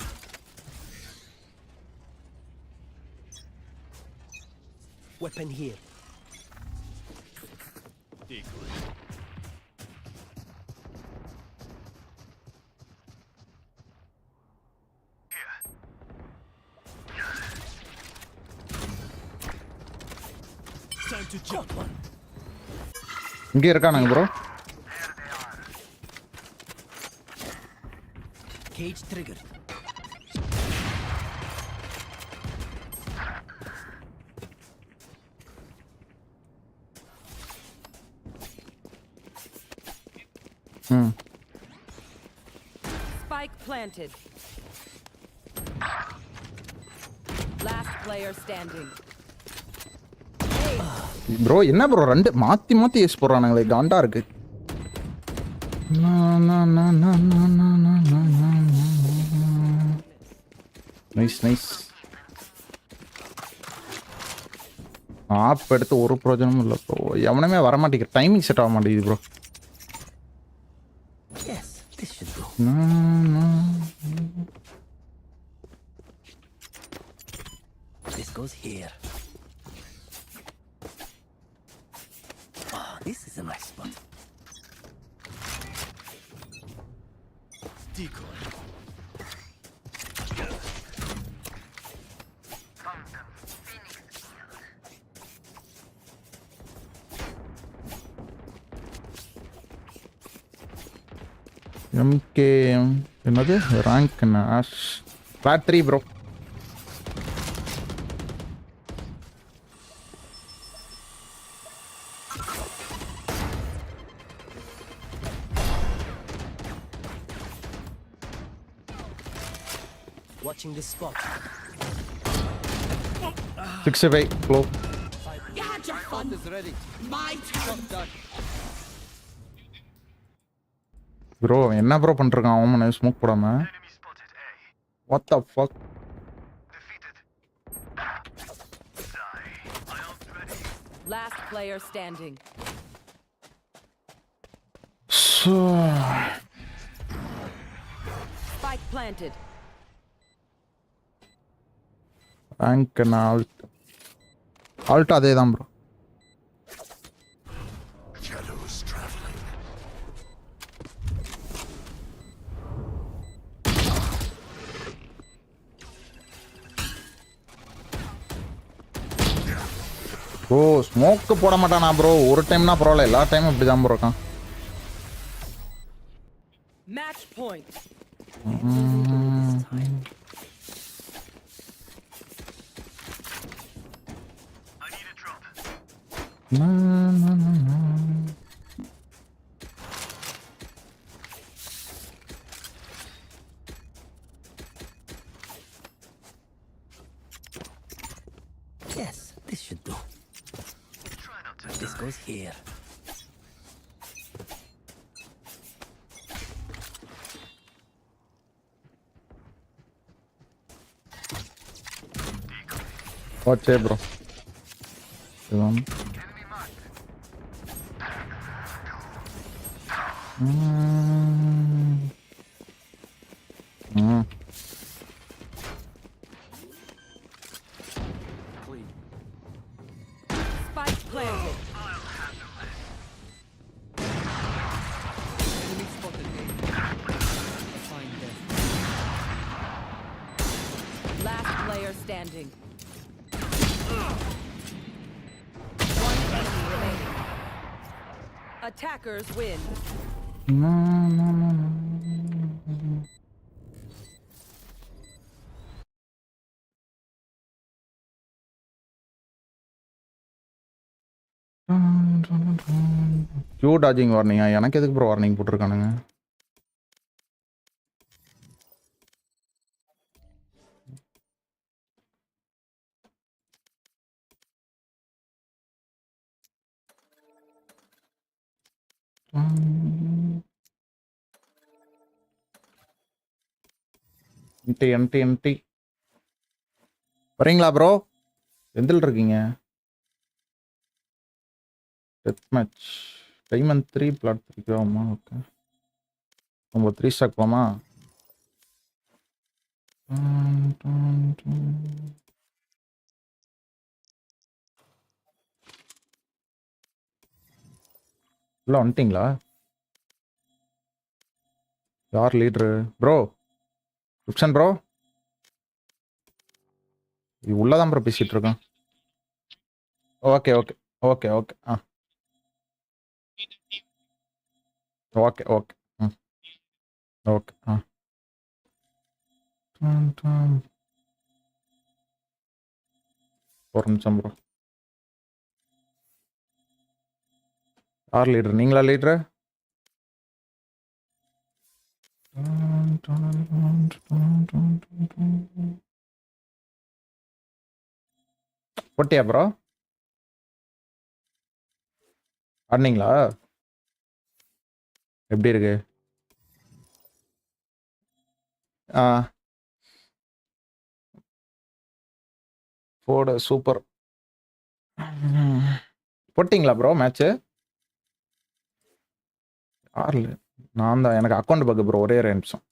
Weapon here. Decoy. Time to jump one. இங்கே இருக்கானுங்க bro. Cage triggered. Spike planted. Last player standing. Bro என்ன ப்ரோ ரெண்டு மாற்றி எஸ் போடுறானுங்களே காண்டா இருக்கு. நைஸ் ஆப் எடுத்து ஒரு பிரயோஜனமும் இல்லை ப்ரோ. எவனுமே வரமாட்டேங்குது. டைமிங் செட் ஆக மாட்டேங்குது bro. This goes here. This is a nice spot. Decoy. MK என்னது rank flat 3 bro. Watching this spot. 6-8 flow. Got your fun is ready. My turn. Bro என்ன ப்ரோ பண்ணிருக்கான் அவன் ஸ்மோக் போடாம? What the fuck? Last player standing. Spike planted. Rank alt அதே தான் bro. Bro smoke போட மாட்டானா bro? ஒரு டைம்னா பரவாயில்ல, எல்லா டைமும் இப்படி தான் ப்ரோ இருக்கான். Match point. Yes, this should do. This goes here. Watch it, bro. Spike planted. Enemy spotted A. Find them. Last player standing. One enemy remaining. Attackers win. Queue dodging வார்னிங்கா? எனக்கு எதுக்கு ப்ரோ வார்னிங் போட்டிருக்கானுங்க? என்டி வரீங்களா bro? எந்தில் இருக்கீங்க? Death match diamond 3 plot 3 ஆமா. Okay நம்ம 3 stock போமா? உள்ள வந்துட்டீங்களா? யார் லீடரு ப்ரோ? ருக்ஷன் ப்ரோ உள்ளதான் ப்ரோ பேசிட்டு இருக்கேன். Okay okay okay okay okay okay okay ஒரு நிமிஷம் ப்ரோ. யார் லீடர்? நீங்களா லீடரு? போட்டியா ப்ரோ? ஆடினீங்களா? எப்படி இருக்கு? போடு சூப்பர். போட்டிங்களா ப்ரோ மேட்ச்சு? யாரில்? நான் தான். எனக்கு அக்கௌண்ட் பக்கு ப்ரோ. ஒரே 2 நிமிஷம்.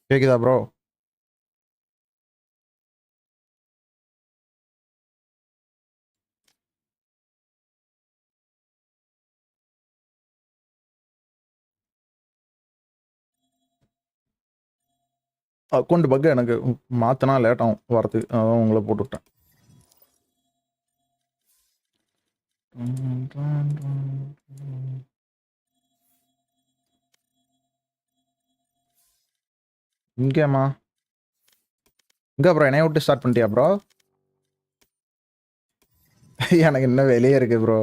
கேக்குதா ப்ரோ? அக்கௌண்ட் பக்கு எனக்கு மாற்றினா லேட் ஆகும் வரதுக்கு. அதான் உங்களை போட்டுவிட்டேன். இங்கேம்மா இங்கே ப்ரோ என்னைய விட்டு ஸ்டார்ட் பண்ணிட்டியா ப்ரோ? எனக்கு இன்னும் வெளியே இருக்கு ப்ரோ.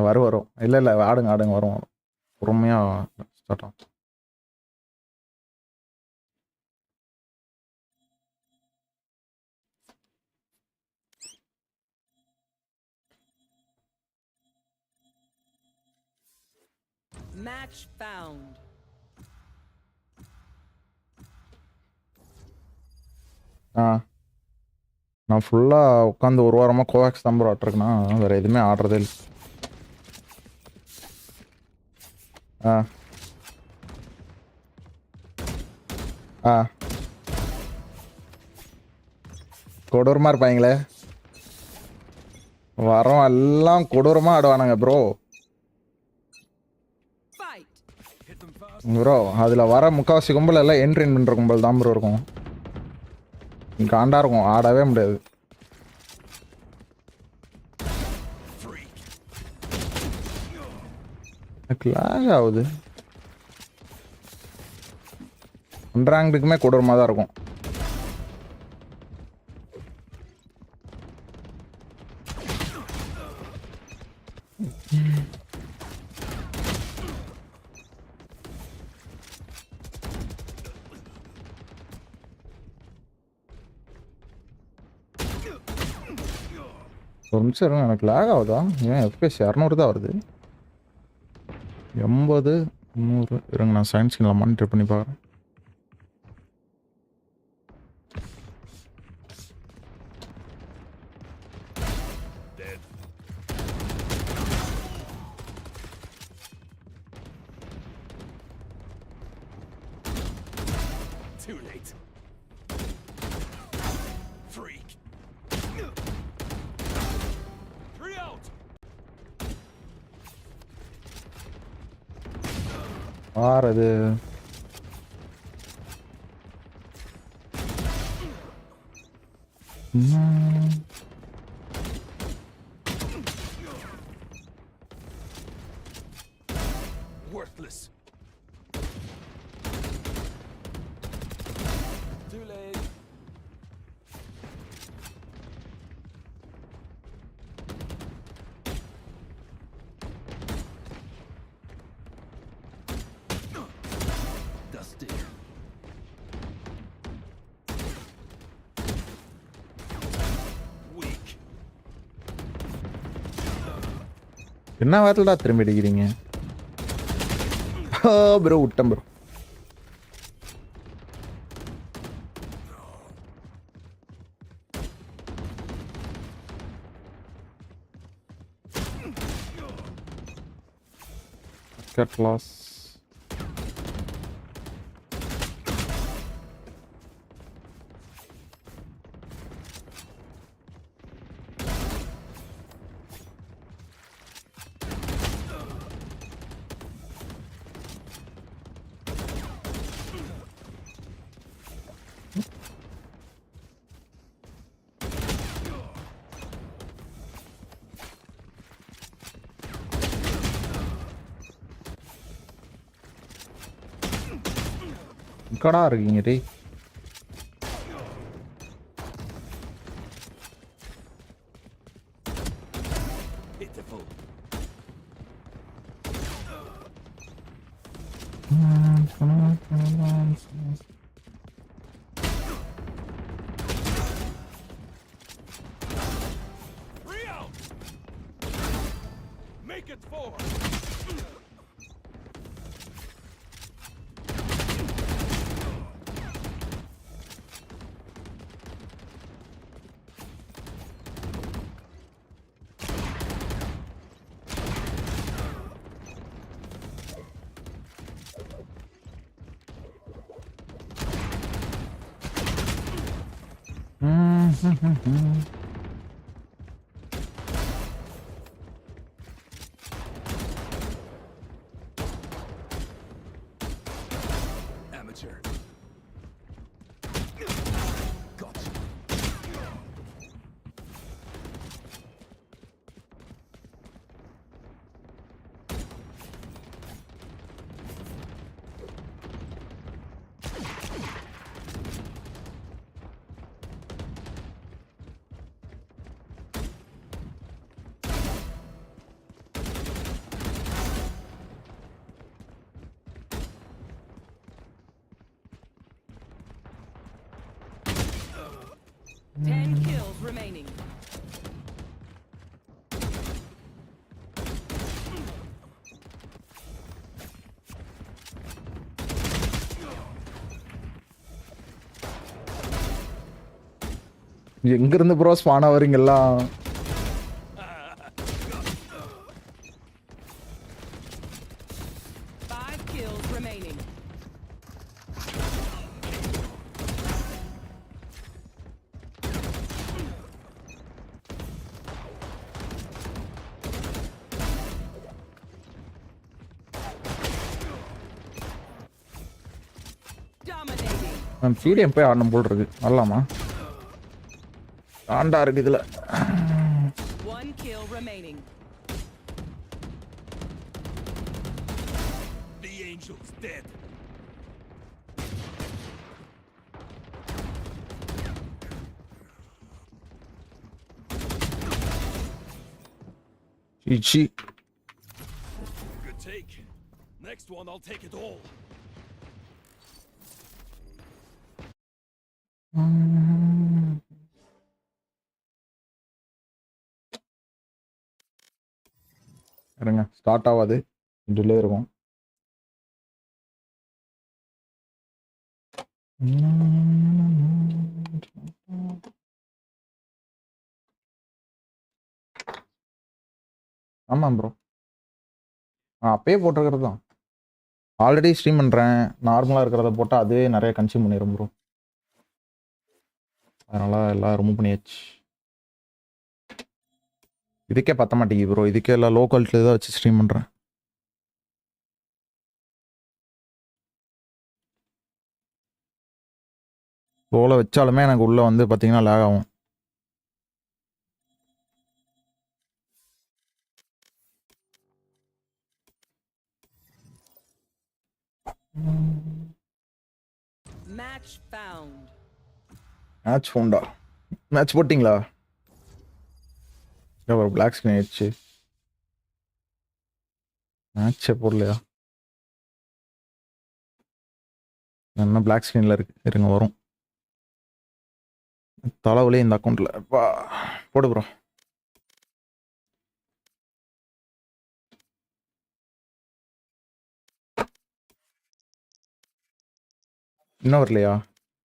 வரும். இல்லை ஆடுங்க வரும் பொறுமையாக ஸ்டார்ட் ஆகும். Match found. நான் ஃபுல்லாக உட்காந்து ஒரு வாரமாக கோவேக்ஸ் தான் ப்ரோ ஆட்ருக்குண்ணா. வேறு எதுவுமே ஆடுறதே இல்லை. கொடூரமாக இருப்பாங்களே. வரோம் எல்லாம் கொடூரமாக ஆடுவானுங்க ப்ரோ. ப்ரோ அதில் வர முக்கால்வாசி கும்பல் எல்லாம் என்ட்ரின் பண்ணுற கும்பல் தான் ப்ரோ இருக்கும். காண்டா இருக்கும், ஆடவே முடியாது. லாக் ஆகுது. அன்ராங்க்குமே கொடூரமாக தான் இருக்கும். ஒரு நிமிஷம் இருங்க, எனக்கு லேக் ஆகுதா? ஏன் FPS 200 தான் வருது. 80 100 இருங்க, நான் சயின்ஸ்ல மானிட்டர் பண்ணி பார்க்குறேன். Too late. Freak. 3 out. ஆறது worthless. Too late. Dusted. Weak. என்ன வாரத்துலடா திரும்பி அடிக்கிறீங்க ப்ரோ விட்டேன் ப்ரோ Cut loss. எங்கடா இருக்கீங்க டேய் Make it 4. Amateur. Gotcha. Ten kills remaining. எங்க இருந்து ப்ரோ ஸ்பான் ஆவறீங்களா 5 kills remaining. Dominating. நான் டிடிஎம் போய் ஆடணும் போல் இருக்கு வரலாமா ஆண்டா இருக்கு இதுல 1 kill remaining. The angel's dead. GG Good take. Next one, I'll take it all. இருங்க ஸ்டார்ட் ஆகாது டிலே இருக்கும் ஆமாம் ப்ரோ அப்பயே போட்டிருக்கிறது தான் ஆல்ரெடி ஸ்ட்ரீம் பண்ணுறேன் நார்மலாக இருக்கிறத போட்டால் அதே நிறைய கன்சியூம் பண்ணிடும் ப்ரோ அதனால் எல்லாம் ரிமூவ் பண்ணியாச்சு இதுக்கே பற்ற மாட்டேங்குது ப்ரோ இதுக்கே எல்லாம் லோ குவாலிட்டியில் தான் வச்சு ஸ்ட்ரீம் பண்ணுறேன் லோவில் வச்சாலுமே எனக்கு உள்ளே வந்து பார்த்தீங்கன்னா லேக் ஆகும் Match found. மேட்ச் ஃபோன்டா மேட்ச் போட்டிங்களா ஒரு பிளாக் ஸ்கிரீன் ஆயிடுச்சு மேட்சே போடலையா என்ன பிளாக் ஸ்கிரீனில் இருக்கு இருங்க வரும் தலைவலி இந்த அக்கௌண்ட்டில் போடு ப்ரோ இன்னும் வரலையா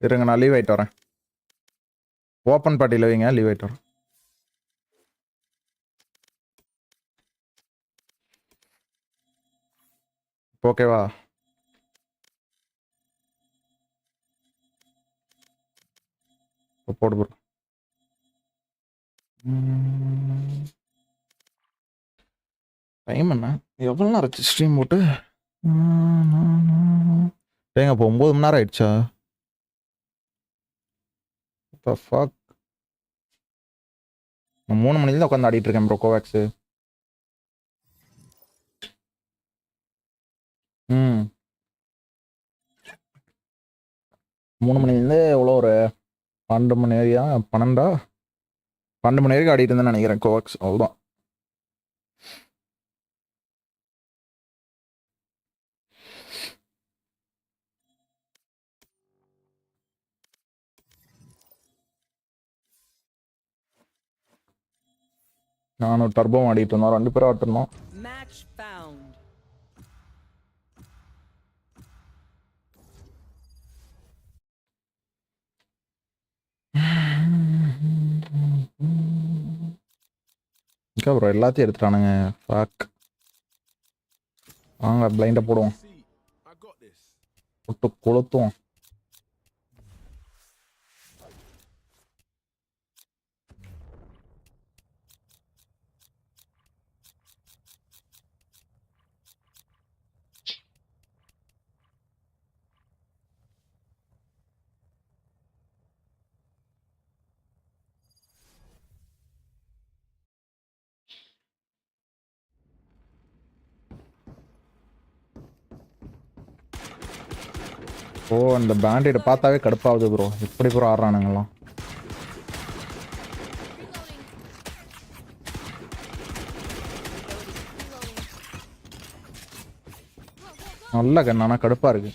இருங்க நான் லீவ் ஆகிட்டு வரேன் ஓப்பன் பார்ட்டியில் வைங்க லீவ் ஆகிட்டு வரேன் ஓகேவா போடு ப்ரோ டைம் என்ன எவ்வளோ நேரம் ஆச்சு ஸ்ட்ரீம் போட்டு ஏங்க இப்போ 9 மணி நேரம் ஆயிடுச்சா ஃபக் நான் 3 மணிலேருந்து உட்காந்து ஆடிட்டு இருக்கேன் ப்ரோ கோவேக்ஸு ம் 3 மணிலேருந்து எவ்வளோ ஒரு 12 மணி வரையா 12 மணி வரைக்கும் ஆடிட்டு இருந்தேன்னு நினைக்கிறேன் கோவேக்ஸ் அவ்வளோதான் நானும் டர்போ ஆடிட்டு இருந்தோம் 2 பேரும் ஆட்டிருந்தோம் Match found. ப்ரோ எல்லாத்தையும் எடுத்துட்டானுங்க ஃபக் வாங்க பிளைண்டை போடுவோம் போட்டு கொளுத்துவோம் ஓ அந்த பேண்டேடை பார்த்தாவே கடுப்பாகுது ப்ரோ எப்படி ப்ரோ ஆடுறானுங்களாம் நல்ல கண்ணானா கடுப்பா இருக்கு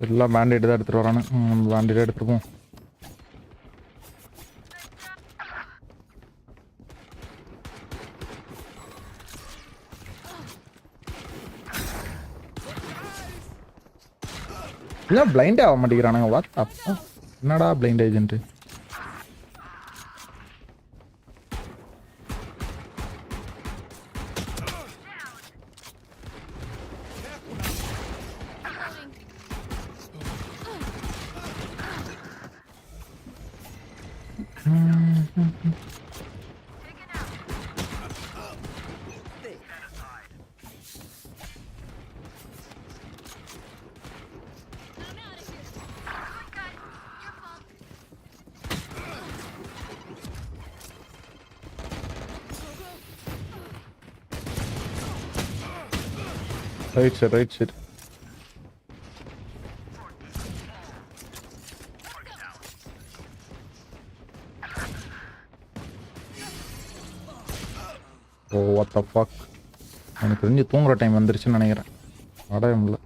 எல்லாம் பேண்டேட் தான் எடுத்துட்டு வரானு பேண்டேட் எடுத்துருப்போம் இல்லை பிளைண்டே ஆக மாட்டேங்கிறானுங்க வாட் அப்பா என்னடா blind agent Right side, right side. Oh, what the fuck? எனக்கு தெரிஞ்சு தூங்குற டைம் வந்துருச்சுன்னு நினைக்கிறேன் அடையம் இல்லை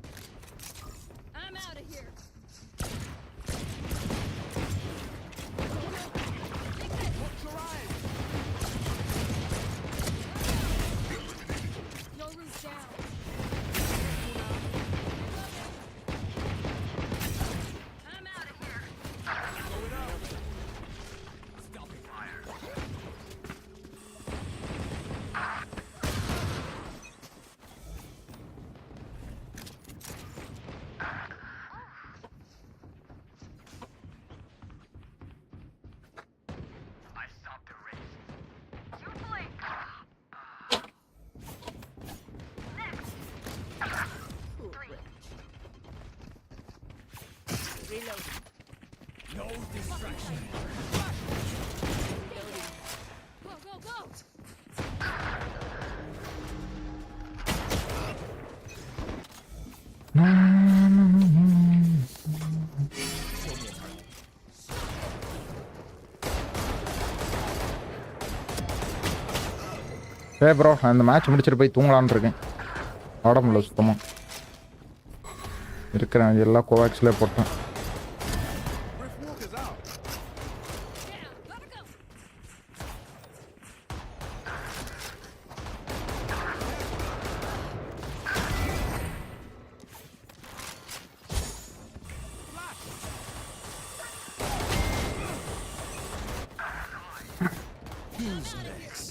No distraction. Go, go, go! ஏ ப்ரோ அந்த மேட்ச் முடிச்சுட்டு போய் தூங்கலான்னு இருக்கேன். ஆட முடியல சுத்தமாக. இருக்கிறேன் எல்லாம் கோவேக்ஸ்லேயே போட்டேன். Who's next?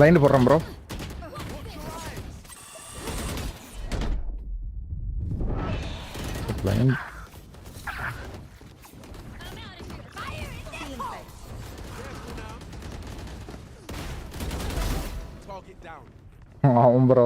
லைன் போடுறேன் ப்ரோ. லைன் அவன் ப்ரோ.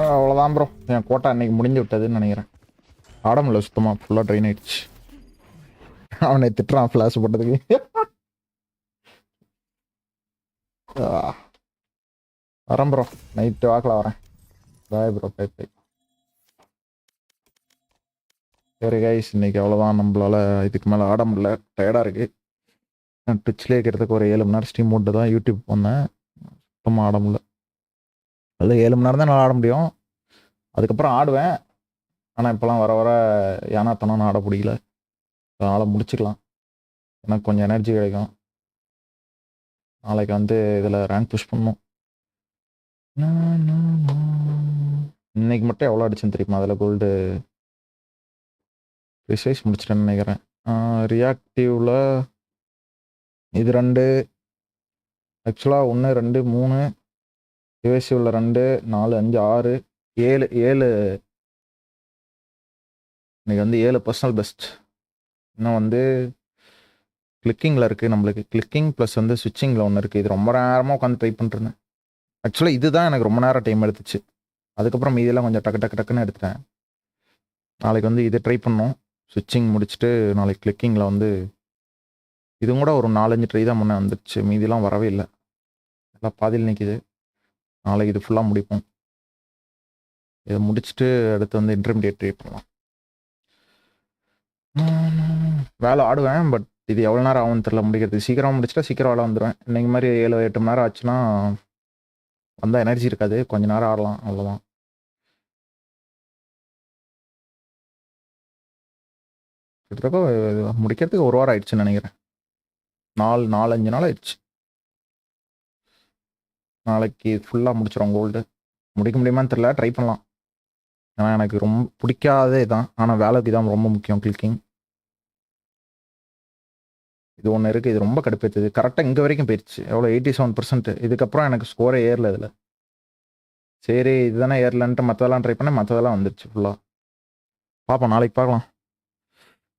அவ்வளோதான் ப்ரோ. என் கோட்டா அன்னைக்கு முடிஞ்சு விட்டதுன்னு நினைக்கிறேன். ஆட முடியல சுத்தமாக. ஃபுல்லாக ட்ரெயின் ஆயிடுச்சு. அவனை திட்டுறான் ஃப்ளாஷ் போட்டதுக்கு. வரேன் ப்ரோ. நைட்டு வாக்கில் வரேன். Bye bro. Bye bye. சரி கைஸ், இன்னைக்கு அவ்வளோதான். நம்மளால் இதுக்கு மேலே ஆட முடியல. டயர்டாக இருக்குது. நான் ட்விட்ச்லேயே இருக்கிறதுக்கு ஒரு 7 மணி நேரம் ஸ்ட்ரீம் போட்டு தான் யூடியூப் வந்தேன். சுத்தமாக ஆட முடியல. அதில் 7 மணி நேரம் தான் நான் ஆட முடியும். அதுக்கப்புறம் ஆடுவேன். ஆனால் இப்போலாம் வர வர ஏனாத்தனம் ஆட பிடிக்கல. அதனால் முடிச்சுக்கலாம். எனக்கு கொஞ்சம் எனர்ஜி கிடைக்கும். நாளைக்கு வந்து இதில் ரேங்க் புஷ் பண்ணணும். இன்னைக்கு மட்டும் எவ்வளோ அடிச்சுன்னு தெரியுமா? அதில் கோல்டு ப்ரிசைஸ் முடிச்சிட்டேன்னு நினைக்கிறேன். ரியாக்டிவில் இது 2, ஆக்சுவலாக 1 2 3, டிவைசிவில் 2 4 5 6 7 இன்னைக்கு வந்து 7 பர்சனல் பெஸ்ட். இன்னும் வந்து கிளிக்கிங்கில் இருக்குது நம்மளுக்கு. கிளிக்கிங் ப்ளஸ் வந்து ஸ்விட்சிங்கில் ஒன்று இருக்குது. இது ரொம்ப நேரமாக உட்காந்து ட்ரை பண்ணிருந்தேன். ஆக்சுவலாக இதுதான் எனக்கு ரொம்ப நேரம் டைம் எடுத்துச்சு. அதுக்கப்புறம் மீதியெல்லாம் கொஞ்சம் டக்குன்னு எடுத்துட்டேன். நாளைக்கு வந்து இது ட்ரை பண்ணோம். ஸ்விட்சிங் முடிச்சுட்டு நாளைக்கு கிளிக்கிங்கில் வந்து இது கூட ஒரு 4-5 ட்ரை தான் முன்னே வந்துடுச்சு. மீதியெல்லாம் வரவே இல்லை. எல்லாம் பாதியில் நிற்கிது. நாளைக்கு இது ஃபுல்லாக முடிப்போம். இதை முடிச்சுட்டு அடுத்து வந்து இன்டர்மீடியேட் ட்ரை பண்ணலாம். வேலை ஆடுவேன். பட் இது எவ்வளோ நேரம் ஆகும்னு தெரியல முடிக்கிறது. சீக்கிரமாக முடிச்சுட்டா சீக்கிரம் வேலை வந்துடுவேன். இன்றைக்கி மாதிரி 7-8 மணி நேரம் ஆச்சுன்னா வந்தால் எனர்ஜி இருக்காது. கொஞ்ச நேரம் ஆடலாம், அவ்வளோதான். கிட்டத்தட்ட முடிக்கிறதுக்கு 1 வாரம் ஆயிடுச்சுன்னு நினைக்கிறேன். 4-5 நாள் ஆயிடுச்சு. நாளைக்கு ஃபுல்லாக முடிச்சிடும் கோல்டு. முடிக்க முடியுமான்னு தெரியல, ட்ரை பண்ணலாம். ஏன்னா எனக்கு ரொம்ப பிடிக்காதே தான், ஆனால் வேலைக்கு தான் ரொம்ப முக்கியம் கிளிக்கிங். இது ஒன்று இருக்குது, இது ரொம்ப கடுப்பேற்றுது. கரெக்டாக இங்கே வரைக்கும் போயிடுச்சு. எவ்வளோ 87%. இதுக்கப்புறம் எனக்கு ஸ்கோரே ஏறல இதில். சரி இதுதானே ஏறலன்ட்டு மற்றதெல்லாம் ட்ரை பண்ணேன், மற்றதெல்லாம் வந்துடுச்சு ஃபுல்லாக. பார்ப்போம், நாளைக்கு பார்க்கலாம்.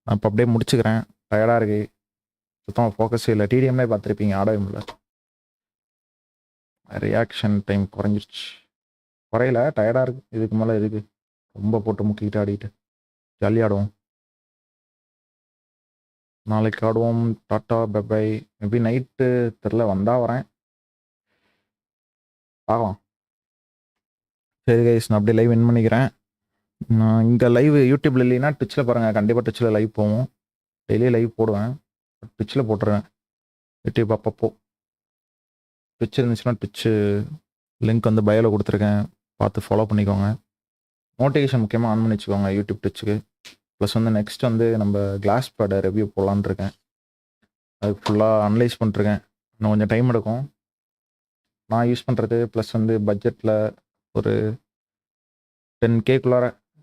நான் இப்போ அப்படியே முடிச்சுக்கிறேன். டயர்டாக இருக்கு, சுத்தமாக ஃபோக்கஸ் இல்லை. டிடிஎம்லே பார்த்துருப்பீங்க, ஆடவே முடியல. ரியாக்ஷன் டைம் குறைஞ்சிருச்சு. குறையில, டயர்டாக இருக்குது. இதுக்கு மேலே எதுக்கு ரொம்ப போட்டு முக்கிக்கிட்டு ஆடிக்கிட்டு. ஜாலியாக ஆடுவோம். நாளைக்கு ஆடுவோம். Tata bye. மேபி நைட்டு தெரில, வந்தால் வரேன், பார்க்கலாம். சரி கைஸ், நான் அப்படியே லைவ் வின் பண்ணிக்கிறேன். நான் இங்கே லைவ் யூடியூப்ல இல்லைன்னா ட்விட்ச்சில் பாருங்கள், கண்டிப்பாக ட்விட்ச்சில் லைவ் போவோம். டெய்லி லைவ் போடுவேன், ட்விட்ச்சில் போட்டுருவேன். யூடியூப் அப்பப்போ ட்விட்ச் இருந்துச்சுன்னா ட்விட்ச்சு லிங்க் வந்து பயோவில் கொடுத்துருக்கேன், பார்த்து ஃபாலோ பண்ணிக்கோங்க. நோட்டிஃபிகேஷன் முக்கியமாக ஆன் பண்ணி வச்சுக்கோங்க யூடியூப் ட்விட்ச்சுக்கு. ப்ளஸ் வந்து நெக்ஸ்ட் வந்து நம்ம கிளாஸ் பேடை ரிவ்யூ போடலான்னு இருக்கேன். அதுக்கு ஃபுல்லாக அனலைஸ் பண்ணிருக்கேன். இன்னும் கொஞ்சம் டைம் எடுக்கும் நான் யூஸ் பண்ணுறது. ப்ளஸ் வந்து பட்ஜெட்டில் ஒரு 10K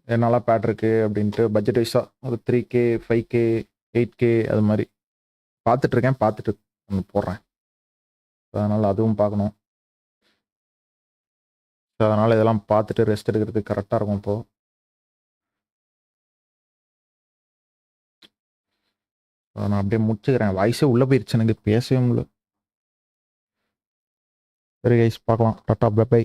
என்னெல்லாம் பேட் இருக்குது அப்படின்ட்டு பட்ஜெட் வைஸாக ஒரு 3K 5K 8K அது மாதிரி பார்த்துட்ருக்கேன். பார்த்துட்டு ஒன்று போடுறேன். அதனால் அதுவும் பார்க்கணும். ஸோ அதனால் இதெல்லாம் பார்த்துட்டு ரெஸ்ட் எடுக்கிறதுக்கு கரெக்டாக இருக்கும். இப்போது நான் அப்படியே முடிச்சுக்கிறேன். வாய்ஸே உள்ளே போயிடுச்சு, எனக்கு பேசவே முடியல. சரி கைஸ், பார்க்கலாம். Tata bye by.